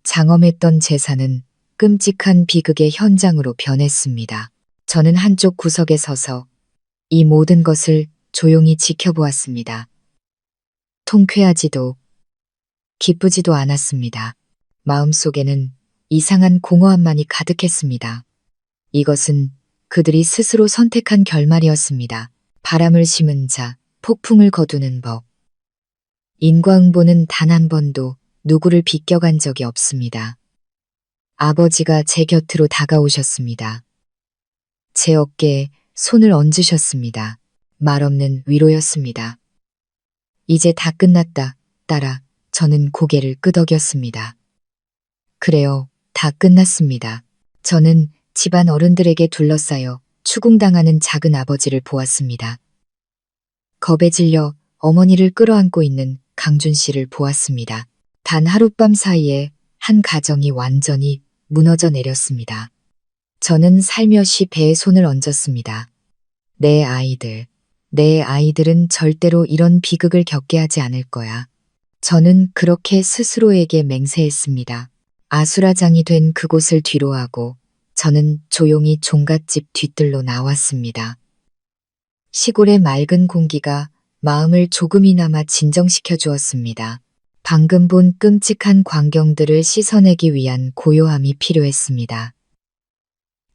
장엄했던 제사는 끔찍한 비극의 현장으로 변했습니다. 저는 한쪽 구석에 서서 이 모든 것을 조용히 지켜보았습니다. 통쾌하지도 기쁘지도 않았습니다. 마음속에는 이상한 공허함만이 가득했습니다. 이것은 그들이 스스로 선택한 결말이었습니다. 바람을 심은 자, 폭풍을 거두는 법. 인과응보는 단 한 번도 누구를 비껴간 적이 없습니다. 아버지가 제 곁으로 다가오셨습니다. 제 어깨에 손을 얹으셨습니다. 말없는 위로였습니다. 이제 다 끝났다, 딸아. 저는 고개를 끄덕였습니다. 그래요, 다 끝났습니다. 저는 집안 어른들에게 둘러싸여 추궁당하는 작은 아버지를 보았습니다. 겁에 질려 어머니를 끌어안고 있는 강준 씨를 보았습니다. 단 하룻밤 사이에 한 가정이 완전히 무너져 내렸습니다. 저는 살며시 배에 손을 얹었습니다. 내 아이들은 절대로 이런 비극을 겪게 하지 않을 거야. 저는 그렇게 스스로에게 맹세했습니다. 아수라장이 된 그곳을 뒤로하고 저는 조용히 종갓집 뒤뜰로 나왔습니다. 시골의 맑은 공기가 마음을 조금이나마 진정시켜 주었습니다. 방금 본 끔찍한 광경들을 씻어내기 위한 고요함이 필요했습니다.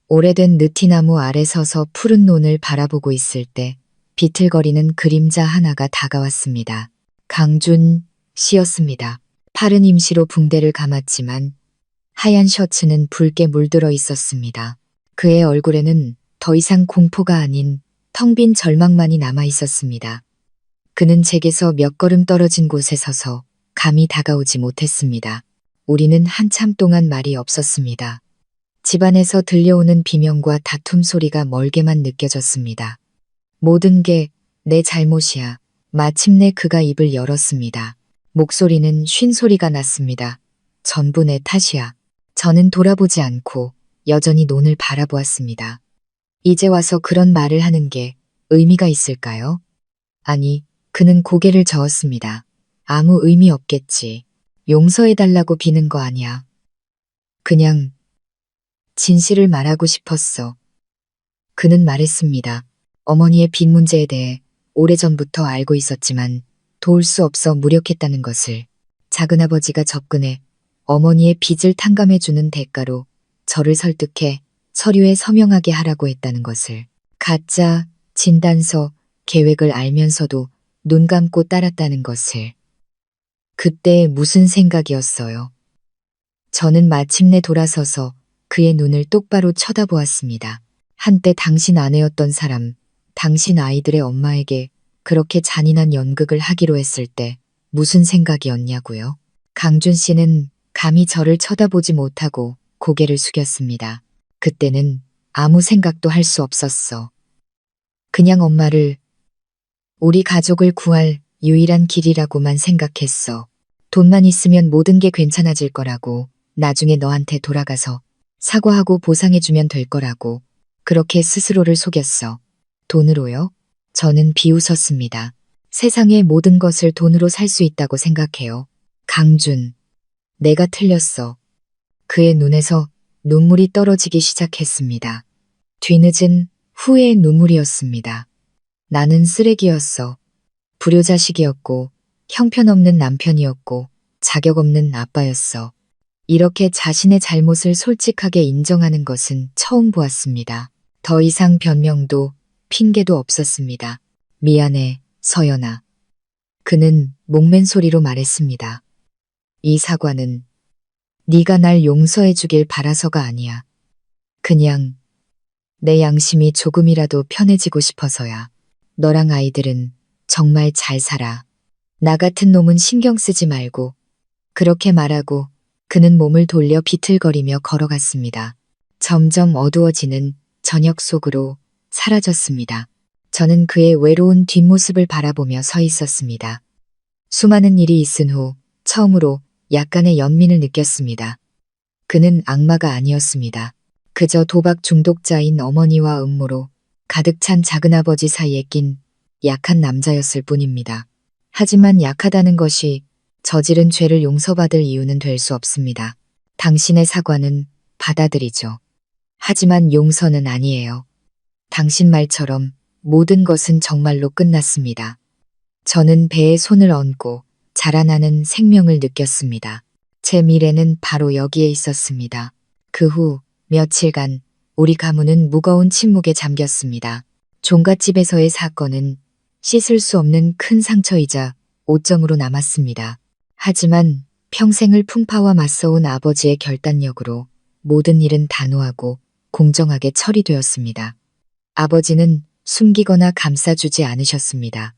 오래된 느티나무 아래 서서 푸른 논을 바라보고 있을 때 비틀거리는 그림자 하나가 다가왔습니다. 강준 씨였습니다. 팔은 임시로 붕대를 감았지만 하얀 셔츠는 붉게 물들어 있었습니다. 그의 얼굴에는 더 이상 공포가 아닌 텅 빈 절망만이 남아 있었습니다. 그는 제게서 몇 걸음 떨어진 곳에 서서 감히 다가오지 못했습니다. 우리는 한참 동안 말이 없었습니다. 집안에서 들려오는 비명과 다툼 소리가 멀게만 느껴졌습니다. 모든 게 내 잘못이야. 마침내 그가 입을 열었습니다. 목소리는 쉰 소리가 났습니다. 전부 내 탓이야. 저는 돌아보지 않고 여전히 논을 바라보았습니다. 이제 와서 그런 말을 하는 게 의미가 있을까요? 아니, 그는 고개를 저었습니다. 아무 의미 없겠지. 용서해달라고 비는 거 아니야. 그냥 진실을 말하고 싶었어. 그는 말했습니다. 어머니의 빚 문제에 대해 오래전부터 알고 있었지만 도울 수 없어 무력했다는 것을. 작은아버지가 접근해 어머니의 빚을 탕감해주는 대가로 저를 설득해 서류에 서명하게 하라고 했다는 것을. 가짜, 진단서, 계획을 알면서도 눈 감고 따랐다는 것을. 그때 무슨 생각이었어요? 저는 마침내 돌아서서 그의 눈을 똑바로 쳐다보았습니다. 한때 당신 아내였던 사람, 당신 아이들의 엄마에게 그렇게 잔인한 연극을 하기로 했을 때 무슨 생각이었냐고요? 강준 씨는 감히 저를 쳐다보지 못하고 고개를 숙였습니다. 그때는 아무 생각도 할 수 없었어. 그냥 엄마를, 우리 가족을 구할 유일한 길이라고만 생각했어. 돈만 있으면 모든 게 괜찮아질 거라고, 나중에 너한테 돌아가서 사과하고 보상해주면 될 거라고, 그렇게 스스로를 속였어. 돈으로요? 저는 비웃었습니다. 세상의 모든 것을 돈으로 살 수 있다고 생각해요. 강준, 내가 틀렸어. 그의 눈에서 눈물이 떨어지기 시작했습니다. 뒤늦은 후회의 눈물이었습니다. 나는 쓰레기였어. 불효자식이었고, 형편없는 남편이었고, 자격 없는 아빠였어. 이렇게 자신의 잘못을 솔직하게 인정하는 것은 처음 보았습니다. 더 이상 변명도 핑계도 없었습니다. 미안해, 서연아. 그는 목맨 소리로 말했습니다. 이 사과는 네가 날 용서해 주길 바라서가 아니야. 그냥 내 양심이 조금이라도 편해지고 싶어서야. 너랑 아이들은 정말 잘 살아. 나 같은 놈은 신경 쓰지 말고. 그렇게 말하고 그는 몸을 돌려 비틀거리며 걸어갔습니다. 점점 어두워지는 저녁 속으로 사라졌습니다. 저는 그의 외로운 뒷모습을 바라보며 서 있었습니다. 수많은 일이 있은 후 처음으로 약간의 연민을 느꼈습니다. 그는 악마가 아니었습니다. 그저 도박 중독자인 어머니와 음모로 가득 찬 작은아버지 사이에 낀 약한 남자였을 뿐입니다. 하지만 약하다는 것이 저지른 죄를 용서받을 이유는 될 수 없습니다. 당신의 사과는 받아들이죠. 하지만 용서는 아니에요. 당신 말처럼 모든 것은 정말로 끝났습니다. 저는 배에 손을 얹고 자라나는 생명을 느꼈습니다. 제 미래는 바로 여기에 있었습니다. 그 후 며칠간 우리 가문은 무거운 침묵에 잠겼습니다. 종갓집에서의 사건은 씻을 수 없는 큰 상처이자 오점으로 남았습니다. 하지만 평생을 풍파와 맞서온 아버지의 결단력으로 모든 일은 단호하고 공정하게 처리되었습니다. 아버지는 숨기거나 감싸주지 않으셨습니다.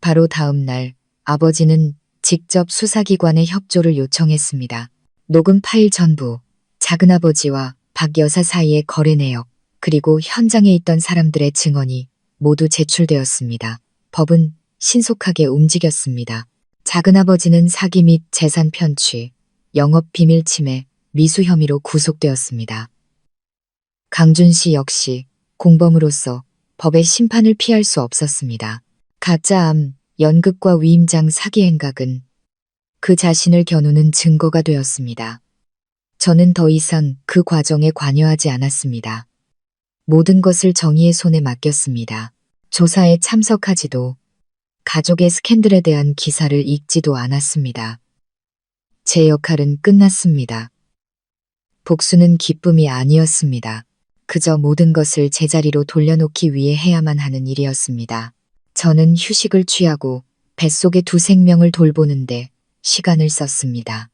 바로 다음 날 아버지는 직접 수사기관에 협조를 요청했습니다. 녹음 파일 전부, 작은아버지와 박 여사 사이의 거래 내역, 그리고 현장에 있던 사람들의 증언이 모두 제출되었습니다. 법은 신속하게 움직였습니다. 작은아버지는 사기 및 재산 편취, 영업 비밀 침해, 미수 혐의로 구속되었습니다. 강준 씨 역시 공범으로서 법의 심판을 피할 수 없었습니다. 가짜암, 연극과 위임장 사기 행각은 그 자신을 겨누는 증거가 되었습니다. 저는 더 이상 그 과정에 관여하지 않았습니다. 모든 것을 정의의 손에 맡겼습니다. 조사에 참석하지도 가족의 스캔들에 대한 기사를 읽지도 않았습니다. 제 역할은 끝났습니다. 복수는 기쁨이 아니었습니다. 그저 모든 것을 제자리로 돌려놓기 위해 해야만 하는 일이었습니다. 저는 휴식을 취하고 뱃속의 두 생명을 돌보는데 시간을 썼습니다.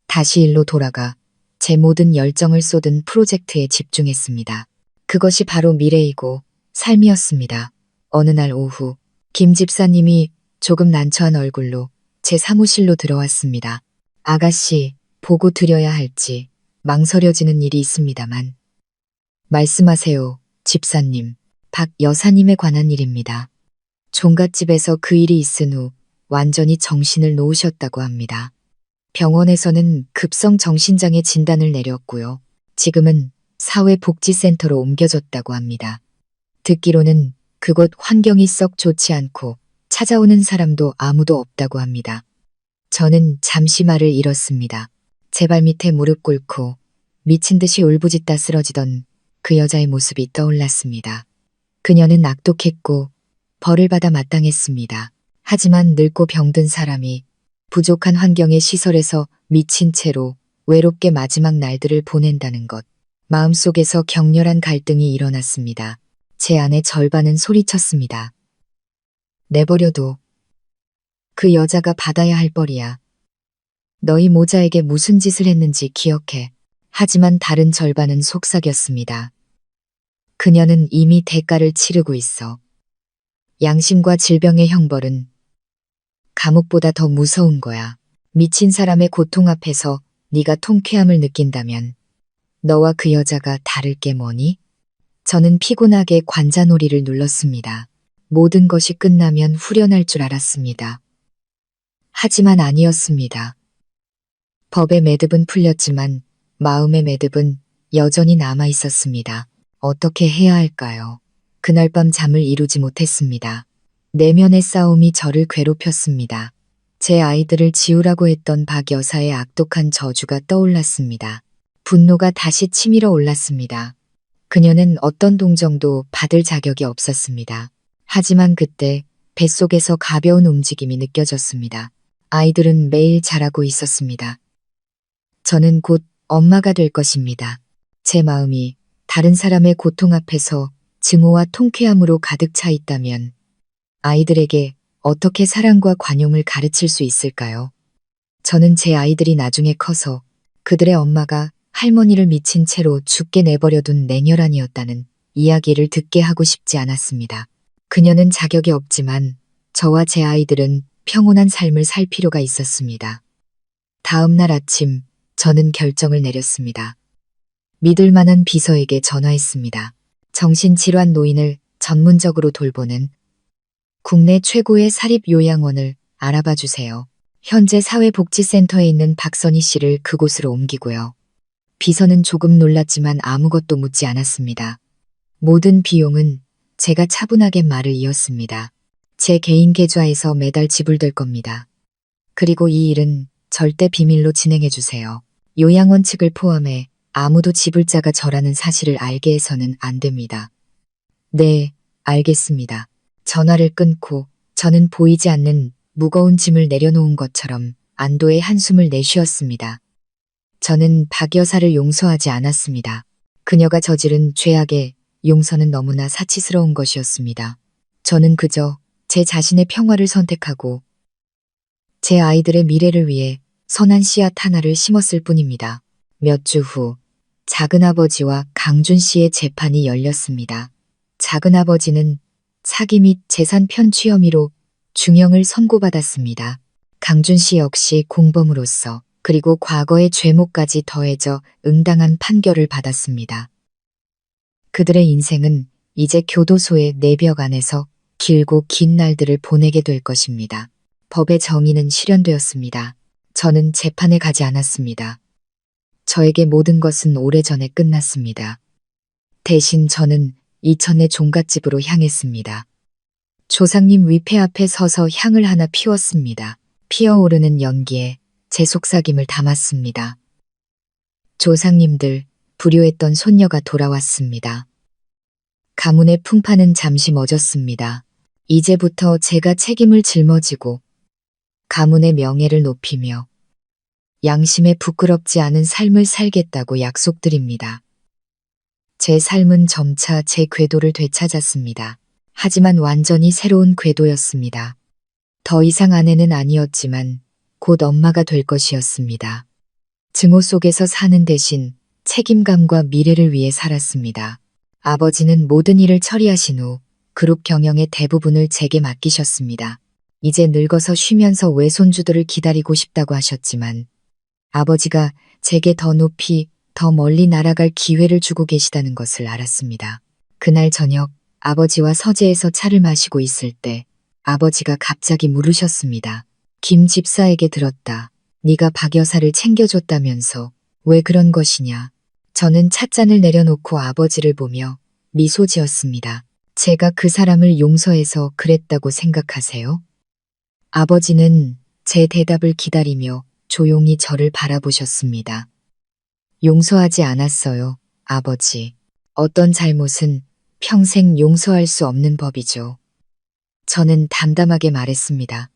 다시 일로 돌아가 제 모든 열정을 쏟은 프로젝트에 집중했습니다. 그것이 바로 미래이고 삶이었습니다. 어느 날 오후 김 집사님이 조금 난처한 얼굴로 제 사무실로 들어왔습니다. 아가씨, 보고 드려야 할지 망설여지는 일이 있습니다만. 말씀하세요, 집사님. 박 여사님에 관한 일입니다. 종갓집에서 그 일이 있은 후 완전히 정신을 놓으셨다고 합니다. 병원에서는 급성 정신장애 진단을 내렸고요. 지금은 사회복지센터로 옮겨졌다고 합니다. 듣기로는 그곳 환경이 썩 좋지 않고 찾아오는 사람도 아무도 없다고 합니다. 저는 잠시 말을 잃었습니다. 제 발 밑에 무릎 꿇고 미친 듯이 울부짖다 쓰러지던 그 여자의 모습이 떠올랐습니다. 그녀는 악독했고 벌을 받아 마땅했습니다. 하지만 늙고 병든 사람이 부족한 환경의 시설에서 미친 채로 외롭게 마지막 날들을 보낸다는 것. 마음속에서 격렬한 갈등이 일어났습니다. 제 안의 절반은 소리쳤습니다. 내버려둬. 그 여자가 받아야 할 벌이야. 너희 모자에게 무슨 짓을 했는지 기억해. 하지만 다른 절반은 속삭였습니다. 그녀는 이미 대가를 치르고 있어. 양심과 질병의 형벌은 감옥보다 더 무서운 거야. 미친 사람의 고통 앞에서 네가 통쾌함을 느낀다면 너와 그 여자가 다를 게 뭐니? 저는 피곤하게 관자놀이를 눌렀습니다. 모든 것이 끝나면 후련할 줄 알았습니다. 하지만 아니었습니다. 법의 매듭은 풀렸지만 마음의 매듭은 여전히 남아 있었습니다. 어떻게 해야 할까요? 그날 밤 잠을 이루지 못했습니다. 내면의 싸움이 저를 괴롭혔습니다. 제 아이들을 지우라고 했던 박 여사의 악독한 저주가 떠올랐습니다. 분노가 다시 치밀어 올랐습니다. 그녀는 어떤 동정도 받을 자격이 없었습니다. 하지만 그때 뱃속에서 가벼운 움직임이 느껴졌습니다. 아이들은 매일 자라고 있었습니다. 저는 곧 엄마가 될 것입니다. 제 마음이 다른 사람의 고통 앞에서 증오와 통쾌함으로 가득 차 있다면 아이들에게 어떻게 사랑과 관용을 가르칠 수 있을까요? 저는 제 아이들이 나중에 커서 그들의 엄마가 할머니를 미친 채로 죽게 내버려둔 냉혈한이었다는 이야기를 듣게 하고 싶지 않았습니다. 그녀는 자격이 없지만 저와 제 아이들은 평온한 삶을 살 필요가 있었습니다. 다음 날 아침 저는 결정을 내렸습니다. 믿을 만한 비서에게 전화했습니다. 정신질환 노인을 전문적으로 돌보는 국내 최고의 사립요양원을 알아봐 주세요. 현재 사회복지센터에 있는 박선희 씨를 그곳으로 옮기고요. 비서는 조금 놀랐지만 아무것도 묻지 않았습니다. 모든 비용은 제가 차분하게 말을 이었습니다. 제 개인 계좌에서 매달 지불될 겁니다. 그리고 이 일은 절대 비밀로 진행해 주세요. 요양원 측을 포함해 아무도 지불자가 저라는 사실을 알게 해서는 안 됩니다. 네, 알겠습니다. 전화를 끊고 저는 보이지 않는 무거운 짐을 내려놓은 것처럼 안도의 한숨을 내쉬었습니다. 저는 박 여사를 용서하지 않았습니다. 그녀가 저지른 죄악의 용서는 너무나 사치스러운 것이었습니다. 저는 그저 제 자신의 평화를 선택하고 제 아이들의 미래를 위해 선한 씨앗 하나를 심었을 뿐입니다. 몇 주 후 작은아버지와 강준 씨의 재판이 열렸습니다. 작은아버지는 사기 및 재산 편취 혐의로 중형을 선고받았습니다. 강준 씨 역시 공범으로서 그리고 과거의 죄목까지 더해져 응당한 판결을 받았습니다. 그들의 인생은 이제 교도소의 내벽 안에서 길고 긴 날들을 보내게 될 것입니다. 법의 정의는 실현되었습니다. 저는 재판에 가지 않았습니다. 저에게 모든 것은 오래전에 끝났습니다. 대신 저는 이천의 종갓집으로 향했습니다. 조상님 위패 앞에 서서 향을 하나 피웠습니다. 피어오르는 연기에 제 속삭임을 담았습니다. 조상님들, 불효했던 손녀가 돌아왔습니다. 가문의 풍파는 잠시 멎었습니다. 이제부터 제가 책임을 짊어지고 가문의 명예를 높이며 양심에 부끄럽지 않은 삶을 살겠다고 약속드립니다. 제 삶은 점차 제 궤도를 되찾았습니다. 하지만 완전히 새로운 궤도였습니다. 더 이상 아내는 아니었지만 곧 엄마가 될 것이었습니다. 증오 속에서 사는 대신 책임감과 미래를 위해 살았습니다. 아버지는 모든 일을 처리하신 후 그룹 경영의 대부분을 제게 맡기셨습니다. 이제 늙어서 쉬면서 외손주들을 기다리고 싶다고 하셨지만 아버지가 제게 더 높이, 더 멀리 날아갈 기회를 주고 계시다는 것을 알았습니다. 그날 저녁 아버지와 서재에서 차를 마시고 있을 때 아버지가 갑자기 물으셨습니다. 김 집사에게 들었다. 네가 박 여사를 챙겨줬다면서 왜 그런 것이냐. 저는 찻잔을 내려놓고 아버지를 보며 미소 지었습니다. 제가 그 사람을 용서해서 그랬다고 생각하세요? 아버지는 제 대답을 기다리며 조용히 저를 바라보셨습니다. 용서하지 않았어요, 아버지. 어떤 잘못은 평생 용서할 수 없는 법이죠. 저는 담담하게 말했습니다.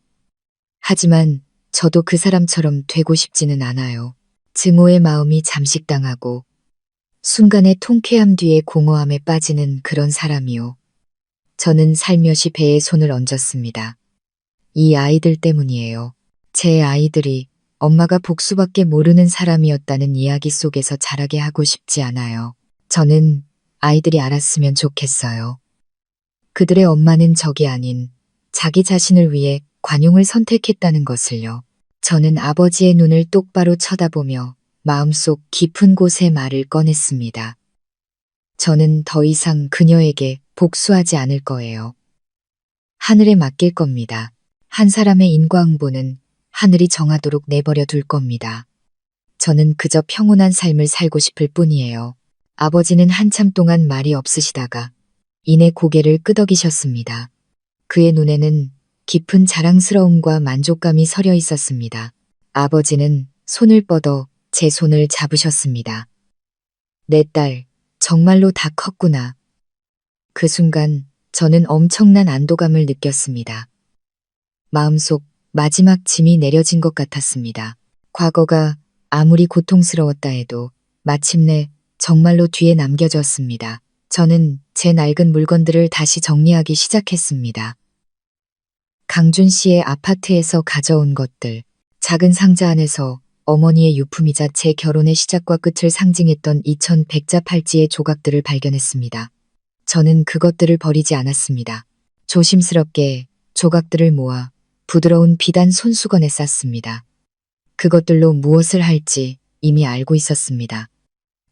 하지만 저도 그 사람처럼 되고 싶지는 않아요. 증오의 마음이 잠식당하고 순간의 통쾌함 뒤에 공허함에 빠지는 그런 사람이요. 저는 살며시 배에 손을 얹었습니다. 이 아이들 때문이에요. 제 아이들이 엄마가 복수밖에 모르는 사람이었다는 이야기 속에서 자라게 하고 싶지 않아요. 저는 아이들이 알았으면 좋겠어요. 그들의 엄마는 적이 아닌 자기 자신을 위해 관용을 선택했다는 것을요. 저는 아버지의 눈을 똑바로 쳐다보며 마음속 깊은 곳의 말을 꺼냈습니다. 저는 더 이상 그녀에게 복수하지 않을 거예요. 하늘에 맡길 겁니다. 한 사람의 인과응보는 하늘이 정하도록 내버려 둘 겁니다. 저는 그저 평온한 삶을 살고 싶을 뿐이에요. 아버지는 한참 동안 말이 없으시다가 이내 고개를 끄덕이셨습니다. 그의 눈에는 깊은 자랑스러움과 만족감이 서려 있었습니다. 아버지는 손을 뻗어 제 손을 잡으셨습니다. 내 딸, 정말로 다 컸구나. 그 순간 저는 엄청난 안도감을 느꼈습니다. 마음속 마지막 짐이 내려진 것 같았습니다. 과거가 아무리 고통스러웠다 해도 마침내 정말로 뒤에 남겨졌습니다. 저는 제 낡은 물건들을 다시 정리하기 시작했습니다. 강준 씨의 아파트에서 가져온 것들, 작은 상자 안에서 어머니의 유품이자 제 결혼의 시작과 끝을 상징했던 2100자 팔찌의 조각들을 발견했습니다. 저는 그것들을 버리지 않았습니다. 조심스럽게 조각들을 모아 부드러운 비단 손수건에 쌌습니다. 그것들로 무엇을 할지 이미 알고 있었습니다.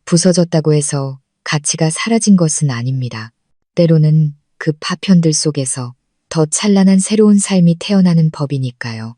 부서졌다고 해서 가치가 사라진 것은 아닙니다. 때로는 그 파편들 속에서 더 찬란한 새로운 삶이 태어나는 법이니까요.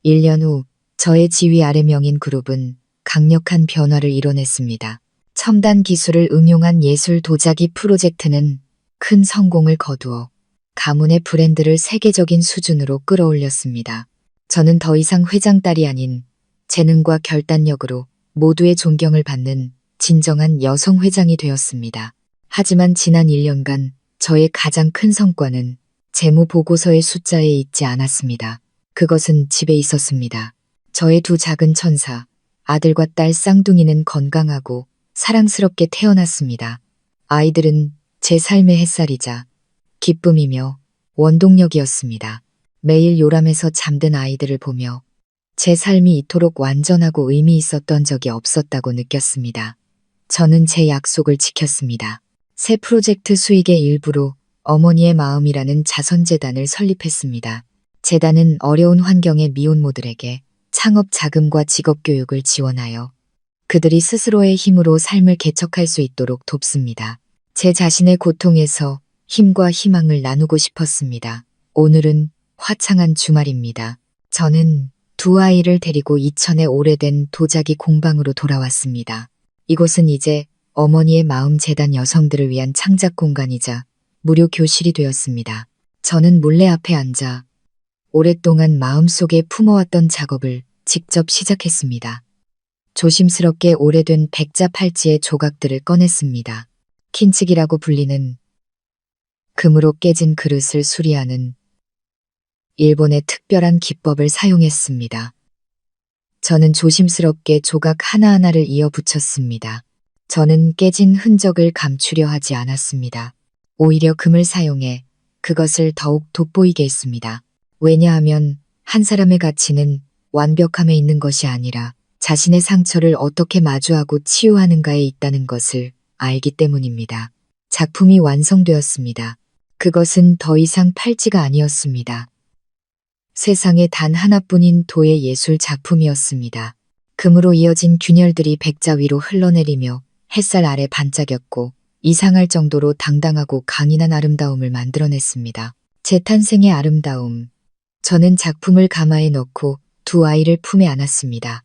1년 후 저의 지휘 아래 명인 그룹은 강력한 변화를 이뤄냈습니다. 첨단 기술을 응용한 예술 도자기 프로젝트는 큰 성공을 거두어 가문의 브랜드를 세계적인 수준으로 끌어올렸습니다. 저는 더 이상 회장 딸이 아닌 재능과 결단력으로 모두의 존경을 받는 진정한 여성 회장이 되었습니다. 하지만 지난 1년간 저의 가장 큰 성과는 재무 보고서의 숫자에 있지 않았습니다. 그것은 집에 있었습니다. 저의 두 작은 천사, 아들과 딸 쌍둥이는 건강하고 사랑스럽게 태어났습니다. 아이들은 제 삶의 햇살이자 기쁨이며 원동력이었습니다. 매일 요람해서 잠든 아이들을 보며 제 삶이 이토록 완전하고 의미 있었던 적이 없었다고 느꼈습니다. 저는 제 약속을 지켰습니다. 새 프로젝트 수익의 일부로 어머니의 마음이라는 자선재단을 설립했습니다. 재단은 어려운 환경의 미혼모들에게 창업 자금과 직업교육을 지원하여 그들이 스스로의 힘으로 삶을 개척할 수 있도록 돕습니다. 제 자신의 고통에서 힘과 희망을 나누고 싶었습니다. 오늘은 화창한 주말입니다. 저는 두 아이를 데리고 이천의 오래된 도자기 공방으로 돌아왔습니다. 이곳은 이제 어머니의 마음 재단 여성들을 위한 창작 공간이자 무료 교실이 되었습니다. 저는 몰래 앞에 앉아 오랫동안 마음속에 품어왔던 작업을 직접 시작했습니다. 조심스럽게 오래된 백자 팔찌의 조각들을 꺼냈습니다. 킨츠기라고 불리는 금으로 깨진 그릇을 수리하는 일본의 특별한 기법을 사용했습니다. 저는 조심스럽게 조각 하나하나를 이어 붙였습니다. 저는 깨진 흔적을 감추려 하지 않았습니다. 오히려 금을 사용해 그것을 더욱 돋보이게 했습니다. 왜냐하면 한 사람의 가치는 완벽함에 있는 것이 아니라 자신의 상처를 어떻게 마주하고 치유하는가에 있다는 것을 알기 때문입니다. 작품이 완성되었습니다. 그것은 더 이상 팔찌가 아니었습니다. 세상에 단 하나뿐인 도의 예술 작품이었습니다. 금으로 이어진 균열들이 백자 위로 흘러내리며 햇살 아래 반짝였고 이상할 정도로 당당하고 강인한 아름다움을 만들어냈습니다. 제 탄생의 아름다움. 저는 작품을 가마에 넣고 두 아이를 품에 안았습니다.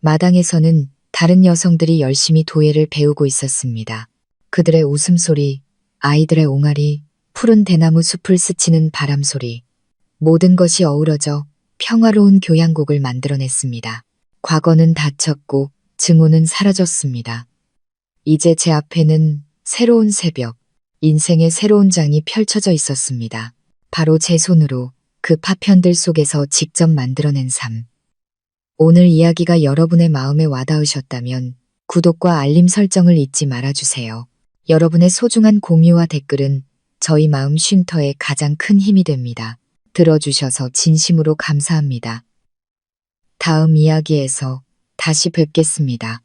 마당에서는 다른 여성들이 열심히 도예를 배우고 있었습니다. 그들의 웃음소리, 아이들의 옹알이, 푸른 대나무 숲을 스치는 바람소리, 모든 것이 어우러져 평화로운 교향곡을 만들어냈습니다. 과거는 닫혔고 증오는 사라졌습니다. 이제 제 앞에는 새로운 새벽, 인생의 새로운 장이 펼쳐져 있었습니다. 바로 제 손으로 그 파편들 속에서 직접 만들어낸 삶. 오늘 이야기가 여러분의 마음에 와닿으셨다면 구독과 알림 설정을 잊지 말아주세요. 여러분의 소중한 공유와 댓글은 저희 마음 쉼터의 가장 큰 힘이 됩니다. 들어주셔서 진심으로 감사합니다. 다음 이야기에서 다시 뵙겠습니다.